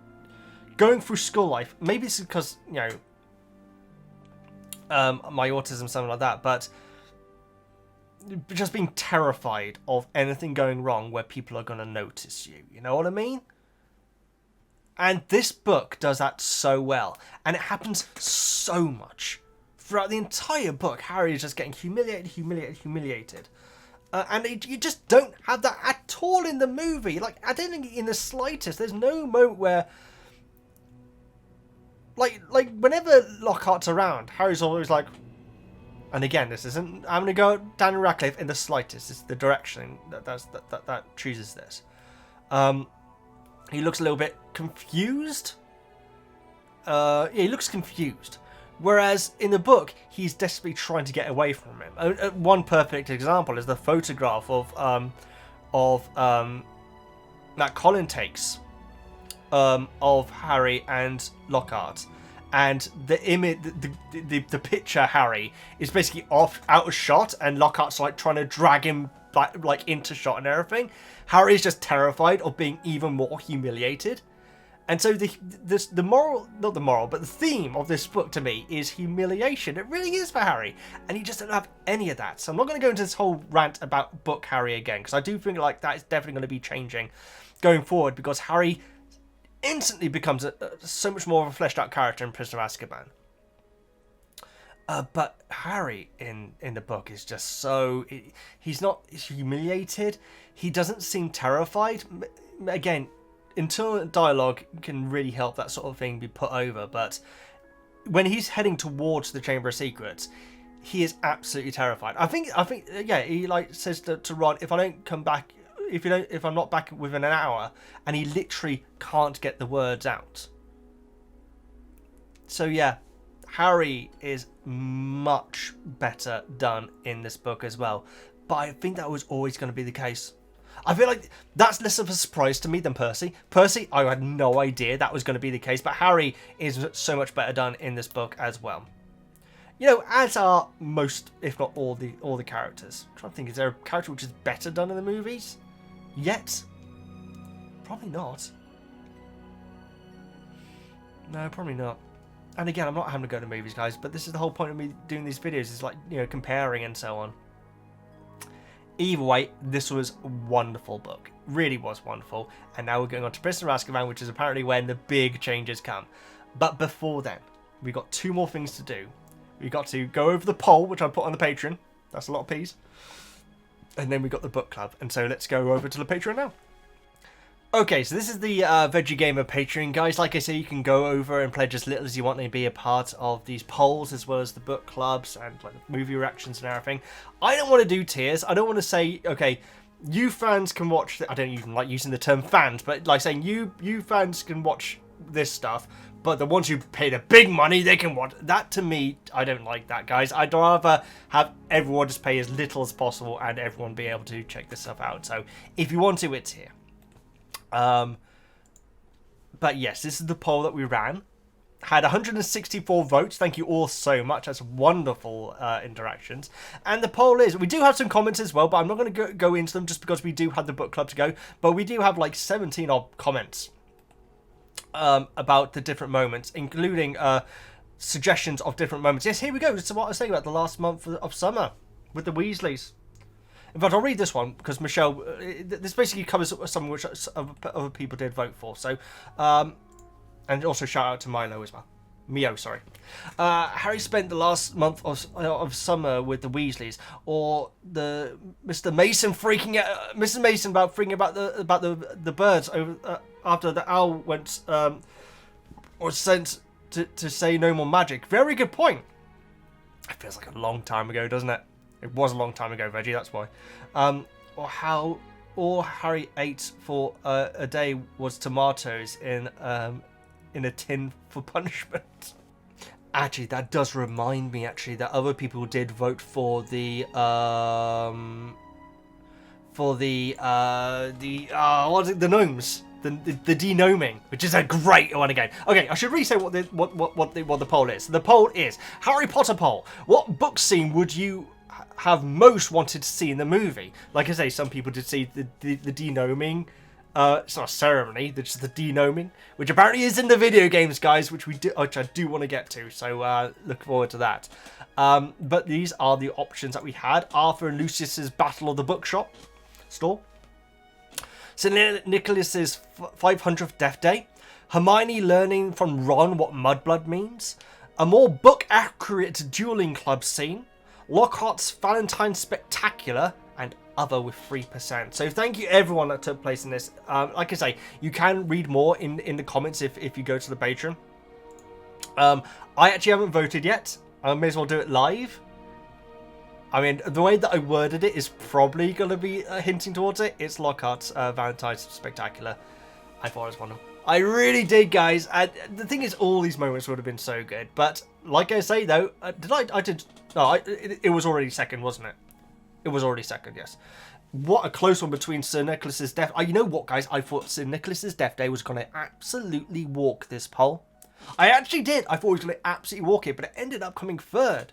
going through school life. Maybe it's because, you know, my autism, something like that, but just being terrified of anything going wrong where people are going to notice you. You know what I mean? And this book does that so well. And it happens so much. Throughout the entire book, Harry is just getting humiliated. And you just don't have that at all in the movie. Like, I don't think in the slightest. There's no moment where... Like whenever Lockhart's around, Harry's always like... And again, this isn't... I'm going to go Daniel Radcliffe in the slightest. It's the direction that chooses this. He looks a little bit confused. Yeah, he looks confused. Whereas in the book, he's desperately trying to get away from him. One perfect example is the photograph of that Colin takes of Harry and Lockhart. And the image, the picture Harry is basically out of shot, and Lockhart's like trying to drag him like into shot and everything. Harry's just terrified of being even more humiliated. And so the theme of this book to me is humiliation. It really is for Harry, and he just doesn't have any of that. So I'm not going to go into this whole rant about book Harry again, because I do think like that is definitely going to be changing going forward, because Harry instantly becomes so much more of a fleshed out character in Prisoner of Azkaban. But Harry in the book is just so... He's not humiliated. He doesn't seem terrified. Again, internal dialogue can really help that sort of thing be put over. But when he's heading towards the Chamber of Secrets, he is absolutely terrified. I think, yeah, he like says to Ron, if I don't come back... If I'm not back within an hour, and he literally can't get the words out. So yeah, Harry is much better done in this book as well. But I think that was always going to be the case. I feel like that's less of a surprise to me than Percy. Percy, I had no idea that was going to be the case, but Harry is so much better done in this book as well. You know, as are most, if not all the characters. I'm trying to think, is there a character which is better done in the movies? Yet? Probably not. No, probably not. And again, I'm not having to go to movies, guys, but this is the whole point of me doing these videos, is like, you know, comparing and so on. Either way, this was a wonderful book. Really was wonderful. And now we're going on to Prisoner of Azkaban, which is apparently when the big changes come. But before then, we've got two more things to do. We've got to go over the poll, which I put on the Patreon. That's a lot of P's. And then we got the book club. And so let's go over to the Patreon now. Okay, so this is the Veggie Gamer Patreon, guys. Like I say, you can go over and pledge as little as you want and be a part of these polls, as well as the book clubs and like the movie reactions and everything. I don't want to do tiers. I don't want to say, okay, you fans can watch... I don't even like using the term fans, but like saying you fans can watch this stuff, but the ones who pay the big money, they can watch. That, to me, I don't like that, guys. I'd rather have everyone just pay as little as possible and everyone be able to check this stuff out. So if you want to, it's here. But yes, this is the poll that we ran. Had 164 votes. Thank you all so much. That's wonderful interactions. And the poll is... We do have some comments as well, but I'm not going to go into them just because we do have the book club to go. But we do have like 17 odd comments about the different moments, including suggestions of different moments. Yes, here we go. This is what I was saying about the last month of summer with the Weasleys. In fact, I'll read this one because Michelle... this basically covers something which other people did vote for. So, and also shout out to Milo as well. Mio, sorry. Harry spent the last month of summer with the Weasleys, or the Mr. Mason freaking out, Mrs. Mason about freaking about the birds over after the owl went was sent to say no more magic. Very good point. It feels like a long time ago, doesn't it? It was a long time ago, Veggie. That's why. Or how all Harry ate for a day was tomatoes in a tin for punishment. Actually, that does remind me, actually, that other people did vote for the what is it? The gnomes. The denoming, which is a great one again. Okay, I should really say what the poll is. The poll is Harry Potter poll. What book scene would you have most wanted to see in the movie? Like I say, some people did see the denoming. It's not a ceremony, it's just the denoming, which apparently is in the video games, guys, which I do want to get to. So look forward to that. But these are the options that we had: Arthur and Lucius's Battle of the Bookshop store. St. Nicholas's 500th Death Day, Hermione learning from Ron what mudblood means, a more book-accurate dueling club scene, Lockhart's Valentine's Spectacular, and other with 3%. So thank you everyone that took place in this. Like I say, you can read more in the comments if you go to the Patreon. I actually haven't voted yet. I may as well do it live. I mean, the way that I worded it is probably going to be hinting towards it. It's Lockhart's Valentine's Spectacular. I thought it was one of them. I really did, guys. And the thing is, all these moments would have been so good. But like I say, though, it was already second, wasn't it? It was already second, yes. What a close one between Sir Nicholas's death. You know what, guys? I thought Sir Nicholas's Death Day was going to absolutely walk this poll. I actually did. I thought he was going to absolutely walk it, but it ended up coming third.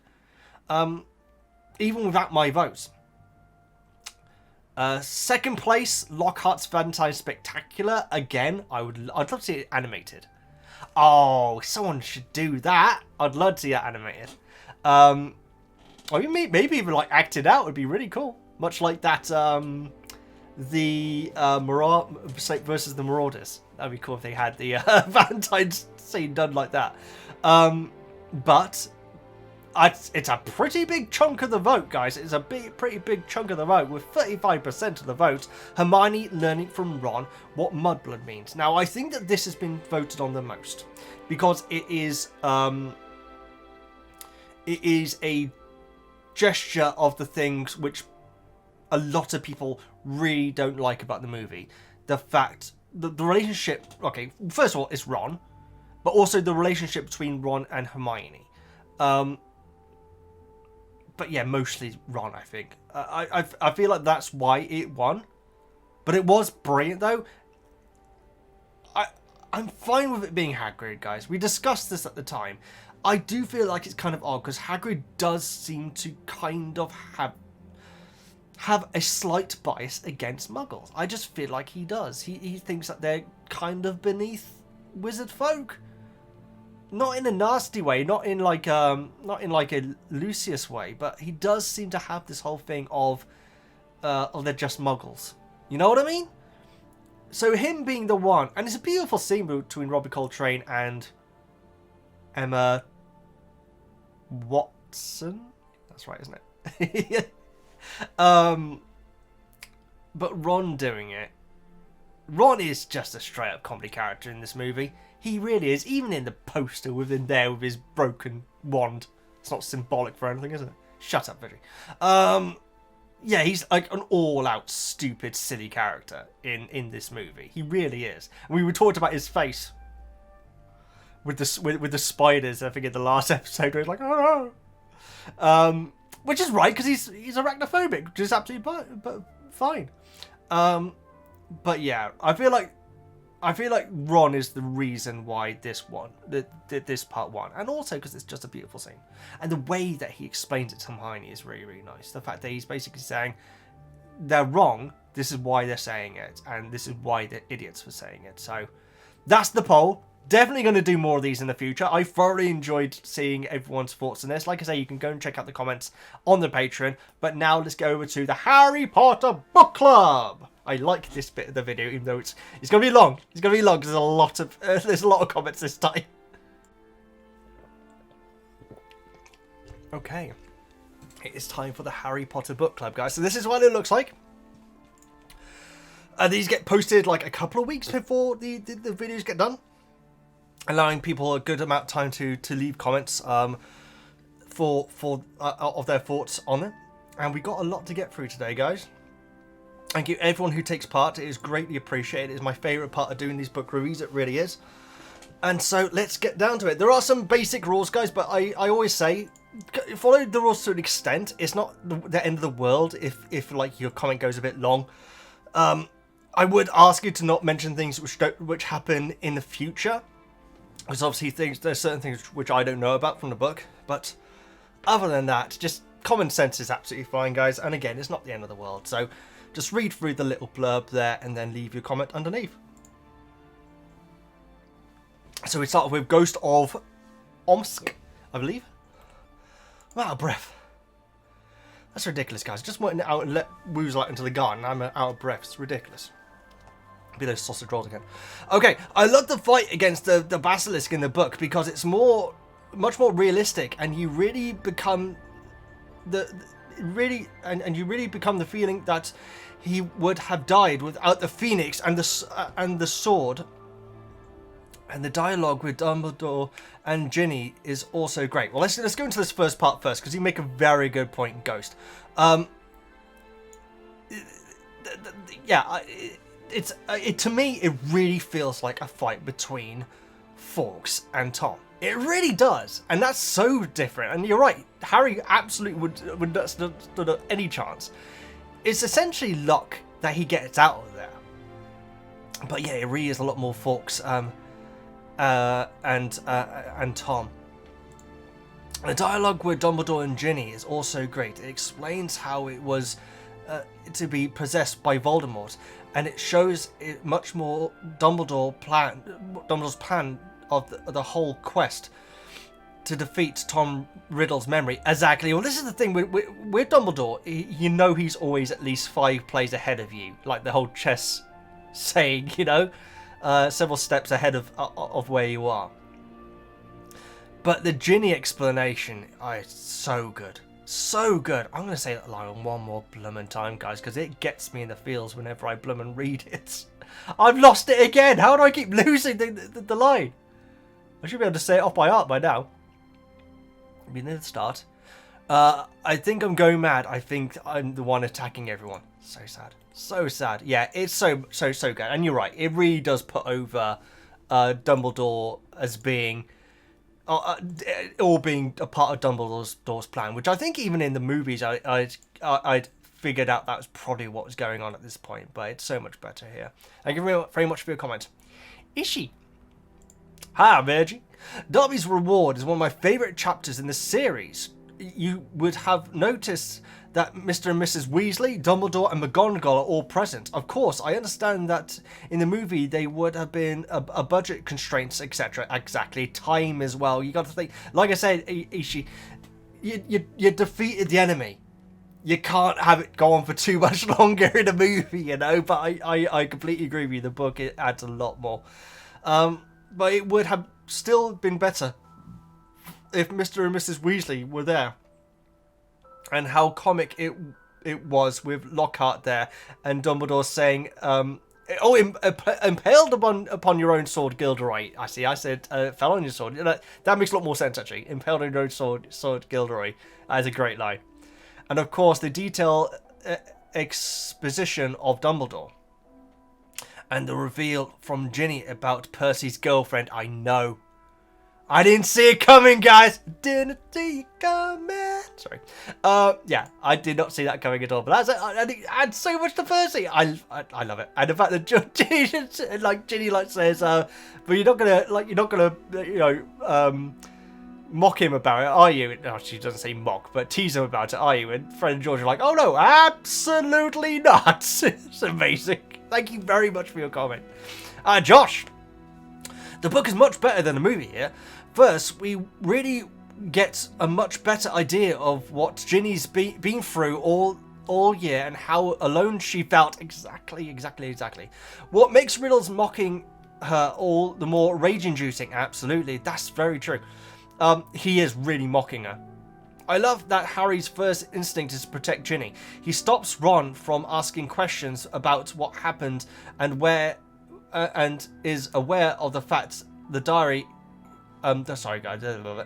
Even without my votes. Second place, Lockhart's Valentine's Spectacular. Again, I'd love to see it animated. Oh, someone should do that. I'd love to see that animated. Or maybe even like acted out would be really cool. Much like that, the versus the Marauders. That'd be cool if they had the Valentine's scene done like that. But it's a pretty big chunk of the vote, guys. It's a pretty big chunk of the vote, with 35% of the vote. Hermione learning from Ron what mudblood means. Now, I think that this has been voted on the most because it is a gesture of the things which a lot of people really don't like about the movie. The fact that the relationship, okay, first of all, it's Ron, but also the relationship between Ron and Hermione. But yeah, mostly Ron, I think. I feel like that's why it won. But it was brilliant, though. I'm fine with it being Hagrid, guys. We discussed this at the time. I do feel like it's kind of odd, because Hagrid does seem to kind of have a slight bias against Muggles. I just feel like he does. He thinks that they're kind of beneath wizard folk. Not in a nasty way, not in like a Lucius way, but he does seem to have this whole thing of they're just Muggles. You know what I mean? So him being the one, and it's a beautiful scene between Robbie Coltrane and Emma Watson. That's right, isn't it? But Ron doing it. Ron is just a straight up comedy character in this movie. He really is, even in the poster within there with his broken wand. It's not symbolic for anything, is it? Shut up, Veggie. Yeah, he's like an all-out stupid, silly character in this movie. He really is. And we talked about his face with the spiders. I think in the last episode, where he's like, oh no, which is right because he's arachnophobic, which is absolutely fine. But yeah, I feel like Ron is the reason why this part won, and also because it's just a beautiful scene, and the way that he explains it to Hermione is really, really nice. The fact that he's basically saying they're wrong, this is why they're saying it, and this is why they're idiots for saying it. So that's the poll. Definitely going to do more of these in the future. I thoroughly enjoyed seeing everyone's thoughts on this. Like I say, you can go and check out the comments on the Patreon. But now let's go over to the Harry Potter Book Club. I like this bit of the video, even though it's going to be long. It's going to be long because there's a lot of comments this time. Okay, it is time for the Harry Potter Book Club, guys. So this is what it looks like. These get posted like a couple of weeks before the videos get done, allowing people a good amount of time to leave comments of their thoughts on it. And we got a lot to get through today, guys. Thank you everyone who takes part. It is greatly appreciated. It is my favourite part of doing these book reviews. It really is. And so let's get down to it. There are some basic rules, guys, but I always say follow the rules to an extent. It's not the end of the world if like your comment goes a bit long. I would ask you to not mention things which happen in the future, because obviously there's certain things which I don't know about from the book. But other than that, just common sense is absolutely fine, guys. And again, it's not the end of the world. So just read through the little blurb there and then leave your comment underneath. So we start with Ghost of Omsk, I believe. I'm out of breath. That's ridiculous, guys. Just went out and let woozle out into the garden. I'm out of breath. It's ridiculous. Be those sausage rolls again. Okay, I love the fight against the basilisk in the book because it's much more realistic, and you really become you really become the feeling that he would have died without the phoenix and the sword. And the dialogue with Dumbledore and Ginny is also great. Well, let's go into this first part first, because you make a very good point in Ghost. To me, it really feels like a fight between Fawkes and Tom. It really does, and that's so different. And you're right, Harry absolutely would not stood up any chance. It's essentially luck that he gets out of there. But yeah, it really is a lot more Fawkes and Tom. The dialogue with Dumbledore and Ginny is also great. It explains how it was to be possessed by Voldemort, and it shows it much more Dumbledore's plan of the whole quest to defeat Tom Riddle's memory. Exactly. Well, this is the thing with Dumbledore. You know he's always at least 5 plays ahead of you, like the whole chess saying, you know. Several steps ahead of where you are. But the Ginny explanation is so good. So good. I'm going to say that line one more bloomin' time, guys, because it gets me in the feels whenever I bloomin' read it. I've lost it again. How do I keep losing the line? I should be able to say it off by heart by now. Be near the start. I think I'm going mad. I think I'm the one attacking everyone. So sad. So sad. Yeah, it's so good. And you're right. It really does put over Dumbledore as being being a part of Dumbledore's plan, which I think even in the movies I'd figured out that was probably what was going on at this point, but it's so much better here. Thank you very much for your comment. Ishi. Hi, Veggie. Dobby's reward is one of my favourite chapters in the series. You would have noticed that Mr. and Mrs. Weasley, Dumbledore and McGonagall are all present. Of course, I understand that in the movie they would have been a budget constraints, etc. Exactly, time as well. You got to think, like I said, Ishi, you defeated the enemy. You can't have it go on for too much longer in a movie, you know. But I completely agree with you. The book, it adds a lot more. But it would have still been better if Mr. and Mrs. Weasley were there. And how comic it was with Lockhart there, and Dumbledore saying, impaled upon your own sword, Gilderoy. I said, fell on your sword. That makes a lot more sense, actually. Impaled on your own sword, Gilderoy. That is a great line. And of course, the detailed exposition of Dumbledore. And the reveal from Ginny about Percy's girlfriend. I know. I didn't see it coming, guys. Didn't see it coming. Sorry. Yeah, I did not see that coming at all. But it adds so much to Percy. I love it. And the fact that Ginny says, but you're not gonna mock him about it, are you? No, she doesn't say mock, but tease him about it, are you? And Fred and George are like, oh no, absolutely not. It's amazing. Thank you very much for your comment, Josh. The book is much better than the movie here. First, we really get a much better idea of what Ginny's been through all year and how alone she felt. Exactly. What makes Riddle's mocking her all the more rage-inducing? Absolutely, that's very true. He is really mocking her. I love that Harry's first instinct is to protect Ginny. He stops Ron from asking questions about what happened and and is aware of the fact the diary. Sorry guys,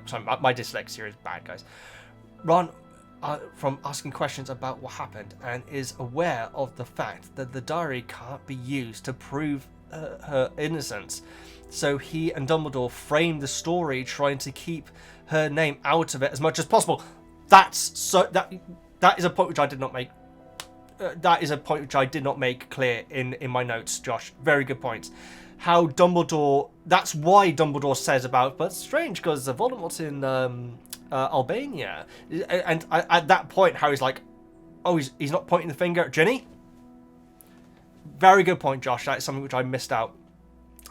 sorry, my dyslexia is bad, guys. Ron from asking questions about what happened, and is aware of the fact that the diary can't be used to prove her innocence. So he and Dumbledore framed the story, trying to keep her name out of it as much as possible. That is a point which I did not make. That is a point which I did not make clear in my notes, Josh. Very good point. How Dumbledore. That's why Dumbledore says about. But it's strange because Voldemort's in Albania, and at that point, Harry's like, "Oh, he's not pointing the finger at Ginny." Very good point, Josh. That's something which I missed out.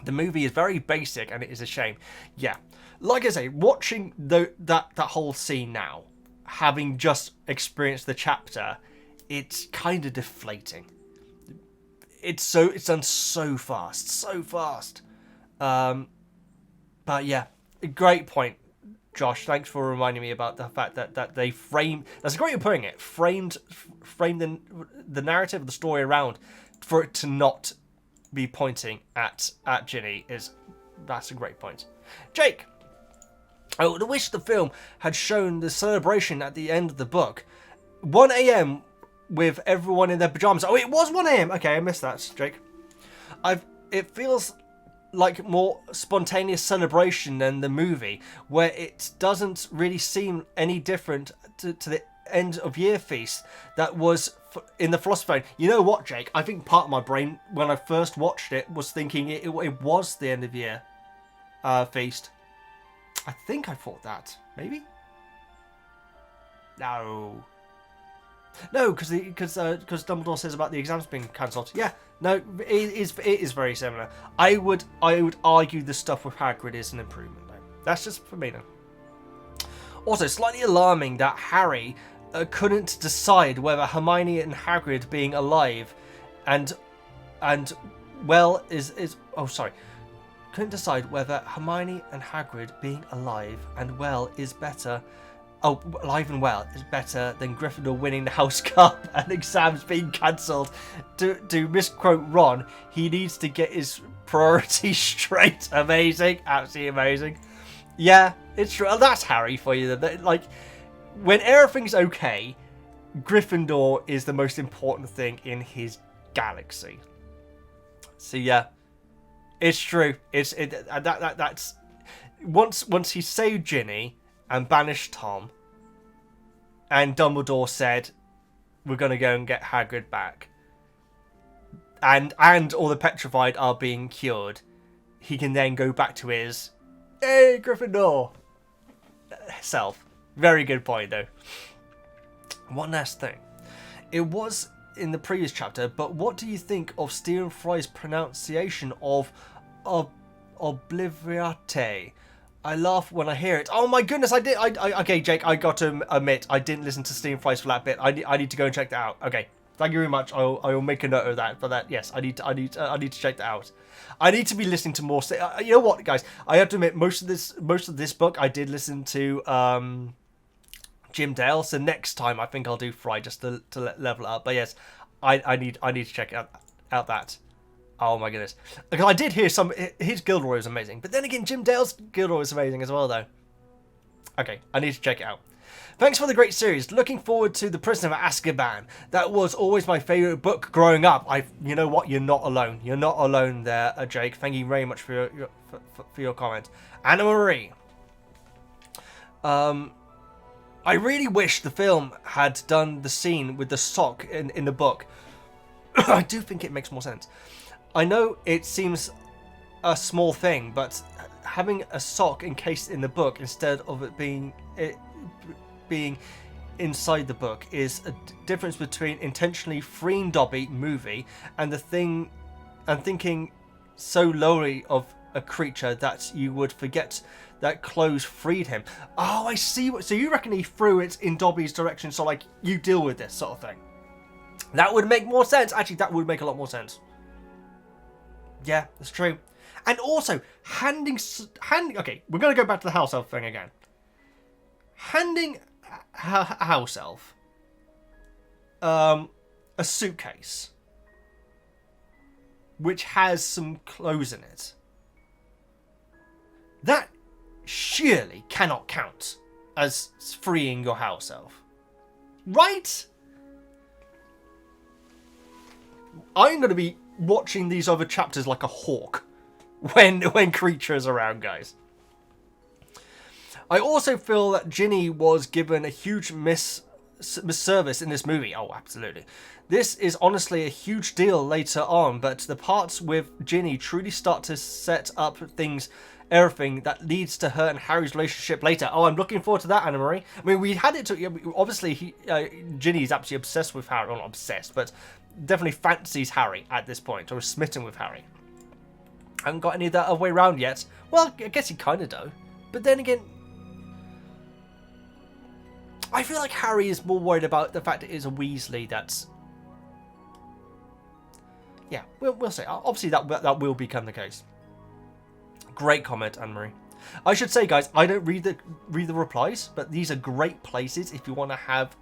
The movie is very basic, and it is a shame. Yeah, like I say, watching that whole scene now, having just experienced the chapter, it's kind of deflating. It's done so fast. But yeah, great point, Josh. Thanks for reminding me about the fact that they framed. That's a great way of putting it. Framed the narrative of the story around for it to not be pointing at Ginny that's a great point. Jake, I would wish the film had shown the celebration at the end of the book. 1 a.m. with everyone in their pajamas. Oh, it was 1 a.m. Okay, I missed that, Jake. It feels like more spontaneous celebration than the movie, where it doesn't really seem any different to the end of year feast that was in the Philosopher's Stone. You know what, Jake? I think part of my brain, when I first watched it, was thinking it was the end of year feast. I think I thought that. Maybe? No, because Dumbledore says about the exams being cancelled. Yeah, no, it is very similar. I would argue the stuff with Hagrid is an improvement, though. That's just for me, though. Also, slightly alarming that Harry couldn't decide whether Hermione and Hagrid being alive and well couldn't decide whether Hermione and Hagrid being alive and well is better. Oh, alive and well is better than Gryffindor winning the House Cup and exams being cancelled. To misquote Ron, he needs to get his priorities straight. Amazing, absolutely amazing. Yeah, it's true. That's Harry for you. Like, when everything's okay, Gryffindor is the most important thing in his galaxy. So yeah, it's true. That's once he saved Ginny and banished Tom, and Dumbledore said, "We're gonna go and get Hagrid back," and all the petrified are being cured, he can then go back to his "Hey, Gryffindor" self. Very good point, though. One last thing. It was in the previous chapter, but what do you think of Stephen Fry's pronunciation of Obliviate? I laugh when I hear it. Oh my goodness, I did. Okay, Jake, I got to admit, I didn't listen to Stephen Fry's for that bit. I need to go and check that out. Okay, thank you very much. I will make a note of that. For that, yes, I need to check that out. I need to be listening to more. You know what, guys? I have to admit, most of this book I did listen to Jim Dale. So next time I think I'll do Fry just to level it up. But yes, I need to check out that. Oh my goodness. Because I did hear his Gilderoy was amazing. But then again, Jim Dale's Gilderoy was amazing as well, though. Okay, I need to check it out. Thanks for the great series. Looking forward to The Prisoner of Azkaban. That was always my favourite book growing up. You know what? You're not alone. You're not alone there, Jake. Thank you very much for your comment. Anna Marie. I really wish the film had done the scene with the sock in the book. I do think it makes more sense. I know it seems a small thing, but having a sock encased in the book instead of it being inside the book is a difference between intentionally freeing Dobby movie and thinking so lowly of a creature that you would forget that clothes freed him. Oh, I see. So you reckon he threw it in Dobby's direction, so like, you deal with this sort of thing. That would make more sense. Actually, that would make a lot more sense. Yeah, that's true. And also, handing. Okay, we're going to go back to the house elf thing again. Handing a house elf a suitcase which has some clothes in it. That surely cannot count as freeing your house elf. Right? I'm going to be watching these other chapters like a hawk when Creature is around, guys. I also feel that Ginny was given a huge misservice in this movie. Oh, absolutely. This is honestly a huge deal later on, but the parts with Ginny truly start to set up everything that leads to her and Harry's relationship later. Oh, I'm looking forward to that, Anna Marie. I mean, we had it to... Obviously, Ginny is absolutely obsessed with Harry. Well, not obsessed, but definitely fancies Harry at this point, or is smitten with Harry. I haven't got any of that other way around yet. Well, I guess he kind of does. But then again... I feel like Harry is more worried about the fact that it is a Weasley that's... Yeah, we'll see. Obviously, that will become the case. Great comment, Anne-Marie. I should say, guys, I don't read the replies, but these are great places if you want to have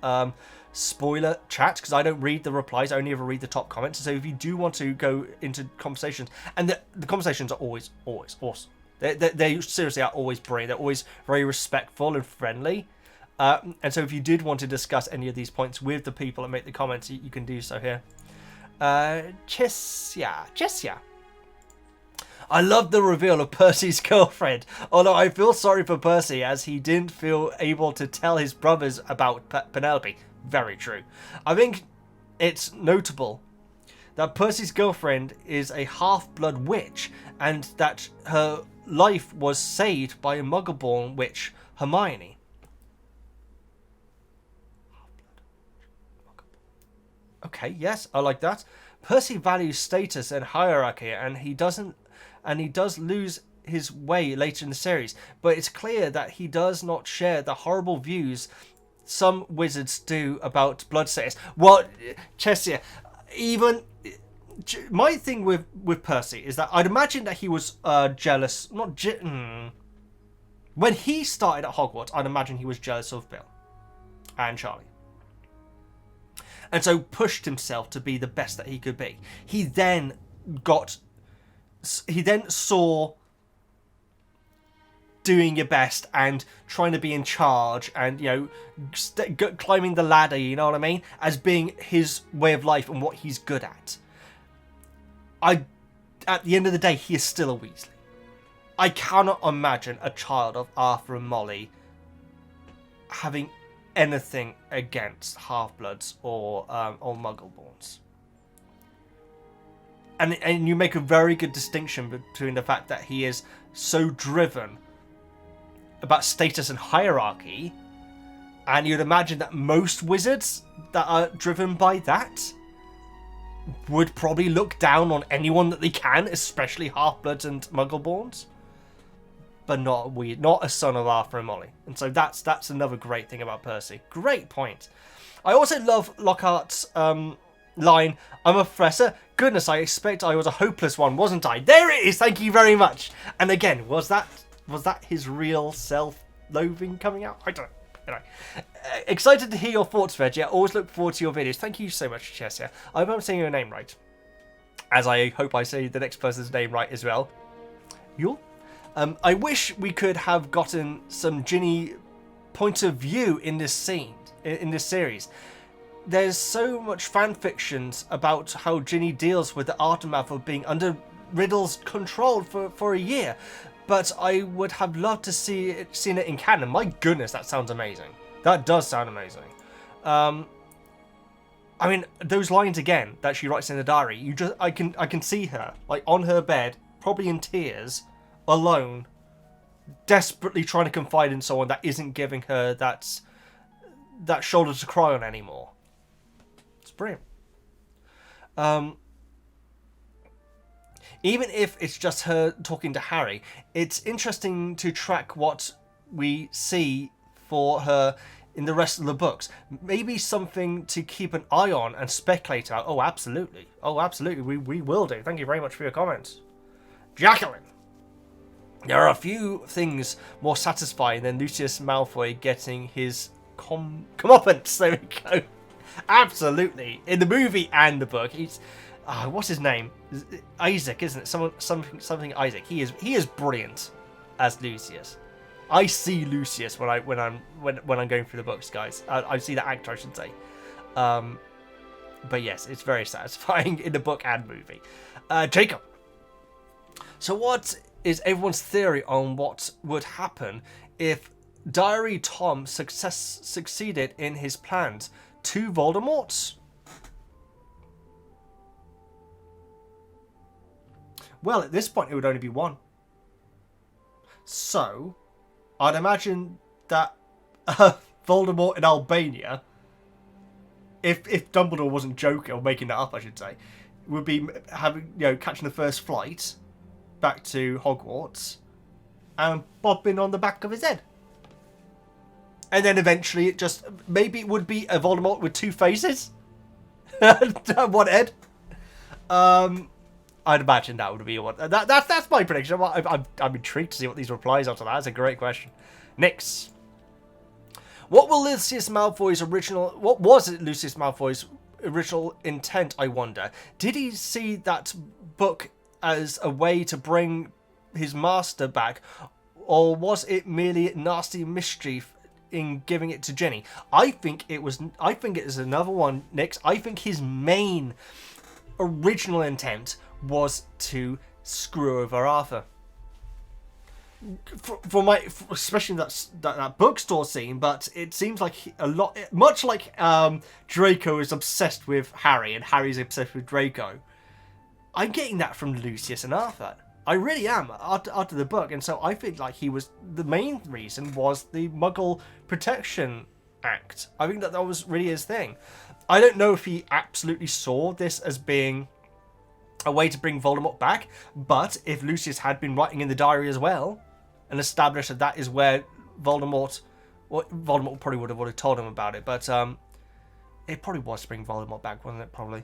spoiler chat, because I don't read the replies. I only ever read the top comments. So if you do want to go into conversations, and the conversations are always awesome. They seriously are always brilliant. They're always very respectful and friendly. And so if you did want to discuss any of these points with the people that make the comments, you can do so here. Jessia. I love the reveal of Percy's girlfriend, although I feel sorry for Percy as he didn't feel able to tell his brothers about Penelope. Very true. I think it's notable that Percy's girlfriend is a half-blood witch and that her life was saved by a muggle-born witch, Hermione. Okay, yes, I like that. Percy values status and hierarchy, and he does lose his way later in the series, but it's clear that he does not share the horrible views some wizards do about blood status. Well, Chessia, even my thing with Percy is that I'd imagine that he was jealous. When he started at Hogwarts, I'd imagine he was jealous of Bill and Charlie. And so pushed himself to be the best that he could be. He then saw doing your best and trying to be in charge and, climbing the ladder, you know what I mean? As being his way of life and what he's good at. At the end of the day, he is still a Weasley. I cannot imagine a child of Arthur and Molly having anything against half-bloods or muggle-borns. And you make a very good distinction between the fact that he is so driven about status and hierarchy, and you'd imagine that most wizards that are driven by that would probably look down on anyone that they can, especially half-bloods and muggle-borns. But not a son of Arthur and Molly. And so that's another great thing about Percy. Great point. I also love Lockhart's line, I'm a professor. Goodness, I expect I was a hopeless one, wasn't I? There it is, thank you very much. And again, was that his real self-loathing coming out? I don't know. Excited to hear your thoughts, Veggie. I always look forward to your videos. Thank you so much, Chessia. I hope I'm saying your name right. As I hope I say the next person's name right as well. Yul? I wish we could have gotten some Ginny point of view in this scene, in this series. There's so much fan fictions about how Ginny deals with the aftermath of being under Riddle's control for a year, but I would have loved to seen it in canon. My goodness, that sounds amazing. That does sound amazing. I mean, those lines again that she writes in the diary. I can see her like on her bed, probably in tears, alone, desperately trying to confide in someone that isn't giving her that shoulder to cry on anymore. It's brilliant. Even if it's just her talking to Harry, it's interesting to track what we see for her in the rest of the books. Maybe something to keep an eye on and speculate about. Oh, absolutely. We will do. Thank you very much for your comments. Jacqueline. There are a few things more satisfying than Lucius Malfoy getting his comeuppance. There we go. Absolutely. In the movie and the book, he's... what's his name? Isaac, isn't it? Something Isaac. He is brilliant as Lucius. I see Lucius when I'm going through the books, guys. I see the actor, I should say. But yes, it's very satisfying in the book and movie. Jacob. So what is everyone's theory on what would happen if Diary Tom succeeded in his plans? 2 Voldemorts? Well, at this point, it would only be 1. So, I'd imagine that Voldemort in Albania, if Dumbledore wasn't joking, or making that up, I should say, would be catching the first flight back to Hogwarts and bobbing on the back of his head. And then eventually maybe it would be a Voldemort with 2 faces. 1 head. I'd imagine that would be one. That's my prediction. I'm intrigued to see what these replies are to that. That's a great question. Nix. What was Lucius Malfoy's original intent, I wonder? Did he see that book as a way to bring his master back, or was it merely nasty mischief in giving it to Ginny? I think it is another one, Nix. I think his main original intent was to screw over Arthur. Especially that bookstore scene, but it seems like much like Draco is obsessed with Harry and Harry's obsessed with Draco. I'm getting that from Lucius and Arthur. I really am, after the book, and so I think like the main reason was the Muggle Protection Act. I think that was really his thing. I don't know if he absolutely saw this as being a way to bring Voldemort back, but if Lucius had been writing in the diary as well, and established that is where Voldemort probably would have told him about it, but it probably was to bring Voldemort back, wasn't it? Probably.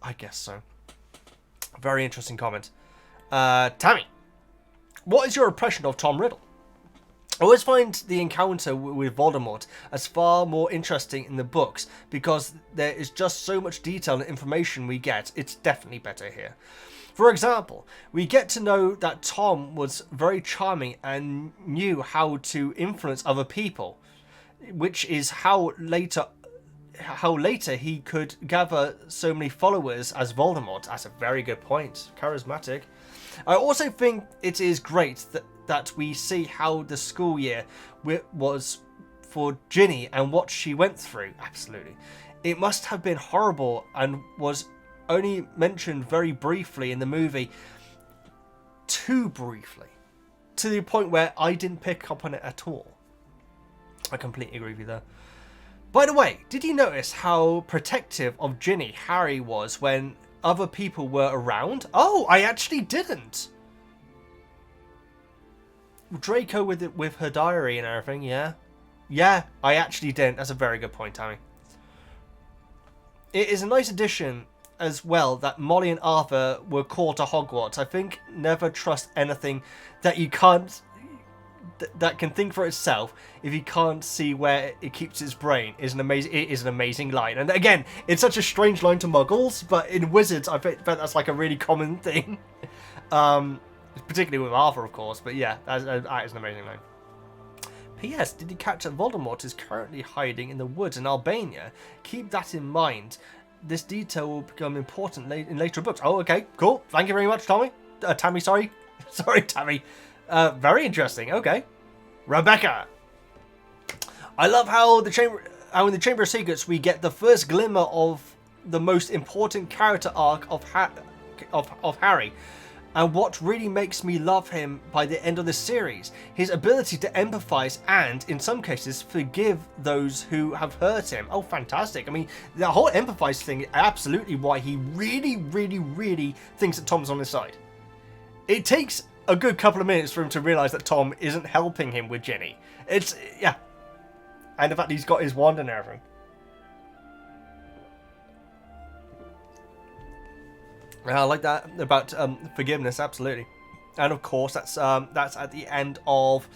I guess so. Very interesting comment. Tammy, what is your impression of Tom Riddle? I always find the encounter with Voldemort as far more interesting in the books because there is just so much detail and information we get. It's definitely better here. For example, we get to know that Tom was very charming and knew how to influence other people, which is how later he could gather so many followers as Voldemort. That's a very good point. Charismatic. I also think it is great that we see how the school year was for Ginny and what she went through. Absolutely. It must have been horrible and was only mentioned very briefly in the movie. Too briefly. To the point where I didn't pick up on it at all. I completely agree with you there. By the way, did you notice how protective of Ginny Harry was when other people were around? Oh, I actually didn't. Draco with her diary and everything, yeah. Yeah, I actually didn't. That's a very good point, Tammy. It is a nice addition as well that Molly and Arthur were called to Hogwarts. I think never trust anything that you can't... that can think for itself if you can't see where it keeps its brain. It is an amazing line. And again, it's such a strange line to Muggles, but in Wizards, I bet that's like a really common thing. Particularly with Arthur, of course, but yeah, that is an amazing line. P.S. Did you catch that Voldemort is currently hiding in the woods in Albania? Keep that in mind. This detail will become important in later books. Oh, okay, cool. Thank you very much, Tommy. Tammy, sorry. Sorry, Tammy. Very interesting. Okay. Rebecca. I love how in the Chamber of Secrets we get the first glimmer of the most important character arc of Harry. And what really makes me love him by the end of the series, his ability to empathize and, in some cases, forgive those who have hurt him. Oh, fantastic. I mean, the whole empathize thing is absolutely why he really, really, really thinks that Tom's on his side. It takes a good couple of minutes for him to realize that Tom isn't helping him with Ginny. Yeah. And the fact he's got his wand and everything. I like that about forgiveness, absolutely. And of course, that's at the end of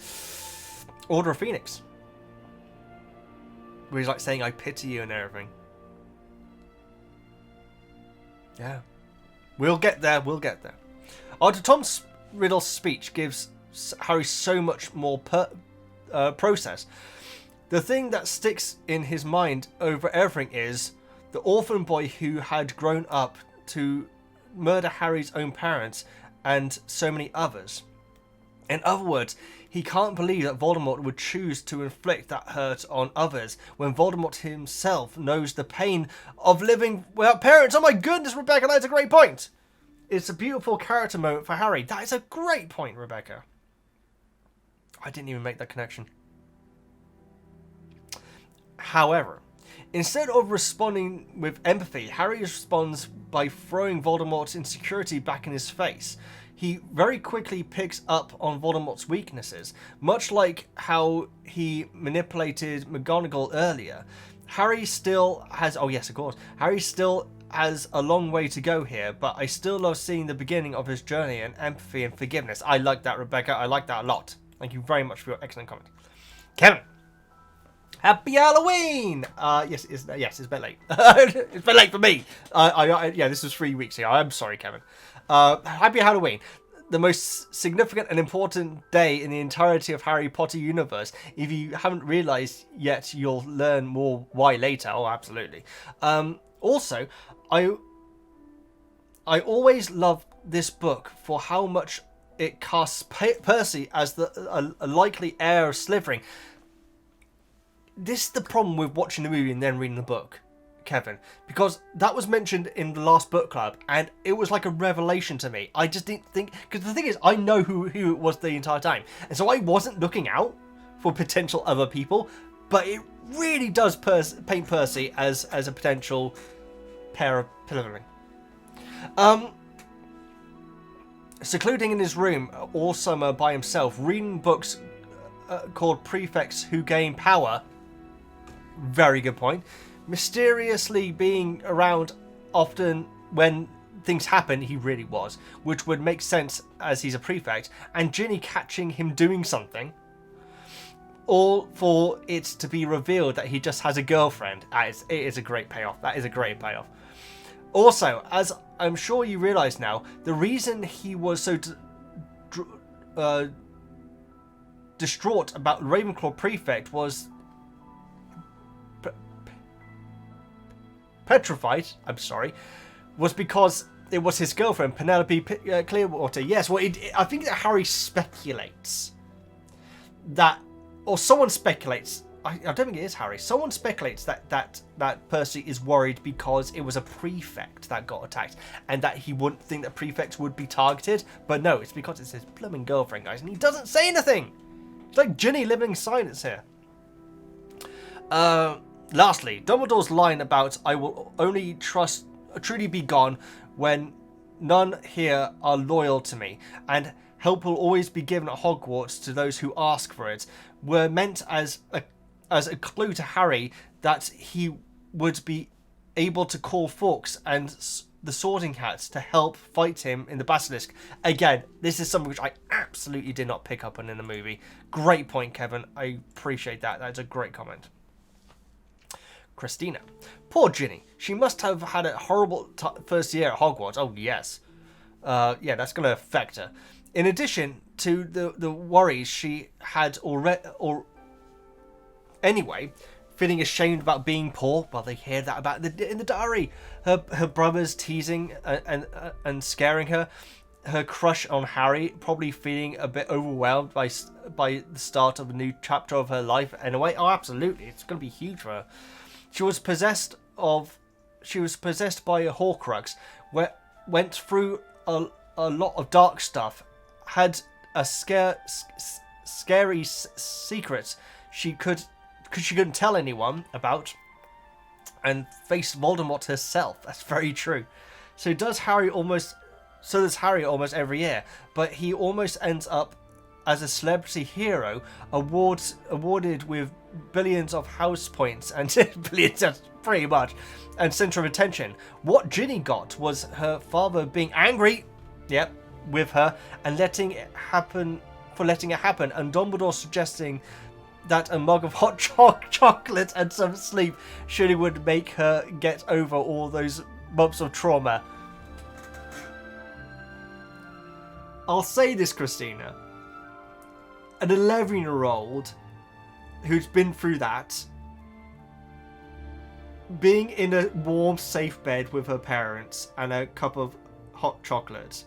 Order of Phoenix, where he's like saying, "I pity you" and everything. Yeah, we'll get there. We'll get there. After Tom Riddle's speech gives Harry so much more process. The thing that sticks in his mind over everything is the orphan boy who had grown up to murder Harry's own parents and so many others. In other words, he can't believe that Voldemort would choose to inflict that hurt on others when Voldemort himself knows the pain of living without parents. Oh my goodness, Rebecca, that's a great point. It's a beautiful character moment for Harry. That is a great point, Rebecca. I didn't even make that connection. However, instead of responding with empathy, Harry responds by throwing Voldemort's insecurity back in his face. He very quickly picks up on Voldemort's weaknesses, much like how he manipulated McGonagall earlier. Harry still has... Oh yes, of course. Harry still has a long way to go here, but I still love seeing the beginning of his journey and empathy and forgiveness. I like that, Rebecca. I like that a lot. Thank you very much for your excellent comment. Kevin! Happy Halloween! Yes, it's a bit late. It's a bit late for me. Yeah, this was 3 weeks ago. I'm sorry, Kevin. Happy Halloween. The most significant and important day in the entirety of Harry Potter universe. If you haven't realised yet, you'll learn more why later. Oh, absolutely. Also, I always love this book for how much it casts Percy as a likely heir of Slytherin. This is the problem with watching the movie and then reading the book, Kevin, because that was mentioned in the last book club and it was like a revelation to me. I just didn't think, because the thing is, I know who it was the entire time, and so I wasn't looking out for potential other people, but it really does paint Percy as a potential pair of Slytherin. Secluding in his room all summer by himself, reading books called Prefects Who Gain Power. Very good point. Mysteriously being around often when things happen, he really was, which would make sense as he's a prefect, and Ginny catching him doing something, all for it to be revealed that he just has a girlfriend. It is a great payoff. That is a great payoff. Also, as I'm sure you realise now, the reason he was so distraught about Ravenclaw prefect was petrified, I'm sorry, was because it was his girlfriend, Penelope Clearwater. Yes, well, I think that Harry speculates that, or someone speculates, I don't think it is Harry, someone speculates that Percy is worried because it was a prefect that got attacked, and that he wouldn't think that prefects would be targeted, but no, it's because it's his blooming girlfriend, guys, and he doesn't say anything! It's like Ginny living in silence here. Lastly, Dumbledore's line about I will only truly be gone when none here are loyal to me, and help will always be given at Hogwarts to those who ask for it, were meant as a clue to Harry that he would be able to call Fawkes and the Sorting Hats to help fight him in the Basilisk. Again, this is something which I absolutely did not pick up on in the movie. Great point, Kevin. I appreciate that. That's a great comment. Christina. Poor Ginny. She must have had a horrible first year at Hogwarts. Oh, yes. Yeah, that's going to affect her. In addition to the worries she had already... Anyway, feeling ashamed about being poor. Well, they hear that about in the diary. Her brothers teasing and scaring her. Her crush on Harry, probably feeling a bit overwhelmed by the start of a new chapter of her life. In a way, oh, absolutely. It's going to be huge for her. She was possessed by a Horcrux, went through a lot of dark stuff, had a scary secret she couldn't tell anyone about, and faced Voldemort herself. That's very true. So does Harry almost every year, but he almost ends up as a celebrity hero, awarded with billions of house points and billions, pretty much, and centre of attention. What Ginny got was her father being angry, yep, with her and letting it happen, and Dumbledore suggesting that a mug of hot chocolate and some sleep surely would make her get over all those months of trauma. I'll say this, Christina. an 11-year-old who's been through that, being in a warm, safe bed with her parents and a cup of hot chocolate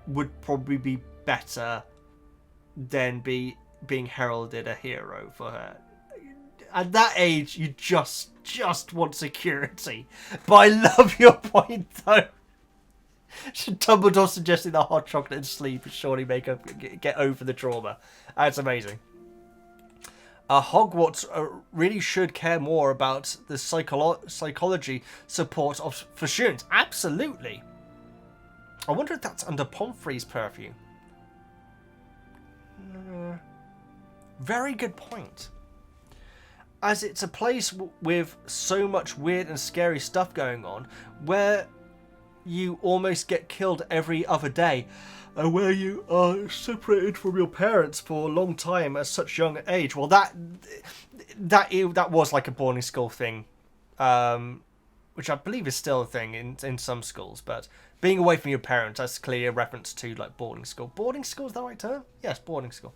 would probably be better than being heralded a hero for her. At that age, you just want security. But I love your point, though. Dumbledore suggesting that hot chocolate and sleep would surely make her get over the trauma. That's amazing. Hogwarts really should care more about the psychology support for students. Absolutely. I wonder if that's under Pomfrey's purview. Very good point. As it's a place with so much weird and scary stuff going on, where you almost get killed every other day, and where you are separated from your parents for a long time at such young age. Well, that was like a boarding school thing, which I believe is still a thing in some schools. But being away from your parents, that's clearly a reference to like boarding school. Boarding school, is that the right term? Yes, boarding school.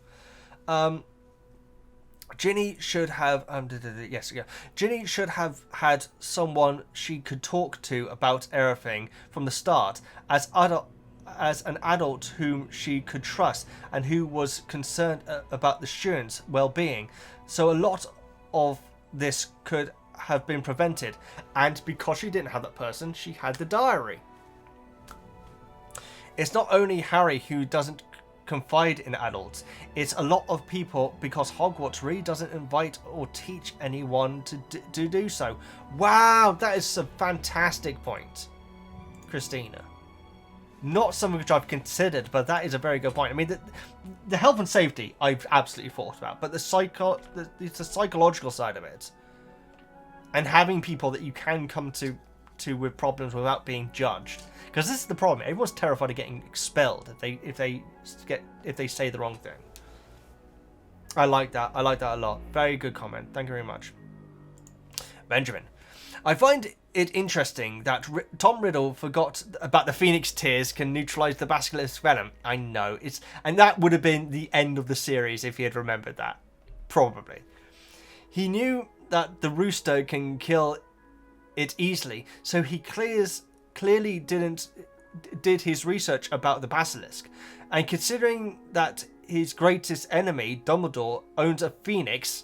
Ginny should have Ginny should have had someone she could talk to about everything from the start, as an adult whom she could trust and who was concerned about the students' well-being. So a lot of this could have been prevented, and because she didn't have that person, she had the diary. It's not only Harry who doesn't confide in adults, it's a lot of people, because Hogwarts really doesn't invite or teach anyone to do so. Wow, that is a fantastic point, Christina. Not something which I've considered, but that is a very good point. I mean, the health and safety I've absolutely thought about, but the psychological side of it, and having people that you can come to with problems without being judged. Because this is the problem. Everyone's terrified of getting expelled if they say the wrong thing. I like that. I like that a lot. Very good comment. Thank you very much. Benjamin. I find it interesting that Tom Riddle forgot about the Phoenix Tears can neutralize the basilisk venom. I know. And that would have been the end of the series if he had remembered that. Probably. He knew that the rooster can kill it easily, so he clearly did his research about the basilisk. And considering that his greatest enemy, Dumbledore, owns a phoenix,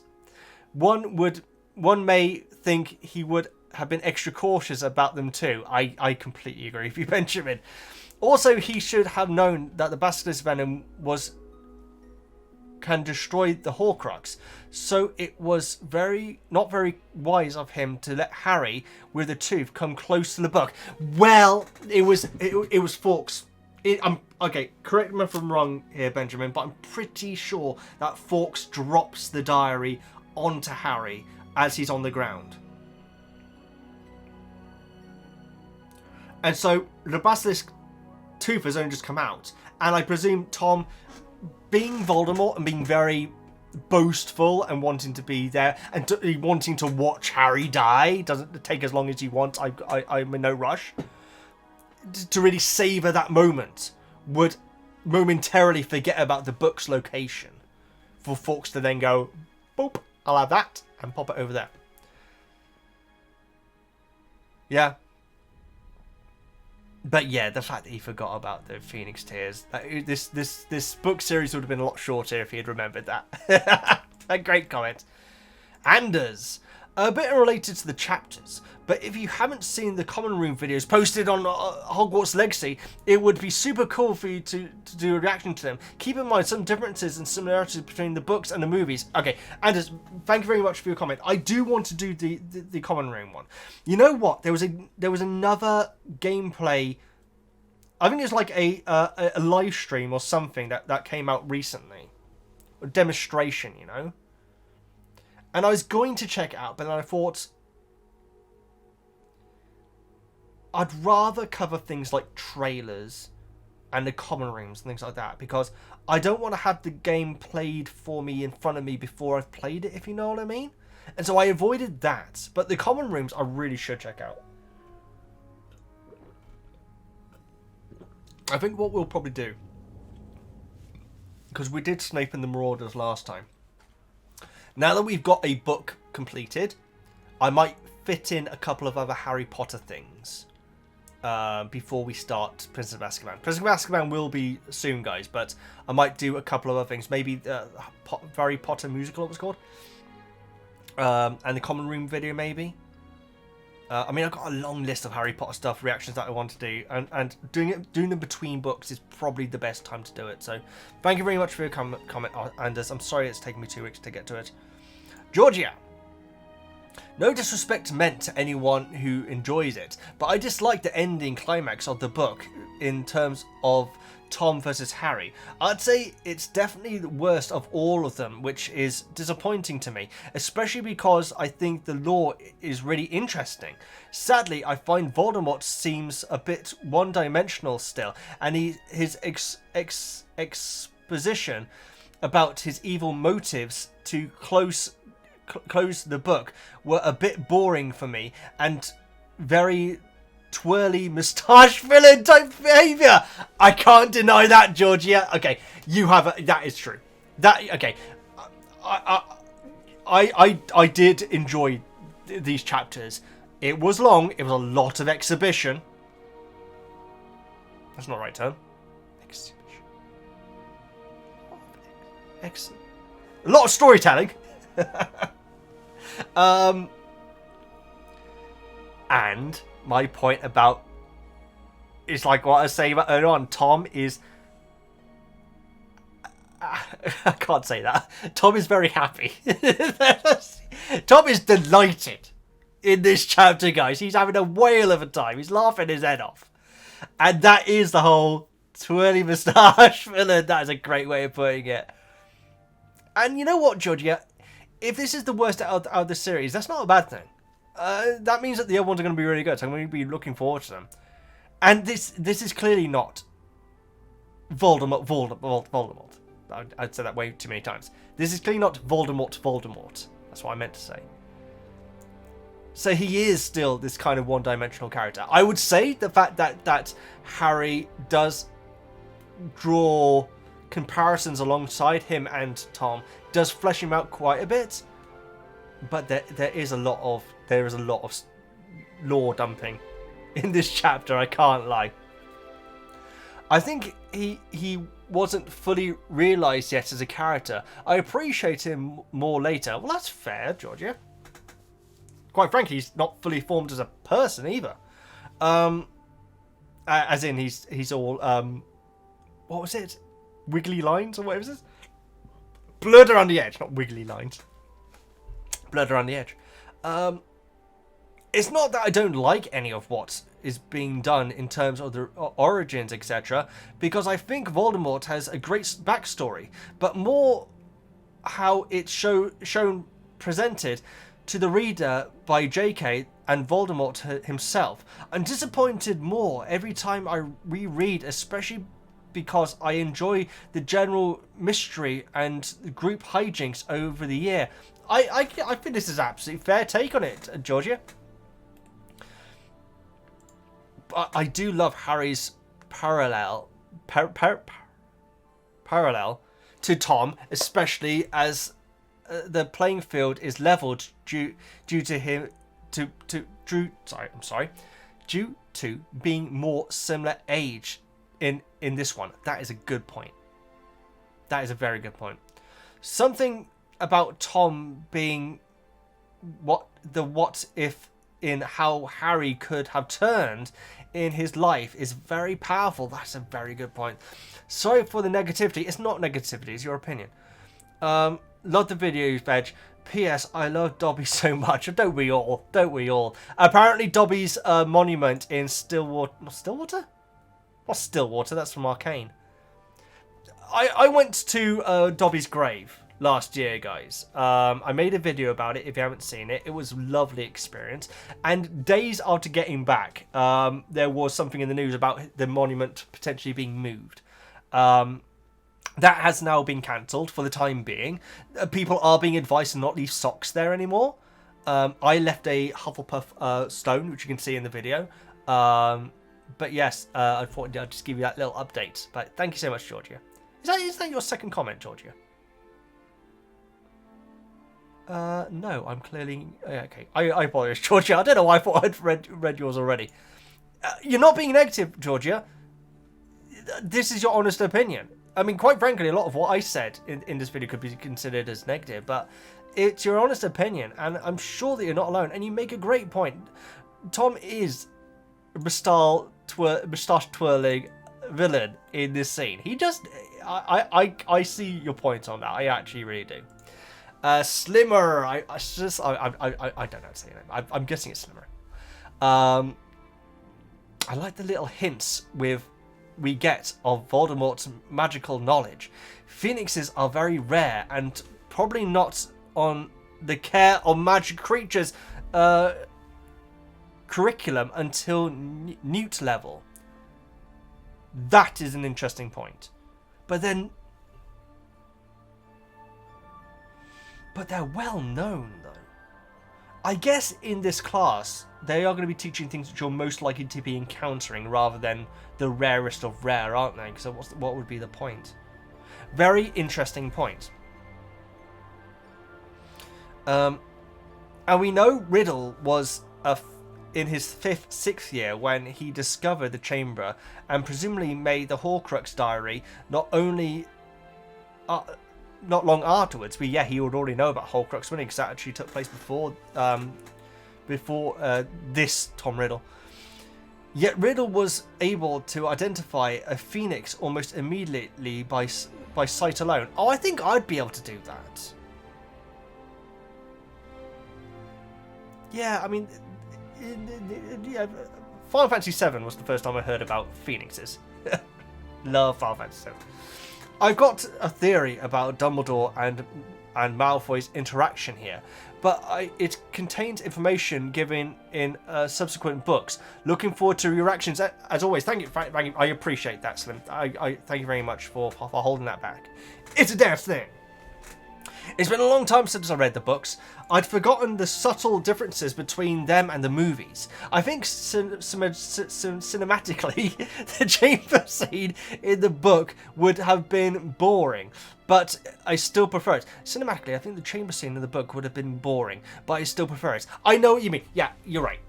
one may think he would have been extra cautious about them too. I completely agree with you, Benjamin. Also, he should have known that the basilisk venom can destroy the Horcrux, so it was not very wise of him to let Harry with the tooth come close to the book. Well, it was Fawkes. Okay, correct me if I'm wrong here, Benjamin, but I'm pretty sure that Fawkes drops the diary onto Harry as he's on the ground. And so the basilisk tooth has only just come out, and I presume Tom, being Voldemort and being very boastful and wanting to be there and wanting to watch Harry die, doesn't take as long as you want. I'm in no rush. To really savour that moment, would momentarily forget about the book's location for Fawkes to then go, boop, I'll have that, and pop it over there. Yeah. But yeah, the fact that he forgot about the Phoenix Tears, this book series would have been a lot shorter if he had remembered that. A great comment. Anders, a bit related to the chapters, but if you haven't seen the Common Room videos posted on Hogwarts Legacy, it would be super cool for you to do a reaction to them. Keep in mind some differences and similarities between the books and the movies. Okay, Anders, thank you very much for your comment. I do want to do the Common Room one. You know what? There was another gameplay. I think it was like a live stream or something that came out recently, a demonstration, you know. And I was going to check it out, but then I thought I'd rather cover things like trailers and the common rooms and things like that, because I don't want to have the game played for me in front of me before I've played it, if you know what I mean. And so I avoided that. But the common rooms I really should check out. I think what we'll probably do because we did Snape and the Marauders last time. Now that we've got a book completed, I might fit in a couple of other Harry Potter things before we start Prisoner of Azkaban. Prisoner of Azkaban will be soon, guys, but I might do a couple of other things. Maybe the Harry Potter musical, it was called. And the Common Room video, maybe. I mean, I've got a long list of Harry Potter stuff, reactions that I want to do, and doing them between books is probably the best time to do it. So, thank you very much for your comment, Anders. I'm sorry it's taken me 2 weeks to get to it. Georgia. No disrespect meant to anyone who enjoys it, but I dislike the ending climax of the book in terms of Tom versus Harry. I'd say it's definitely the worst of all of them, which is disappointing to me, especially because I think the lore is really interesting. Sadly, I find Voldemort seems a bit one-dimensional still, and his exposition about his evil motives to close the book were a bit boring for me and very twirly moustache villain type behavior. I can't deny that, Georgia. Okay, you have that is true. Okay. I did enjoy these chapters. It was long. It was a lot of exhibition. That's not the right term. Exhibition. A lot of storytelling. And my point about it's like what I was saying about earlier on. Tom is I can't say that. Tom is very happy. Tom is delighted in this chapter, guys. He's having a whale of a time. He's laughing his head off. And that is the whole twirly moustache villain. That is a great way of putting it. And you know what, Georgia? If this is the worst out of the series, that's not a bad thing. That means that the other ones are going to be really good, so I'm going to be looking forward to them. And this is clearly not Voldemort. I'd say that way too many times. This is clearly not Voldemort. That's what I meant to say. So he is still this kind of one-dimensional character. I would say the fact that Harry does draw comparisons alongside him and Tom does flesh him out quite a bit. But there is a lot of lore dumping in this chapter. I can't lie. I think he wasn't fully realised yet as a character. I appreciate him more later. Well, that's fair, Georgia. Quite frankly, he's not fully formed as a person either. As in, he's all what was it? Wiggly lines or whatever it is? Blurred around the edge, not wiggly lines. Blurred around the edge. It's not that I don't like any of what is being done in terms of the origins, etc. Because I think Voldemort has a great backstory, but more how it's shown presented to the reader by J.K. and Voldemort himself. I'm disappointed more every time I reread, especially because I enjoy the general mystery and group hijinks over the year. I think this is an absolutely fair take on it, Georgia. But I do love Harry's parallel to Tom, especially as the playing field is leveled due to him due to being more similar age in this one. That is a good point. That is a very good point. Something about Tom being what if in how Harry could have turned in his life is very powerful. That's a very good point. Sorry for the negativity. It's not negativity, it's your opinion. Love the videos, Veg. P.S. I love Dobby so much. Don't we all? Don't we all? Apparently Dobby's monument in Stillwater... Stillwater? What's Stillwater? That's from Arcane. I went to Dobby's grave last year, guys. I made a video about it if you haven't seen it. It was a lovely experience. And days after getting back, there was something in the news about the monument potentially being moved. That has now been cancelled for the time being. People are being advised to not leave socks there anymore. I left a Hufflepuff stone, which you can see in the video. But yes, I thought I'd just give you that little update. But thank you so much, Georgia. Is that your second comment, Georgia? No, I'm clearly... Okay, I apologize, Georgia. I don't know why I thought I'd read yours already. You're not being negative, Georgia. This is your honest opinion. I mean, quite frankly, a lot of what I said in this video could be considered as negative, but it's your honest opinion, and I'm sure that you're not alone, and you make a great point. Tom is a moustache twirling villain in this scene. He just... I see your point on that. I actually really do. Slimmer. I don't know how to say your name. I'm guessing it's Slimmer. I like the little hints we get of Voldemort's magical knowledge. Phoenixes are very rare and probably not on the care of magic creatures curriculum until Newt level. That is an interesting point. But they're well known, though. I guess in this class, they are going to be teaching things which you're most likely to be encountering rather than the rarest of rare, aren't they? So what would be the point? Very interesting point. And we know Riddle was in his 5th, 6th year when he discovered the chamber and presumably made the Horcrux diary not only... not long afterwards, but yeah, he would already know about Horcrux winning because that actually took place before this Tom Riddle. Yet Riddle was able to identify a phoenix almost immediately by sight alone. Oh, I think I'd be able to do that. Yeah, I mean, yeah, Final Fantasy VII was the first time I heard about phoenixes. Love Final Fantasy VII. I've got a theory about Dumbledore and Malfoy's interaction here, but it contains information given in subsequent books. Looking forward to your reactions as always. Thank you. I appreciate that, Slim. I thank you very much for holding that back. It's a damn thing. It's been a long time since I read the books. I'd forgotten the subtle differences between them and the movies. I think cinematically, the chamber scene in the book would have been boring, but I still prefer it. Cinematically, I think the chamber scene in the book would have been boring, but I still prefer it. I know what you mean. Yeah, you're right.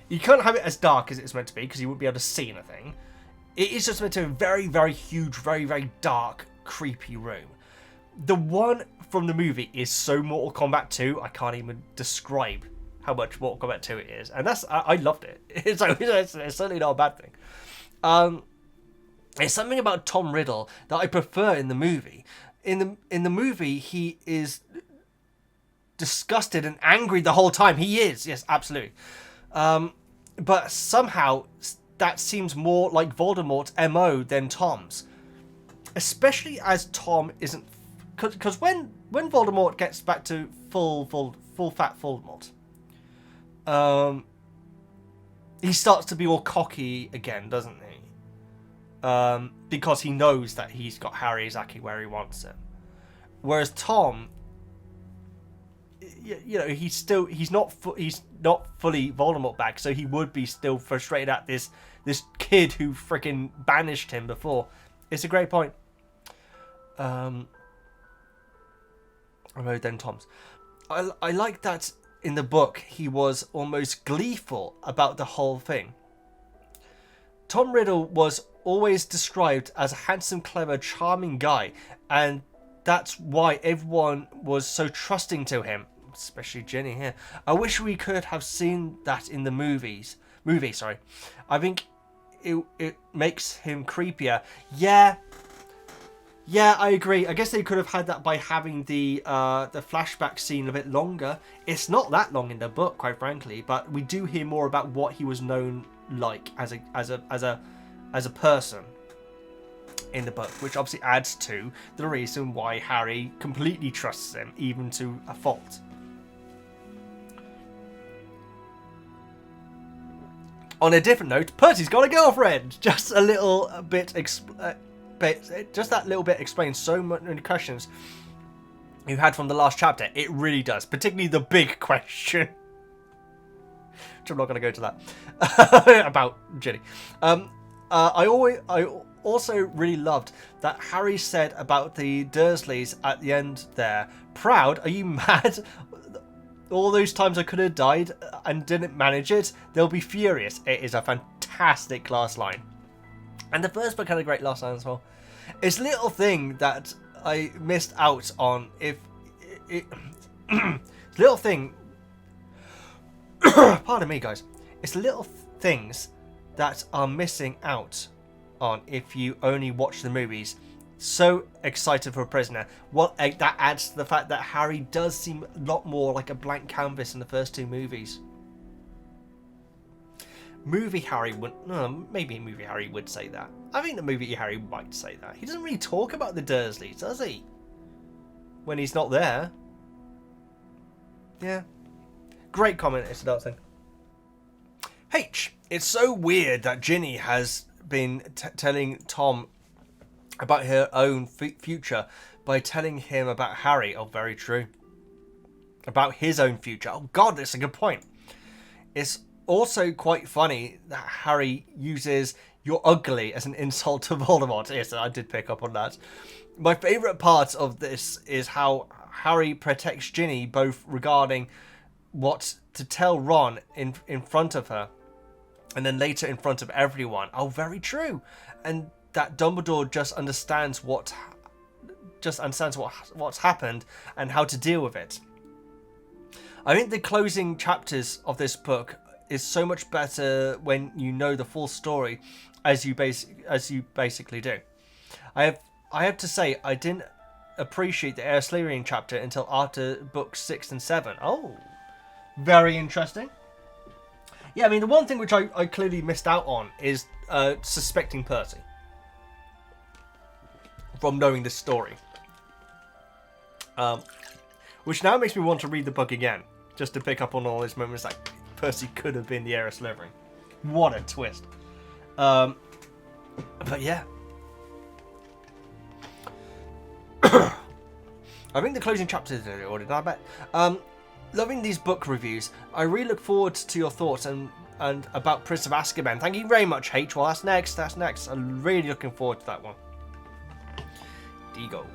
You can't have it as dark as it's meant to be, because you wouldn't be able to see anything. It is just meant to be a very, very huge, very, very dark, creepy room. The one from the movie is so Mortal Kombat 2, I can't even describe how much Mortal Kombat 2 it is. And I loved it. It's certainly not a bad thing. There's something about Tom Riddle that I prefer in the movie. In the movie, he is disgusted and angry the whole time. He is, yes, absolutely. But somehow, that seems more like Voldemort's MO than Tom's. Especially as Tom isn't... Because when Voldemort gets back to full fat Voldemort, he starts to be all cocky again, doesn't he? Because he knows that he's got Harry exactly where he wants him. Whereas Tom, you know, he's not fully Voldemort back, so he would be still frustrated at this kid who freaking banished him before. It's a great point. Then Tom's. I like that in the book he was almost gleeful about the whole thing. Tom Riddle was always described as a handsome, clever, charming guy, and that's why everyone was so trusting to him, especially Ginny here. I wish we could have seen that in the movie. I think it makes him creepier. Yeah, I agree. I guess they could have had that by having the flashback scene a bit longer. It's not that long in the book, quite frankly, but we do hear more about what he was known like as a person in the book, which obviously adds to the reason why Harry completely trusts him, even to a fault. On a different note, Percy's got a girlfriend. Just a little bit. Just that little bit explains so many questions you had from the last chapter. It really does, particularly the big question. Which I'm not going to go to that about Ginny. I also really loved that Harry said about the Dursleys at the end there. Proud? Are you mad? All those times I could have died and didn't manage it, they'll be furious. It is a fantastic last line. And the first book had a great last line as well. It's a little thing that I missed out on. It's a little thing. Pardon me, guys. It's little things that are missing out on if you only watch the movies. So excited for a prisoner. Well, that adds to the fact that Harry does seem a lot more like a blank canvas in the first two movies. Movie Harry would... maybe movie Harry would say that. I think the movie Harry might say that. He doesn't really talk about the Dursleys, does he? When he's not there. Yeah. Great comment, it's adult thing. H. It's so weird that Ginny has been telling Tom about her own future by telling him about Harry. Oh, very true. About his own future. Oh, God, that's a good point. It's also quite funny that Harry uses "you're ugly" as an insult to Voldemort. Yes, I did pick up on that. My favourite part of this is how Harry protects Ginny, both regarding what to tell Ron in front of her, and then later in front of everyone. Oh, very true. And that Dumbledore just understands what's happened and how to deal with it. I think the closing chapters of this book is so much better when you know the full story, as you basically do. I have to say, I didn't appreciate the heir Slytherin chapter until after books 6 and 7. Oh, very interesting. Yeah, I mean, the one thing which I clearly missed out on is suspecting Percy from knowing this story. Which now makes me want to read the book again, just to pick up on all those moments like Percy could have been the heir of Slytherin. What a twist. But yeah. I think the closing chapter is in order, I bet. Loving these book reviews. I really look forward to your thoughts and about Prince of Azkaban. Thank you very much, H. Well, that's next. I'm really looking forward to that one. Digo.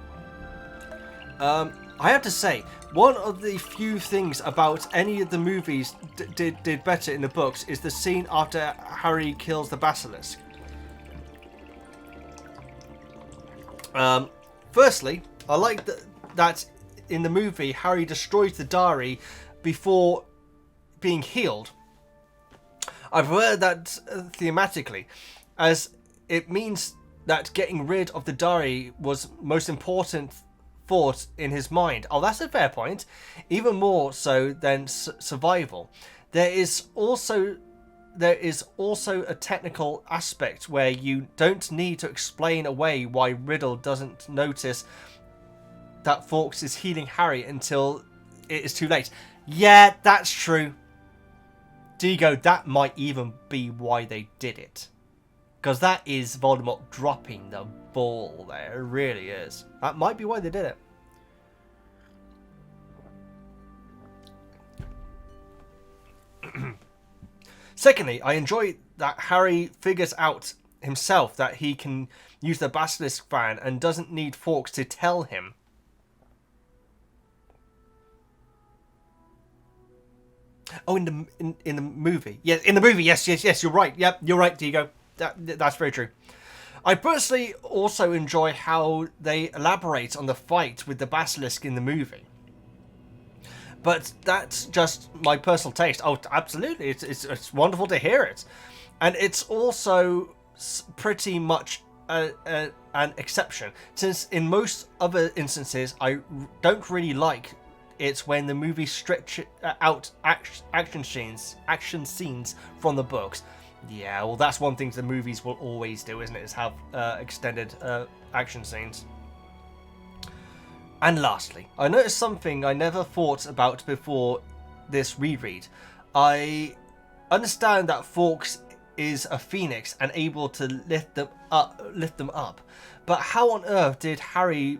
I have to say, one of the few things about any of the movies did better in the books is the scene after Harry kills the basilisk. Firstly, I like that in the movie Harry destroys the diary before being healed. I've heard that thematically, as it means that getting rid of the diary was most important thought in his mind. Oh, that's a fair point. Even more so than survival. There is also a technical aspect where you don't need to explain away why Riddle doesn't notice that Fawkes is healing Harry until it is too late. Yeah, that's true. Digo, that might even be why they did it. Because that is Voldemort dropping the ball there. It really is. That might be why they did it. Secondly, I enjoy that Harry figures out himself that he can use the basilisk fan and doesn't need Fawkes to tell him. Oh, in the movie. Yes, in the movie. Yes, you're right. Yep, you're right, Diego. That's very true. I personally also enjoy how they elaborate on the fight with the basilisk in the movie. But that's just my personal taste. Oh, absolutely. It's wonderful to hear it. And it's also pretty much an exception. Since in most other instances, I don't really like it when the movie stretch out action scenes from the books. Yeah, well, that's one thing the movies will always do, isn't it? Is have extended action scenes. And lastly, I noticed something I never thought about before this reread. I understand that Fawkes is a phoenix and able to lift them up. But how on earth is Harry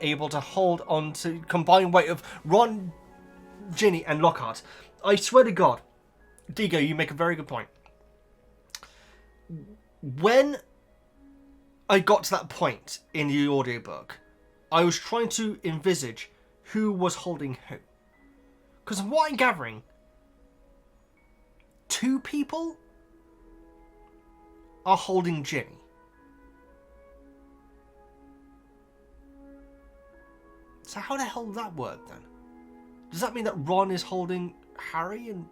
able to hold on to combined weight of Ron, Ginny, and Lockhart? I swear to God, Digo, you make a very good point. When I got to that point in the audiobook, I was trying to envisage who was holding who. Because from what I'm gathering, 2 people are holding Ginny. So how the hell does that work then? Does that mean that Ron is holding Harry and...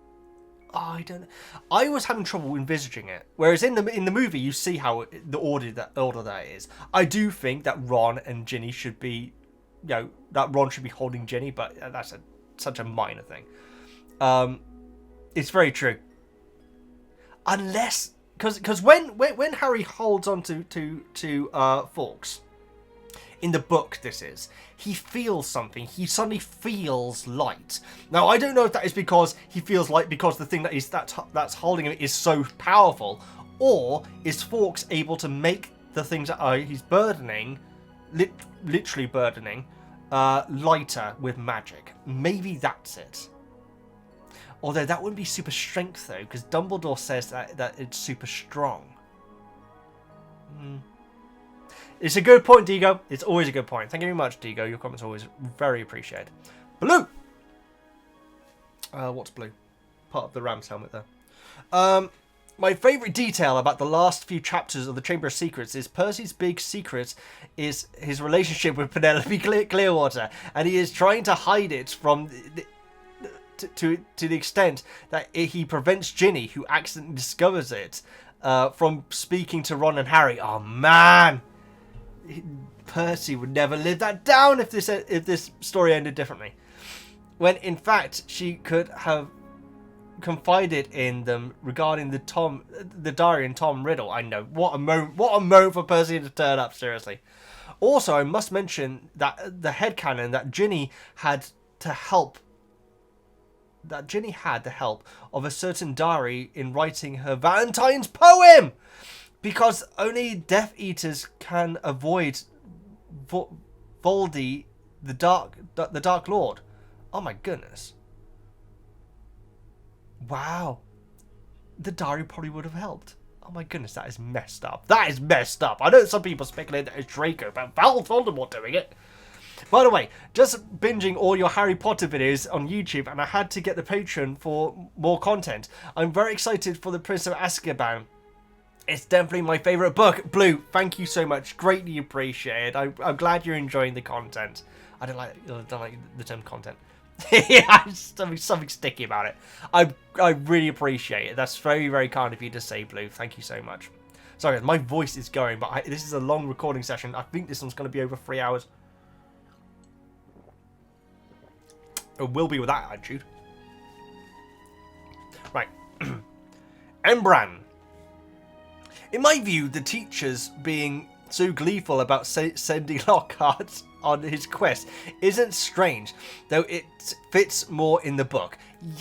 Oh, I don't know. I was having trouble envisaging it. Whereas in the movie, you see how the order that is. I do think that Ron and Ginny should be... You know, that Ron should be holding Ginny, but that's such a minor thing. It's very true. Unless... Because when Harry holds on to Fawkes... In the book, this is. He feels something. He suddenly feels light. Now, I don't know if that is because he feels light because the thing that's holding him is so powerful, or is Fawkes able to make the things that he's burdening, literally burdening, lighter with magic. Maybe that's it. Although that wouldn't be super strength though, because Dumbledore says that it's super strong. It's a good point, Digo. It's always a good point. Thank you very much, Digo. Your comments are always very appreciated. Blue! What's blue? Part of the Ram's helmet there. My favourite detail about the last few chapters of the Chamber of Secrets is Percy's big secret is his relationship with Penelope Clearwater. And he is trying to hide it from... To the extent that he prevents Ginny, who accidentally discovers it, from speaking to Ron and Harry. Oh, man! Percy would never live that down if this story ended differently. When in fact she could have confided in them regarding the diary and Tom Riddle. I know, what a moment for Percy to turn up, seriously. Also, I must mention that the headcanon that Ginny had the help of a certain diary in writing her Valentine's poem. Because only Death Eaters can avoid Voldy, the Dark Lord. Oh my goodness. Wow. The diary probably would have helped. Oh my goodness, that is messed up. That is messed up. I know some people speculate that it's Draco, but Voldemort doing it. By the way, just binging all your Harry Potter videos on YouTube, and I had to get the Patreon for more content. I'm very excited for the Prince of Azkaban. It's definitely my favourite book. Blue, thank you so much. Greatly appreciated. I'm glad you're enjoying the content. I don't like the term content. Yeah, something sticky about it. I really appreciate it. That's very, very kind of you to say, Blue. Thank you so much. Sorry, my voice is going, but this is a long recording session. I think this one's going to be over 3 hours. It will be with that attitude. Right. Embran. In my view, the teachers being so gleeful about sending Lockhart on his quest isn't strange, though it fits more in the book.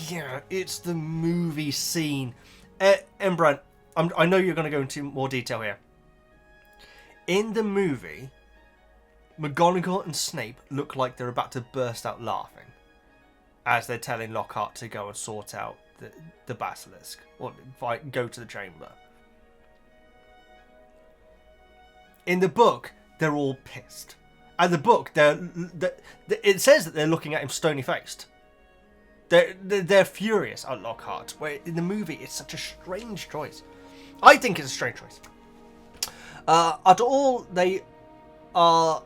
Yeah, it's the movie scene. Embran, I know you're going to go into more detail here. In the movie, McGonagall and Snape look like they're about to burst out laughing as they're telling Lockhart to go and sort out the basilisk, or go to the chamber. In the book, they're all pissed. And the book, it says that they're looking at him stony-faced. They're furious at Lockhart, where in the movie, it's such a strange choice. I think it's a strange choice. At all, they are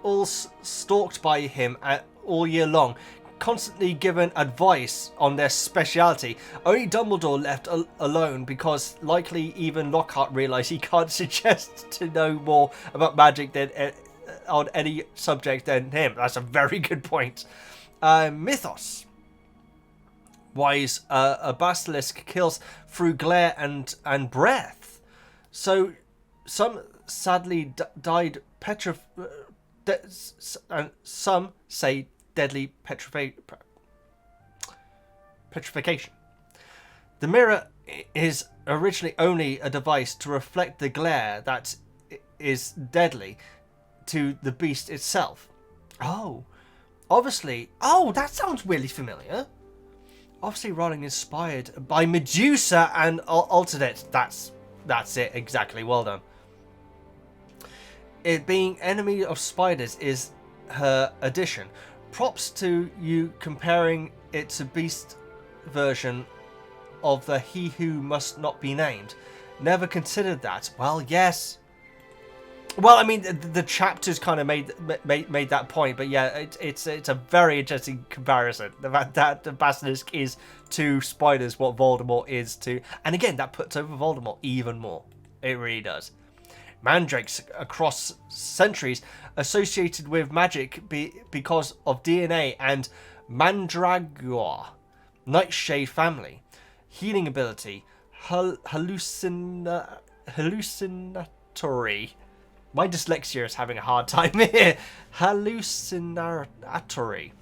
all stalked by him all year long, constantly given advice on their speciality. Only Dumbledore left alone because likely even Lockhart realised he can't suggest to know more about magic than on any subject than him. That's a very good point. Mythos. Wise, a basilisk kills through glare and breath. So some sadly died and some say deadly petrification. The mirror is originally only a device to reflect the glare that is deadly to the beast itself. Oh, obviously. Oh, that sounds really familiar. Obviously, Rowling inspired by Medusa and Alternate. That's it exactly. Well done. it being enemy of spiders is her addition. Props to you comparing it to Beast version of the He Who Must Not Be Named. Never considered that. Well, yes. Well, I mean, the chapters kind of made that point, but yeah, it's a very interesting comparison. The fact that the basilisk is to spiders what Voldemort is to, and again, that puts over Voldemort even more. It really does. Mandrakes across centuries associated with magic because of DNA and Mandragora, Nightshade family, healing ability, hallucinatory. My dyslexia is having a hard time here. Hallucinatory.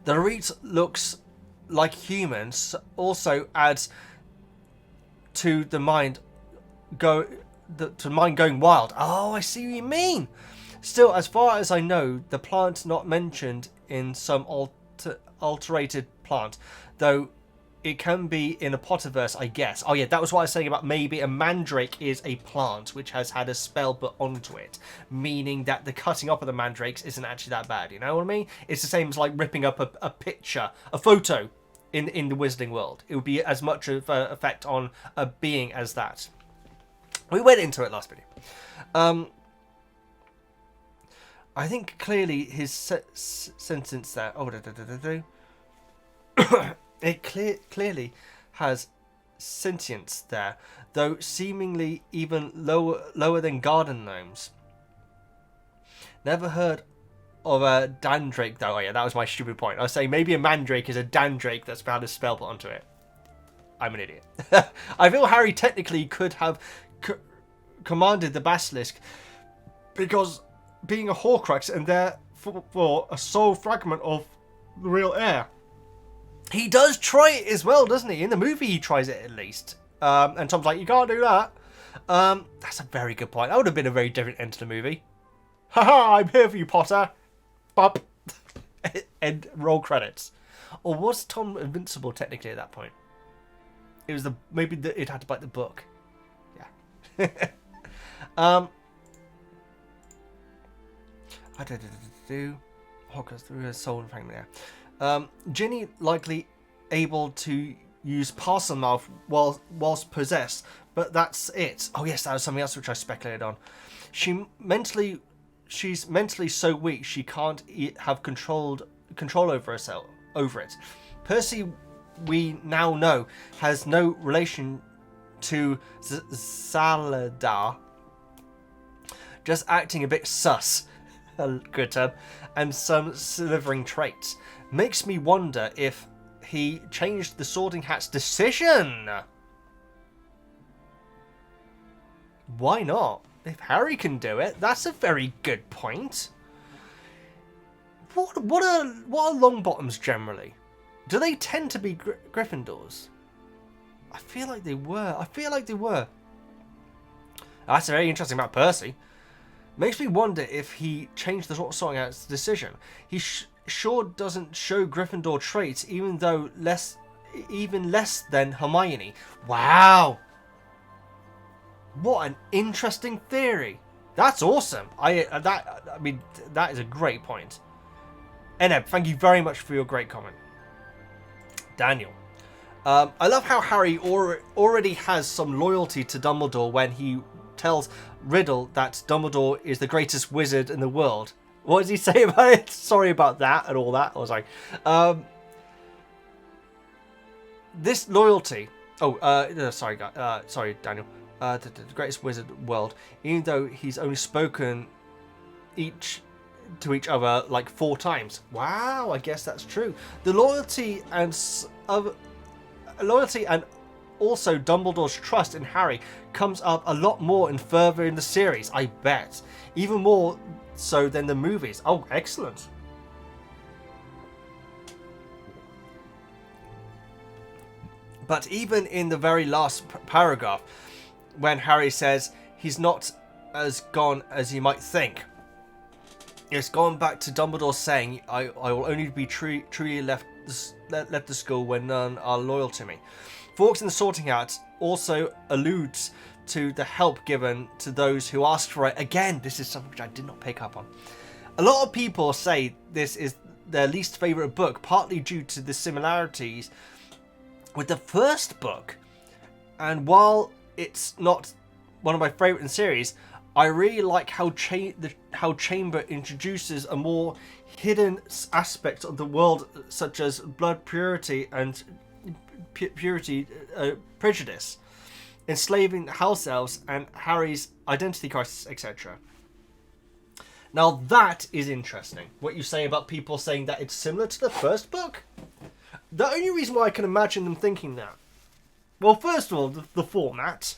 The Reeds looks like humans. Also adds to the mind going wild. Oh, I see what you mean. Still, as far as I know, the plant not mentioned in some alterated plant, though it can be in a Potterverse, I guess. Oh yeah, that was what I was saying about maybe a mandrake is a plant which has had a spell put onto it, meaning that the cutting up of the mandrakes isn't actually that bad. You know what I mean? It's the same as like ripping up a picture, a photo in the Wizarding world. It would be as much of an effect on a being as that. We went into it last video. I think clearly his sentence there. Oh, it clearly has sentience there, though seemingly even lower than garden gnomes. Never heard of a dandrake though. Oh yeah, that was my stupid point. I was saying maybe a mandrake is a dandrake that's found a spell put onto it. I'm an idiot. I feel Harry technically could have commanded the basilisk because being a Horcrux and therefore a soul fragment of the real heir. He does try it as well, doesn't he? In the movie, he tries it at least. And Tom's like, you can't do that. That's a very good point. That would have been a very different end to the movie. Haha, I'm here for you, Potter. Bop. And roll credits. Or was Tom invincible technically at that point? It was it had to bite the book. Yeah. I do. Hogwarts through her soul and fragment there. Ginny likely able to use parcel mouth whilst possessed, but that's it. Oh yes, that was something else which I speculated on. She's mentally so weak she can't have control over it. Percy, we now know, has no relation to Saladar, just acting a bit sus. Good term. And some Slytherin traits. Makes me wonder if he changed the Sorting Hat's decision. Why not? If Harry can do it, that's a very good point. What are Longbottoms generally? Do they tend to be Gryffindors? I feel like they were. That's very interesting about Percy. Makes me wonder if he changed the Sorting Hat's decision. He sure doesn't show Gryffindor traits, even less than Hermione. Wow, what an interesting theory. That's awesome. I mean that is a great point. Eneb, thank you very much for your great comment. Daniel, I love how Harry already has some loyalty to Dumbledore when he tells Riddle that Dumbledore is the greatest wizard in the world. What does he say about it? Sorry about that and all that. I was like, this loyalty. Oh, sorry, Daniel. The greatest wizard in the world. Even though he's only spoken to each other like 4 times. Wow, I guess that's true. The loyalty and also Dumbledore's trust in Harry comes up a lot more and further in the series, I bet. Even more so than the movies. Oh, excellent. But even in the very last paragraph, when Harry says he's not as gone as you might think, it's gone back to Dumbledore saying, I will only be truly left the school when none are loyal to me. Fawkes in the Sorting Hat also alludes to the help given to those who ask for it. Again, this is something which I did not pick up on. A lot of people say this is their least favourite book, partly due to the similarities with the first book. And while it's not one of my favourite in the series, I really like how Chamber introduces a more hidden aspect of the world, such as blood purity and prejudice, enslaving house elves, and Harry's identity crisis, etc. Now that is interesting, what you say about people saying that it's similar to the first book. The only reason why I can imagine them thinking that, well, first of all, the format.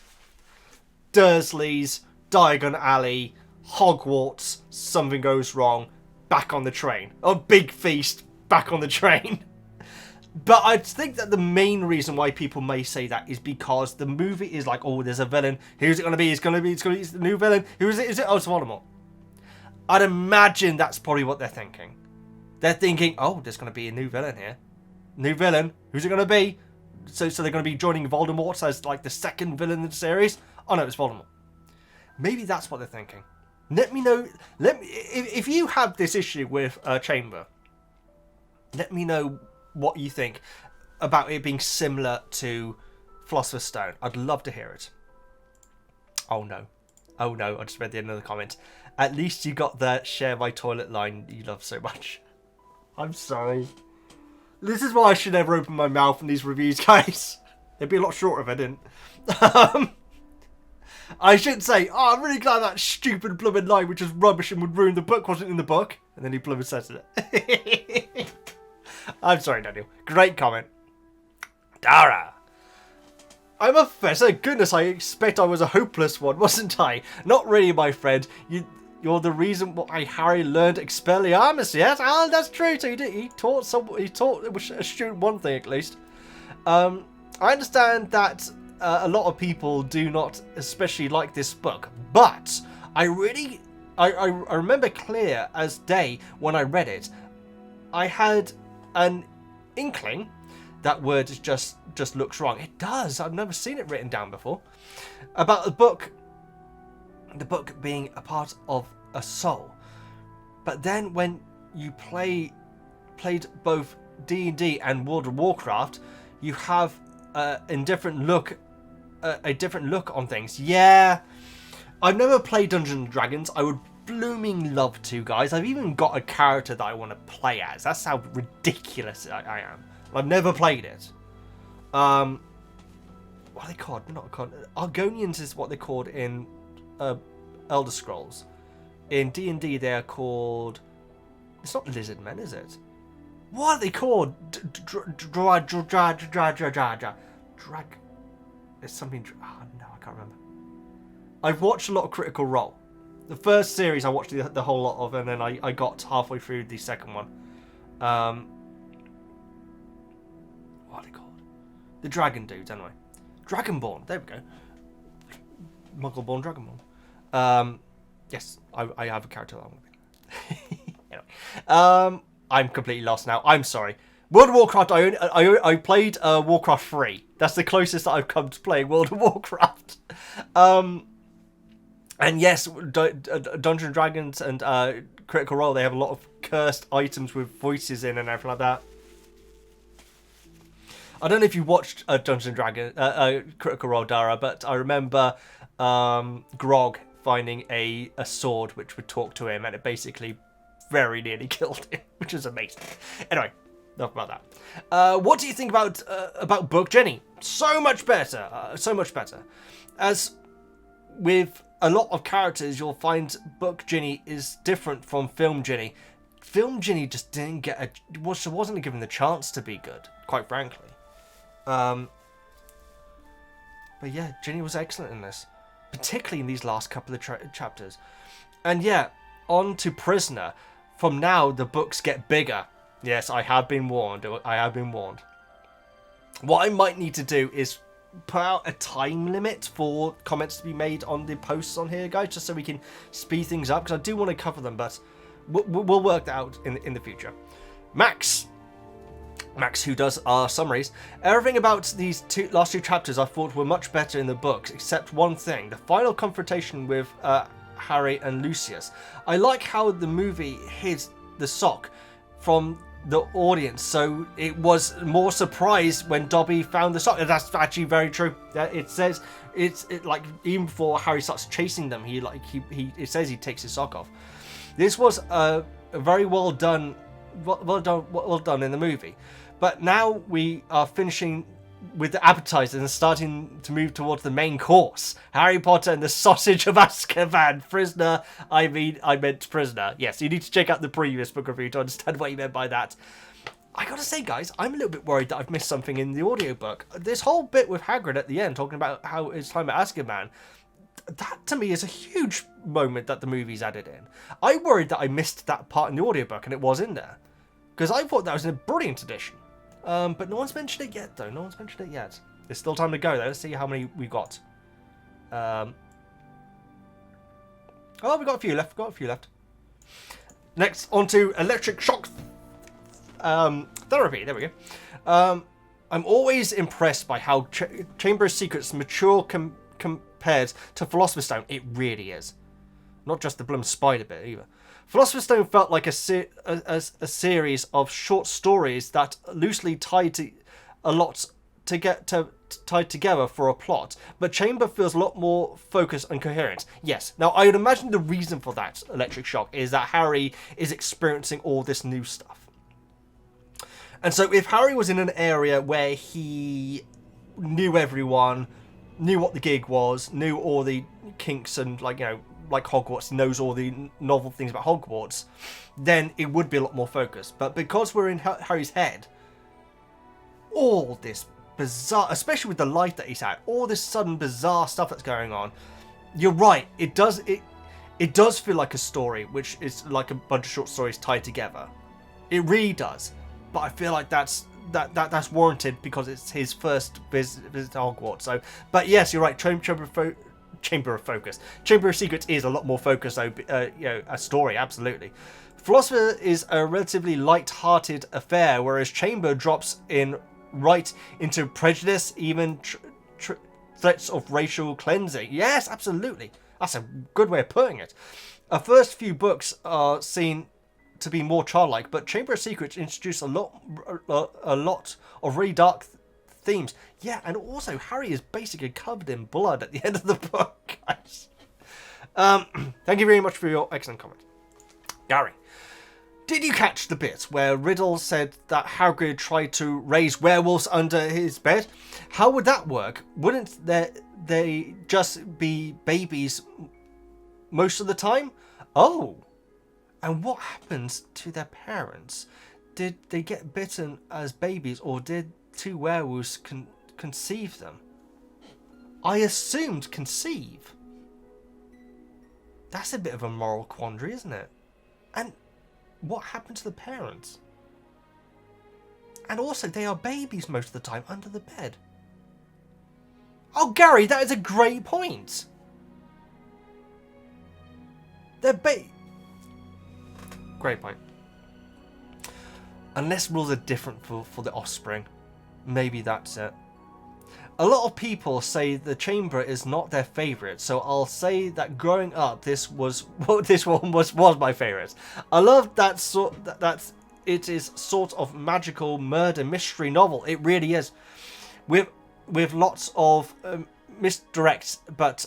Dursleys, Diagon Alley, Hogwarts, something goes wrong, back on the train. A big feast, back on the train. But I think that the main reason why people may say that is because the movie is like, oh, there's a villain. Who's it going to be? It's going to be the new villain. Who is it? Is it? Oh, it's Voldemort. I'd imagine that's probably what they're thinking. They're thinking, oh, there's going to be a new villain here. New villain. Who's it going to be? So they're going to be joining Voldemort as like the second villain in the series. Oh no, it's Voldemort. Maybe that's what they're thinking. Let me know. If you have this issue with Chamber, let me know what you think about it being similar to Philosopher's Stone. I'd love to hear it. Oh no, I just read the end of the comment. At least you got the share my toilet line you love so much. I'm sorry. This is why I should never open my mouth in these reviews, guys. They'd be a lot shorter if I didn't. I should say, oh, I'm really glad that stupid blooming line, which is rubbish and would ruin the book, wasn't in the book. And then he blooming says it. I'm sorry, Daniel. Great comment. Dara. I'm a professor. Goodness, I expect I was a hopeless one, wasn't I? Not really, my friend. You're the reason why Harry learned Expelliarmus, yes? Oh, that's true. So he taught a student one thing, at least. I understand that a lot of people do not especially like this book, but I remember clear as day when I read it. I had an inkling that word just looks wrong. It does. I've never seen it written down before. About the book being a part of a soul. But then when you played both D&D and World of Warcraft, you have a different look on things. Yeah, I've never played Dungeons & Dragons. I would blooming love to, guys. I've even got a character that I want to play as. That's how ridiculous I am. I've never played it. What are they called? Not called. Argonians is what they're called in Elder Scrolls. In D&D, they are called. It's not lizard men, is it? What are they called? Drag. It's something. Oh no, I can't remember. I've watched a lot of Critical Role. The first series I watched the whole lot of, and then I got halfway through the second one. What are they called? The dragon dudes, anyway. Dragonborn. There we go. Muggleborn, Dragonborn. Yes, I have a character that I want to be. Anyway, I'm completely lost now. I'm sorry. World of Warcraft. I played Warcraft 3. That's the closest that I've come to playing World of Warcraft. And yes, Dungeons & Dragons and Critical Role, they have a lot of cursed items with voices in and everything like that. I don't know if you watched Dungeons & Dragons, Critical Role, Dara, but I remember Grog finding a sword which would talk to him, and it basically very nearly killed him, which is amazing. Anyway, enough about that. What do you think about book Ginny? So much better. So much better. As with a lot of characters, you'll find book Ginny is different from film Ginny. Film Ginny just didn't get wasn't given the chance to be good, quite frankly. But yeah, Ginny was excellent in this, particularly in these last couple of chapters. And yeah, on to Prisoner. From now, the books get bigger. Yes, I have been warned. I have been warned. What I might need to do is put out a time limit for comments to be made on the posts on here, guys, just so we can speed things up, because I do want to cover them, but we'll work that out in the future. Max, Max, who does our summaries. Everything about these last two chapters I thought were much better in the books, except one thing: the final confrontation with Harry and Lucius. I like how the movie hid the sock from the audience, so it was more surprised when Dobby found the sock. And that's actually very true. It says it's like even before Harry starts chasing them, it says he takes his sock off. This was a very well done in the movie. But now we are finishing with the appetizers and starting to move towards the main course. Harry Potter and the Sausage of Azkaban. Prisoner, I meant prisoner. Yes, you need to check out the previous book review to understand what you meant by that. I gotta say, guys, I'm a little bit worried that I've missed something in the audiobook. This whole bit with Hagrid at the end, talking about how his time at Azkaban, that to me is a huge moment that the movie's added in. I worried that I missed that part in the audiobook, and it was in there. Because I thought that was a brilliant addition. But no one's mentioned it yet, though. No one's mentioned it yet. There's still time to go, though. Let's see how many we got. Oh, we got a few left. Next, on to electric shock therapy. There we go. I'm always impressed by how Chamber of Secrets mature compared to Philosopher's Stone. It really is. Not just the Bloom Spider bit, either. Philosopher's Stone felt like a series of short stories that loosely tied together for a plot, but Chamber feels a lot more focused and coherent. Yes, now I would imagine the reason for that electric shock is that Harry is experiencing all this new stuff. And so if Harry was in an area where he knew everyone, knew what the gig was, knew all the kinks and like Hogwarts, knows all the novel things about Hogwarts, then it would be a lot more focused. But because we're in Harry's head, all this bizarre, especially with the life that he's had, all this sudden bizarre stuff that's going on, you're right, it does feel like a story, which is like a bunch of short stories tied together. It really does. But I feel like that's warranted because it's his first visit to Hogwarts. So, but yes, you're right. Chamber of Focus. Chamber of Secrets is a lot more focused, though. A story, absolutely. Philosopher is a relatively light-hearted affair, whereas Chamber drops in right into prejudice, even threats of racial cleansing. Yes, absolutely. That's a good way of putting it. Our first few books are seen to be more childlike, but Chamber of Secrets introduced a lot of really dark themes. Yeah, and also Harry is basically covered in blood at the end of the book, guys. Thank you very much for your excellent comment. Gary, did you catch the bit where Riddle said that Hagrid tried to raise werewolves under his bed? How would that work? Wouldn't they just be babies most of the time? Oh, and what happens to their parents? Did they get bitten as babies, or did two werewolves conceive them? I assumed conceive. That's a bit of a moral quandary, isn't it? And what happened to the parents? And also, they are babies most of the time under the bed. Oh, Gary, that is a great point. They're Great point. Unless rules are different for the offspring. Maybe that's it. A lot of people say the Chamber is not their favourite, so I'll say that growing up, this one was my favourite. I love that it is sort of magical murder mystery novel. It really is, with lots of misdirects, but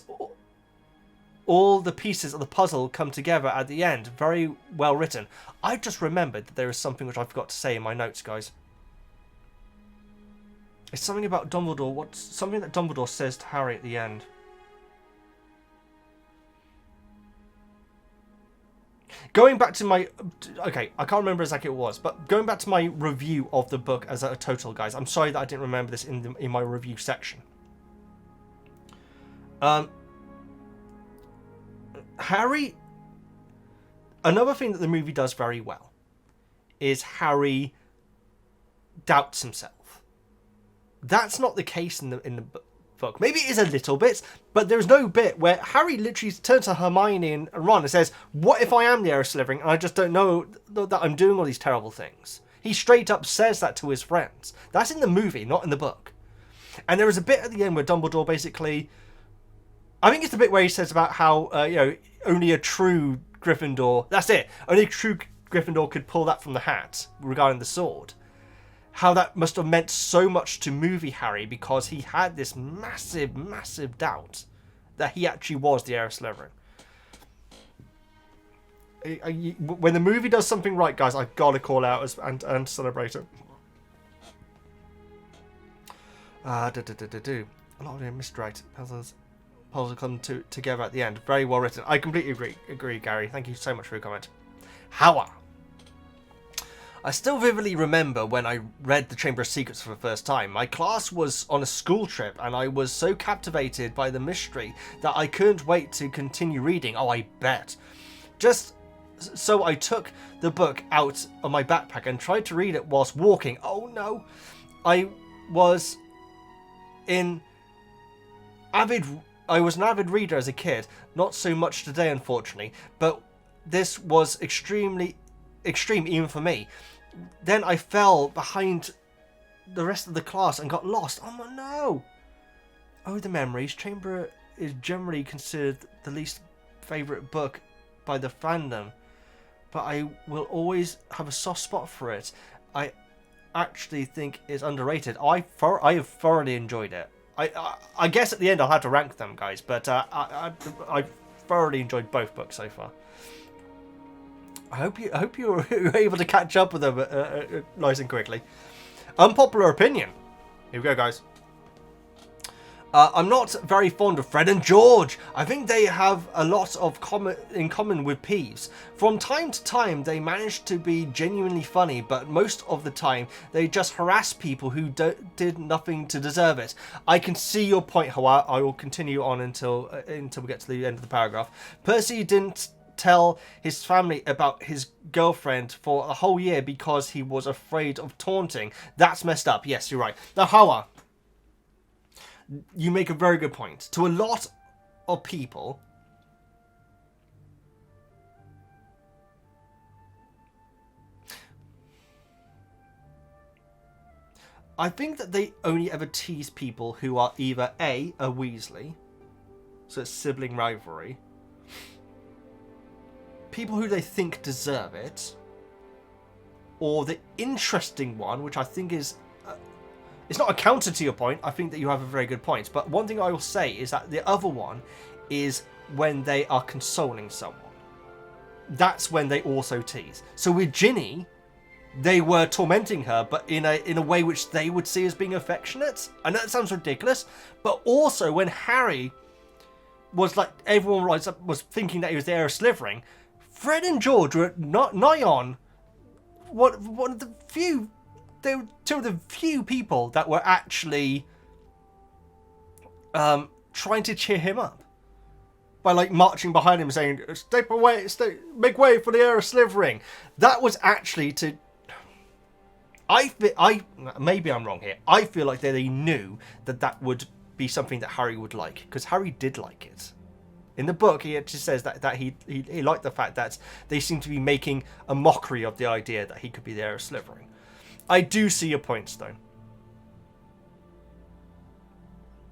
all the pieces of the puzzle come together at the end. Very well written. I just remembered that there is something which I forgot to say in my notes, guys. It's something about Dumbledore. Something that Dumbledore says to Harry at the end. Going back to my... Okay, I can't remember exactly what it was, but going back to my review of the book as a total, guys. I'm sorry that I didn't remember this in my review section. Harry... Another thing that the movie does very well is Harry doubts himself. That's not the case in the book. Maybe it is a little bit, but there's no bit where Harry literally turns to Hermione and Ron and says, what if I am the heir of Slytherin and I just don't know that I'm doing all these terrible things? He straight up says that to his friends. That's in the movie, not in the book. And there is a bit at the end where Dumbledore basically... I think it's the bit where he says about how, only a true Gryffindor... That's it. Only a true Gryffindor could pull that from the hat regarding the sword. How that must have meant so much to movie Harry because he had this massive, massive doubt that he actually was the heir of Slytherin. When the movie does something right, guys, I've got to call out and celebrate it. A lot of them misdirect puzzles come together at the end. Very well written. I completely agree, Gary. Thank you so much for your comment. However, I still vividly remember when I read The Chamber of Secrets for the first time. My class was on a school trip and I was so captivated by the mystery that I couldn't wait to continue reading. Oh, I bet. Just so I took the book out of my backpack and tried to read it whilst walking. Oh no. I was an avid reader as a kid. Not so much today, unfortunately, but this was extreme even for me. Then I fell behind the rest of the class and got lost. Oh no! Oh, the memories. Chamber is generally considered the least favourite book by the fandom, but I will always have a soft spot for it. I actually think it's underrated. I have thoroughly enjoyed it. I guess at the end I'll have to rank them, guys, but I thoroughly enjoyed both books so far. I hope you were able to catch up with them nice and quickly. Unpopular opinion. Here we go, guys. I'm not very fond of Fred and George. I think they have a lot in common with Peeves. From time to time, they manage to be genuinely funny, but most of the time, they just harass people who did nothing to deserve it. I can see your point, however. I will continue on until we get to the end of the paragraph. Percy didn't tell his family about his girlfriend for a whole year because he was afraid of taunting. That's messed up. Yes, you're right. Now, however, you make a very good point. To a lot of people, I think that they only ever tease people who are either a Weasley, so it's sibling rivalry, people who they think deserve it, or the interesting one, which I think is... it's not a counter to your point. I think that you have a very good point. But one thing I will say is that the other one is when they are consoling someone. That's when they also tease. So with Ginny, they were tormenting her, but in a way which they would see as being affectionate. I know that sounds ridiculous, but also when Harry was like, everyone was thinking that he was the heir of Slytherin, Fred and George were not nigh on one of the few... they were two of the few people that were actually trying to cheer him up by like marching behind him saying, make way for the heir of Slytherin. That was actually to... maybe I'm wrong here. I feel like they knew that would be something that Harry would like, because Harry did like it. In the book, he actually says that he liked the fact that they seem to be making a mockery of the idea that he could be the heir of Slytherin. I do see your points, though.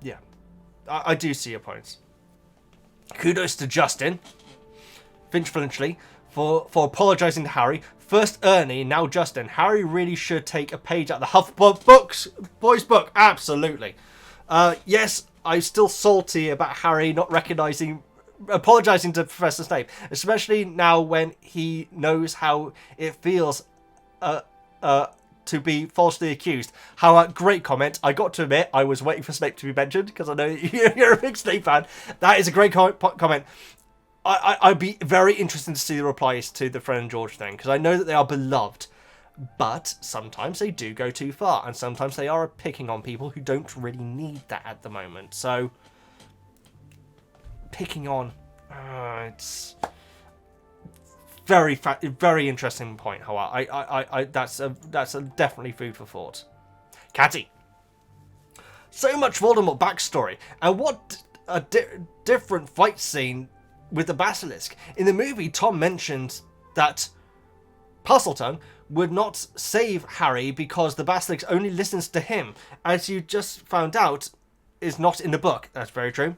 Yeah, I do see your points. Kudos to Justin Finchley for apologising to Harry. First Ernie, now Justin. Harry really should take a page out of the Hufflepuff boys book. Absolutely. Yes, I'm still salty about Harry not apologising to Professor Snape, especially now when he knows how it feels to be falsely accused. However, great comment. I got to admit, I was waiting for Snape to be mentioned, because I know you're a big Snape fan. That is a great comment. I'd be very interested to see the replies to the Fred and George thing, because I know that they are beloved, but sometimes they do go too far, and sometimes they are picking on people who don't really need that at the moment. So, picking on... it's... very interesting point, however. That's definitely food for thought. Catty. So much Voldemort backstory, and what a different fight scene with the basilisk. In the movie, Tom mentioned that Parseltongue would not save Harry because the basilisk only listens to him, as you just found out is not in the book. That's very true.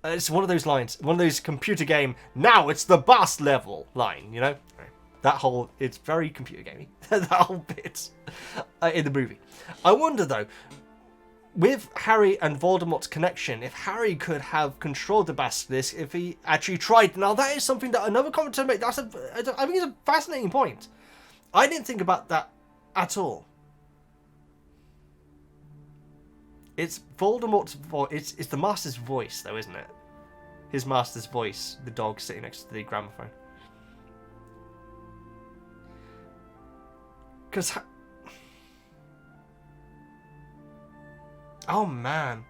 It's one of those lines, one of those computer game, now it's the boss level line, you know? That whole, it's very computer gamey, that whole bit in the movie. I wonder though, with Harry and Voldemort's connection, if Harry could have controlled the basilisk, if he actually tried. Now that is something that another commentator made, I think it's a fascinating point. I didn't think about that at all. It's Voldemort's voice, it's the master's voice though, isn't it? His master's voice, the dog sitting next to the gramophone. Because... oh man.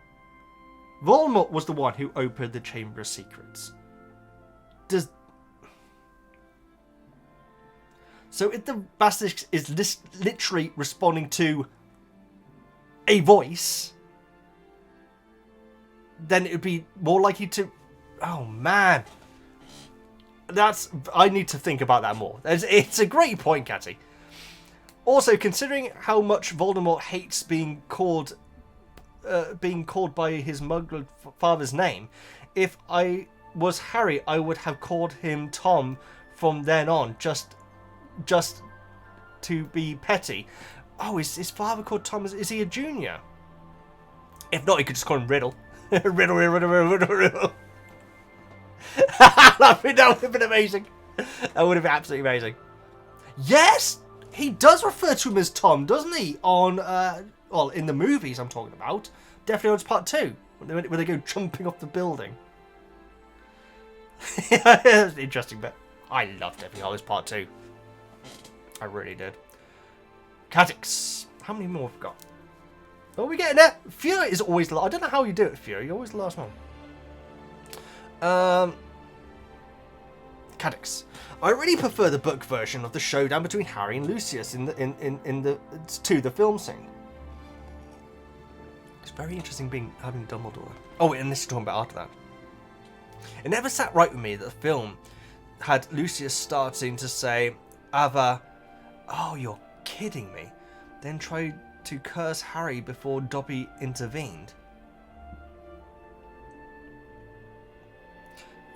Voldemort was the one who opened the Chamber of Secrets. So if the basilisk is literally responding to a voice, then it would be more likely to... oh man. I need to think about that more. It's a great point, Catty. Also, considering how much Voldemort hates being called by his muggled father's name, if I was Harry, I would have called him Tom from then on, just to be petty. Oh, is his father called Tom? Is he a junior? If not, he could just call him Riddle. Riddle. That would have been amazing. That would have been absolutely amazing. Yes! He does refer to him as Tom, doesn't he? On, well, in the movies I'm talking about. Deathly Hallows Part 2. When they go jumping off the building. That's an interesting bit. I love Deathly Hallows Part 2. I really did. Catix. How many more have we got? Oh, we getting there. Fury is always... I don't know how you do it, Fury. You're always the last one. Cadix. I really prefer the book version of the showdown between Harry and Lucius to the film scene. It's very interesting having Dumbledore. Oh, and this is talking about after that. It never sat right with me that the film had Lucius starting to say, Ava, oh, you're kidding me. Then tried to curse Harry before Dobby intervened.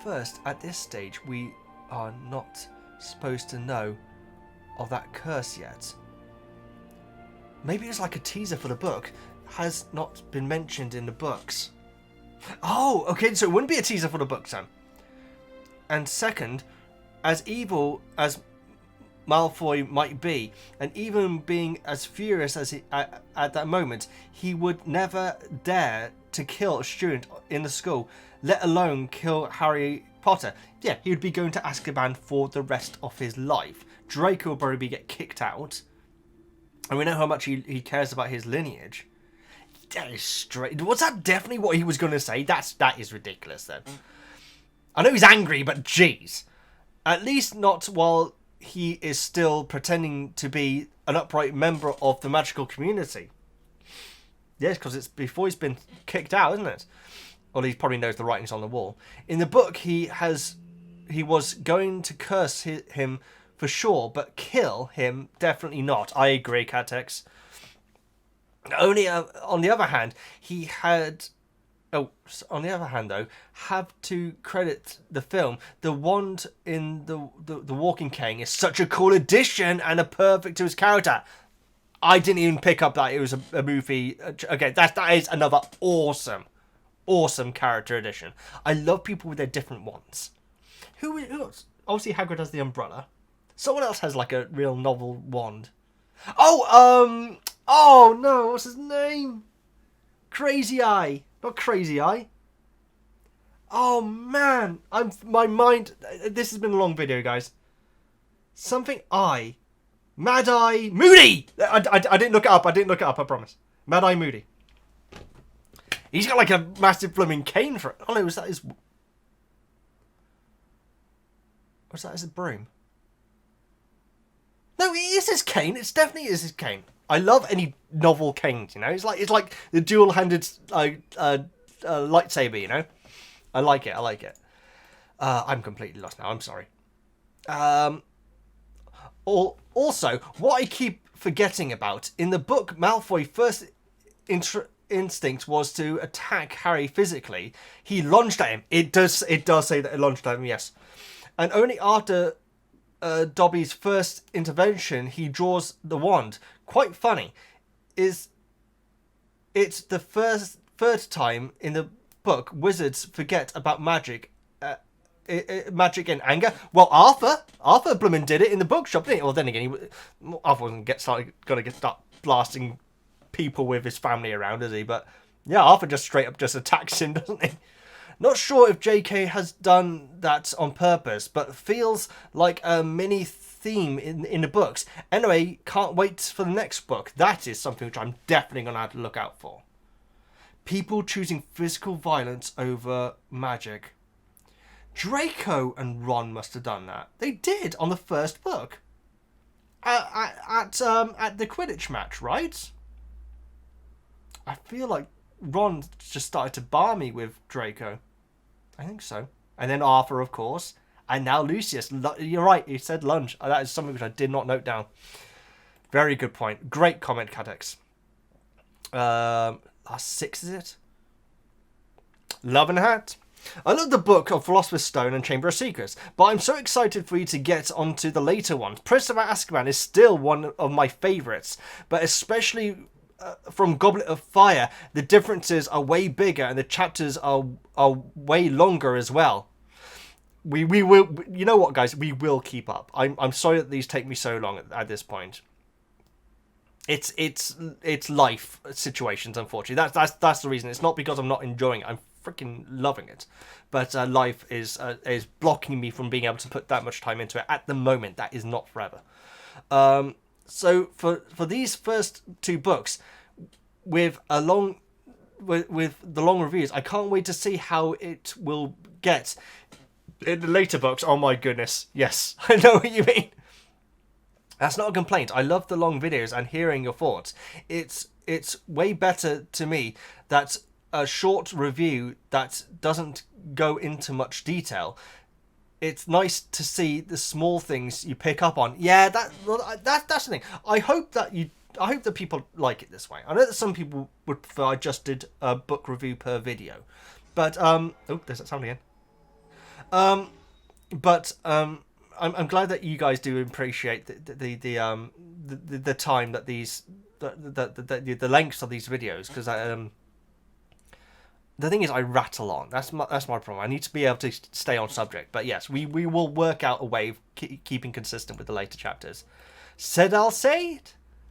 First, at this stage, we are not supposed to know of that curse yet. Maybe it's like a teaser for the book. Has not been mentioned in the books. Oh, okay, so it wouldn't be a teaser for the books then. And second, as evil as Malfoy might be, and even being as furious as he at that moment, he would never dare to kill a student in the school, let alone kill Harry Potter. Yeah, he would be going to Azkaban for the rest of his life. Draco will probably get kicked out. And we know how much he cares about his lineage. That is straight. Was that definitely what he was going to say? That is ridiculous then. I know he's angry, but jeez. At least not while he is still pretending to be an upright member of the magical community. Yes, because it's before he's been kicked out, isn't it? Well, he probably knows the writings on the wall. In the book, he was going to curse him for sure, but kill him, definitely not. I agree, Catex. Only on the other hand, he had... Oh, on the other hand, though, have to credit the film. The wand in the walking cane is such a cool addition and a perfect to his character. I didn't even pick up that it was a movie. Okay, that is another awesome character addition. I love people with their different wands. Who else? Obviously, Hagrid has the umbrella. Someone else has like a real novel wand. Oh, oh no, what's his name? Crazy Eye. Not Crazy Eye. Oh man, my mind. This has been a long video, guys. Something Eye. Mad Eye Moody. I didn't look it up. I promise. Mad Eye Moody. He's got like a massive blooming cane for it. Oh no, was that his? Was that his broom? No, it is his cane. It definitely is his cane. I love any novel canes, you know. It's like the dual-handed lightsaber, you know. I like it. I'm completely lost now. I'm sorry. Also, what I keep forgetting about, in the book, Malfoy's first instinct was to attack Harry physically. He lunged at him. It does say that it lunged at him, yes. And only after Dobby's first intervention, he draws the wand. Quite funny. It's the third time in the book wizards forget about magic. Magic and anger. Well, Arthur Bloomin did it in the bookshop, didn't he? Well, then again, Arthur wasn't gonna start blasting people with his family around, is he? But yeah, Arthur just straight up just attacks him, doesn't he? Not sure if JK has done that on purpose, but feels like a mini theme in the books. Anyway, can't wait for the next book. That is something which I'm definitely gonna have to look out for. People choosing physical violence over magic. Draco and Ron must have done that. They did on the first book. At the Quidditch match, right? I feel like Ron just started to bar me with Draco. I think so. And then Arthur, of course. And now Lucius. You're right, he said lunge. That is something which I did not note down. Very good point. Great comment, Cadex. Last 6, is it? Love and Hat. I love the book of Philosopher's Stone and Chamber of Secrets, but I'm so excited for you to get onto the later ones. Prisoner of Azkaban is still one of my favourites, but especially from Goblet of Fire, the differences are way bigger and the chapters are way longer as well. We will, you know what, guys, we will keep up. I'm sorry that these take me so long at this point. It's life situations, unfortunately. That's the reason. It's not because I'm not enjoying it. I'm freaking loving it, but life is blocking me from being able to put that much time into it at the moment. That is not forever. So for these first 2 books, with the long reviews, I can't wait to see how it will get in the later books. Oh my goodness, yes, I know what you mean. That's not a complaint. I love the long videos and hearing your thoughts. It's way better to me that a short review that doesn't go into much detail. It's nice to see the small things you pick up on. Yeah, that's the thing. I hope that people like it this way. I know that some people would prefer I just did a book review per video, but oh, there's that sound again. I'm glad that you guys do appreciate the time that the lengths of these videos, because the thing is, I rattle on. That's my problem. I need to be able to stay on subject. But yes, we will work out a way of keeping consistent with the later chapters. Said I'll say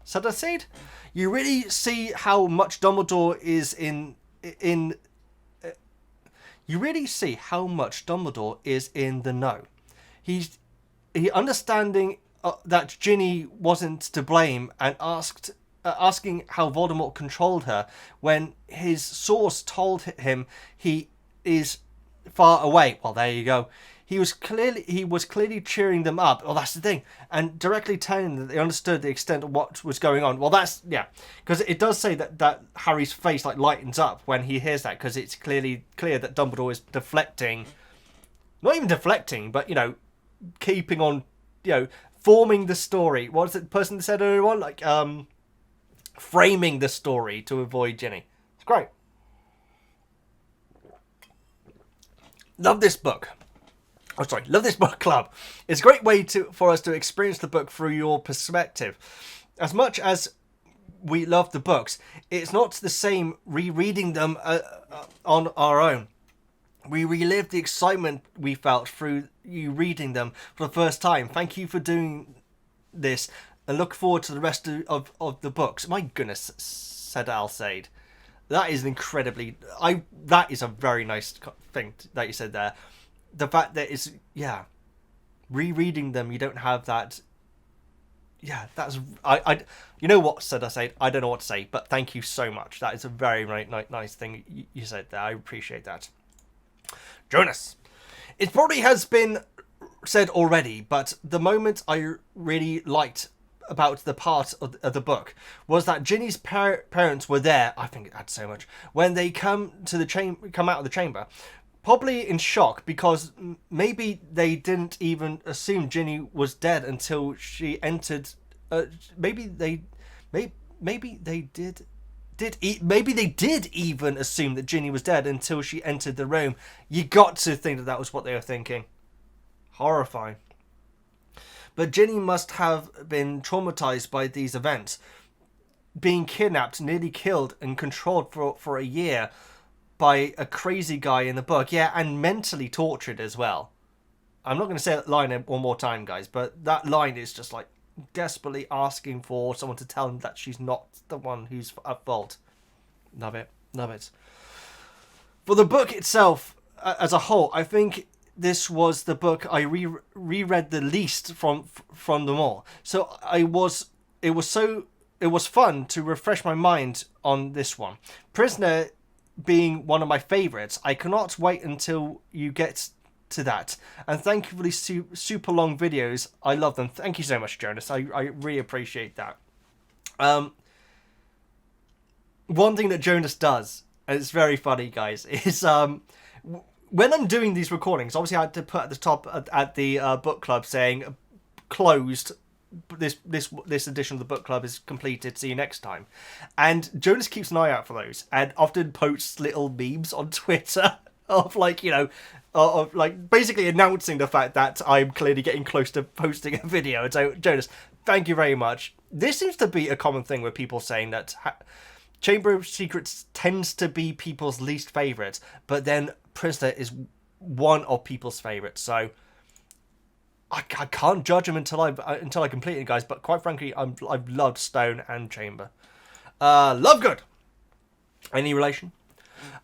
it. You really see how much Dumbledore is in. You really see how much Dumbledore is in the know. He understanding that Ginny wasn't to blame and asking how Voldemort controlled her when his source told him he is far away. Well, there you go. He was clearly cheering them up. Well, that's the thing. And directly telling them that they understood the extent of what was going on. Well, that's, yeah. Because it does say that Harry's face like lightens up when he hears that, because it's clear that Dumbledore is deflecting. Not even deflecting, but, keeping on, forming the story. What was it the person that said earlier on? Like, framing the story to avoid Ginny. It's great. Love this book. Love this book club. It's a great way for us to experience the book through your perspective. As much as we love the books, it's not the same rereading them on our own. We relive the excitement we felt through you reading them for the first time. Thank you for doing this, and look forward to the rest of the books. My goodness, said Alsaid. That is incredibly... that is a very nice thing that you said there. The fact that it's... Yeah. Rereading them, you don't have that... Yeah, that's... You know what, said Alsaid? I don't know what to say, but thank you so much. That is a very, very nice thing you said there. I appreciate that. Jonas. It probably has been said already, but the moment I really liked about the part of the book was that Ginny's parents were there. I think it adds so much when they come out of the chamber. probably in shock because maybe they didn't even assume Ginny was dead until she entered. Maybe they did. Maybe they did even assume that Ginny was dead until she entered the room. You got to think that that was what they were thinking. Horrifying. But Ginny must have been traumatized by these events. Being kidnapped, nearly killed, and controlled for a year by a crazy guy in the book. Yeah, and mentally tortured as well. I'm not going to say that line one more time, guys, but that line is just like desperately asking for someone to tell him that she's not the one who's at fault. Love it. Love it. For the book itself, as a whole, I think this was the book I reread the least from them all. So it was fun to refresh my mind on this one. Prisoner being one of my favourites, I cannot wait until you get to that. And thankfully, super long videos, I love them. Thank you so much, Jonas. I really appreciate that. One thing that Jonas does, and it's very funny, guys, is when I'm doing these recordings, obviously I had to put at the top at the book club saying closed. This edition of the book club is completed. See you next time. And Jonas keeps an eye out for those, and often posts little memes on Twitter of like, you know, of like basically announcing the fact that I'm clearly getting close to posting a video. And so, Jonas, thank you very much. This seems to be a common thing with people saying that Chamber of Secrets tends to be people's least favourite, but then Prisoner is one of people's favourites. So I can't judge them until I complete it, guys. But quite frankly, I've loved Stone and Chamber. Lovegood. Any relation?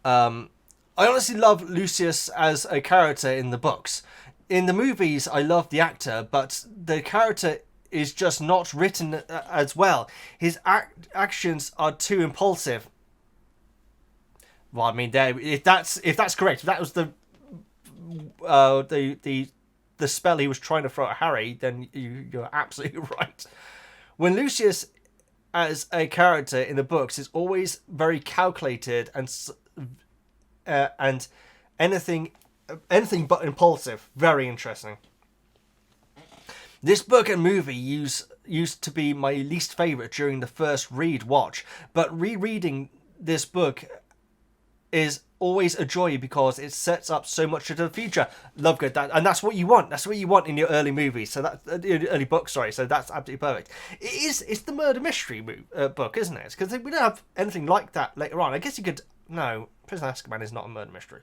I honestly love Lucius as a character in the books. In the movies, I love the actor, but the character is just not written as well. His actions are too impulsive. Well, I mean, if that's correct, if that was the spell he was trying to throw at Harry, then you're absolutely right. When Lucius, as a character in the books, is always very calculated and anything but impulsive. Very interesting. This book and movie used to be my least favourite during the first watch, but rereading this book is always a joy because it sets up so much into the future. Lovegood, and that's what you want. That's what you want in your early movies. So that early book, sorry. So that's absolutely perfect. It's the murder mystery book, isn't it? Because we don't have anything like that later on. I guess you could. No, Prisoner of Azkaban is not a murder mystery.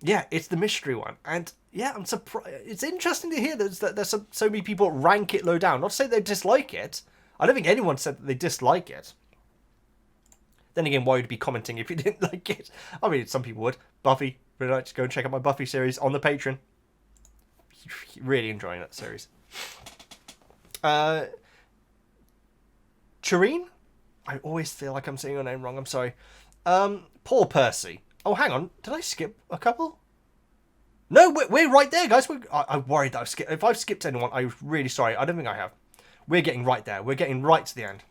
Yeah, it's the mystery one, and yeah, I'm surprised. It's interesting to hear that there's so many people rank it low down. Not to say they dislike it. I don't think anyone said that they dislike it. Then again, why would you be commenting if you didn't like it? I mean, some people would. Buffy, really like to go and check out my Buffy series on the Patreon. Really enjoying that series. Chireen? I always feel like I'm saying your name wrong. I'm sorry. Poor Percy. Oh, hang on. Did I skip a couple? No, we're right there, guys. I'm worried that I've skipped. If I've skipped anyone, I'm really sorry. I don't think I have. We're getting right there. We're getting right to the end.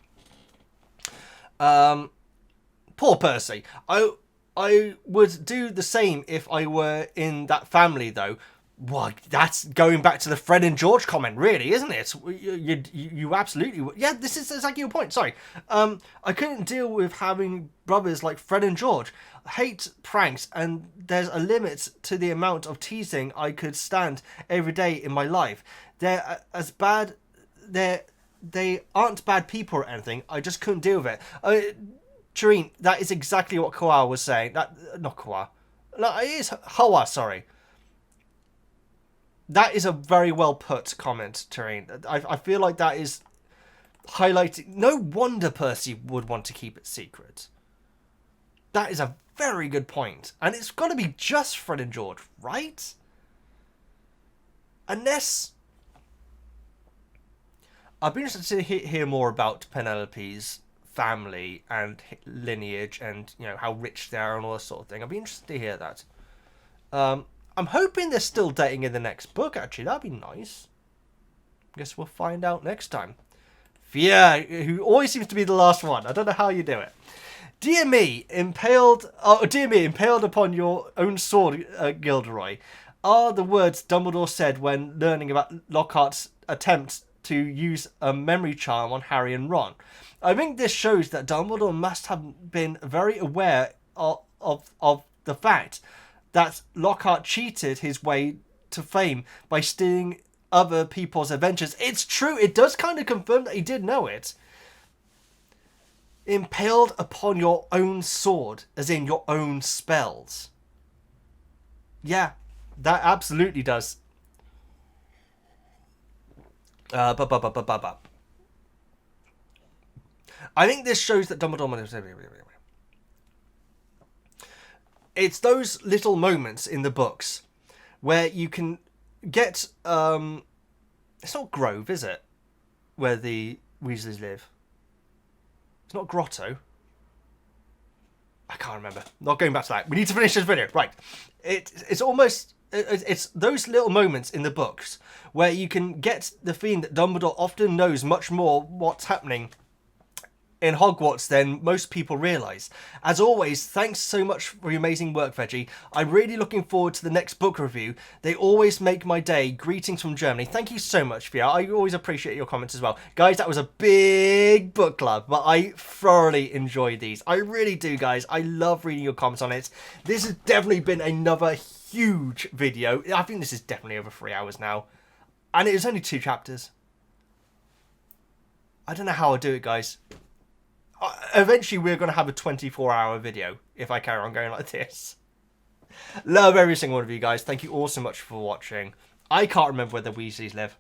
Poor Percy. I would do the same if I were in that family, though. Well, that's going back to the Fred and George comment, really, isn't it? You absolutely would. Yeah, this is exactly your point. Sorry. I couldn't deal with having brothers like Fred and George. I hate pranks, and there's a limit to the amount of teasing I could stand every day in my life. They're as bad. They aren't bad people or anything. I just couldn't deal with it. Chireen, that is exactly what Koa was saying. Not Koa. No, it is Hoa, sorry. That is a very well put comment, Chireen. I feel like that is highlighting. No wonder Percy would want to keep it secret. That is a very good point. And it's got to be just Fred and George, right? Unless... I'd be interested to hear more about Penelope's family and lineage and, you know, how rich they are and all that sort of thing. I'd be interested to hear that. I'm hoping they're still dating in the next book, actually. That'd be nice. Guess we'll find out next time. Fia, who always seems to be the last one. I don't know how you do it. Dear me, impaled upon your own sword, Gilderoy, are the words Dumbledore said when learning about Lockhart's attempt to use a memory charm on Harry and Ron. I think this shows that Dumbledore must have been very aware of the fact that Lockhart cheated his way to fame by stealing other people's adventures. It's true, it does kind of confirm that he did know it. Impaled upon your own sword, as in your own spells. Yeah, that absolutely does. I think this shows that Dumbledore... It's those little moments in the books where you can get... it's not Grove, is it? Where the Weasleys live. It's not Grotto. I can't remember. Not going back to that. We need to finish this video. Right. It's almost... It's those little moments in the books where you can get the feeling that Dumbledore often knows much more what's happening in Hogwarts than most people realise. As always, thanks so much for your amazing work, Veggie. I'm really looking forward to the next book review. They always make my day. Greetings from Germany. Thank you so much, Fia. I always appreciate your comments as well. Guys, that was a big book club, but I thoroughly enjoyed these. I really do, guys. I love reading your comments on it. This has definitely been another huge video. I think this is definitely over 3 hours now. And it was only 2 chapters. I don't know how I'll do it, guys. Eventually, we're going to have a 24-hour video if I carry on going like this. Love every single one of you guys. Thank you all so much for watching. I can't remember where the Weasleys live.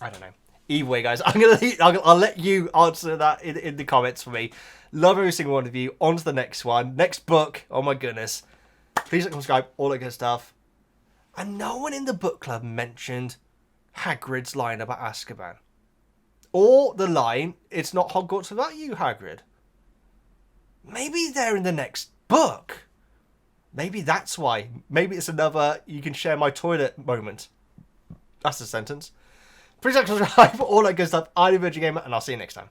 I don't know. Either way, guys, I'll let you answer that in the comments for me. Love every single one of you. On to the next one. Next book. Oh my goodness. Please like, subscribe. All that good stuff. And no one in the book club mentioned Hagrid's line about Azkaban. Or the line, it's not Hogwarts without you, Hagrid. Maybe they're in the next book. Maybe that's why. Maybe it's another you can share my toilet moment. That's the sentence. Please like, subscribe for all that good stuff. I'm VEGGIEKNIGHTS, and I'll see you next time.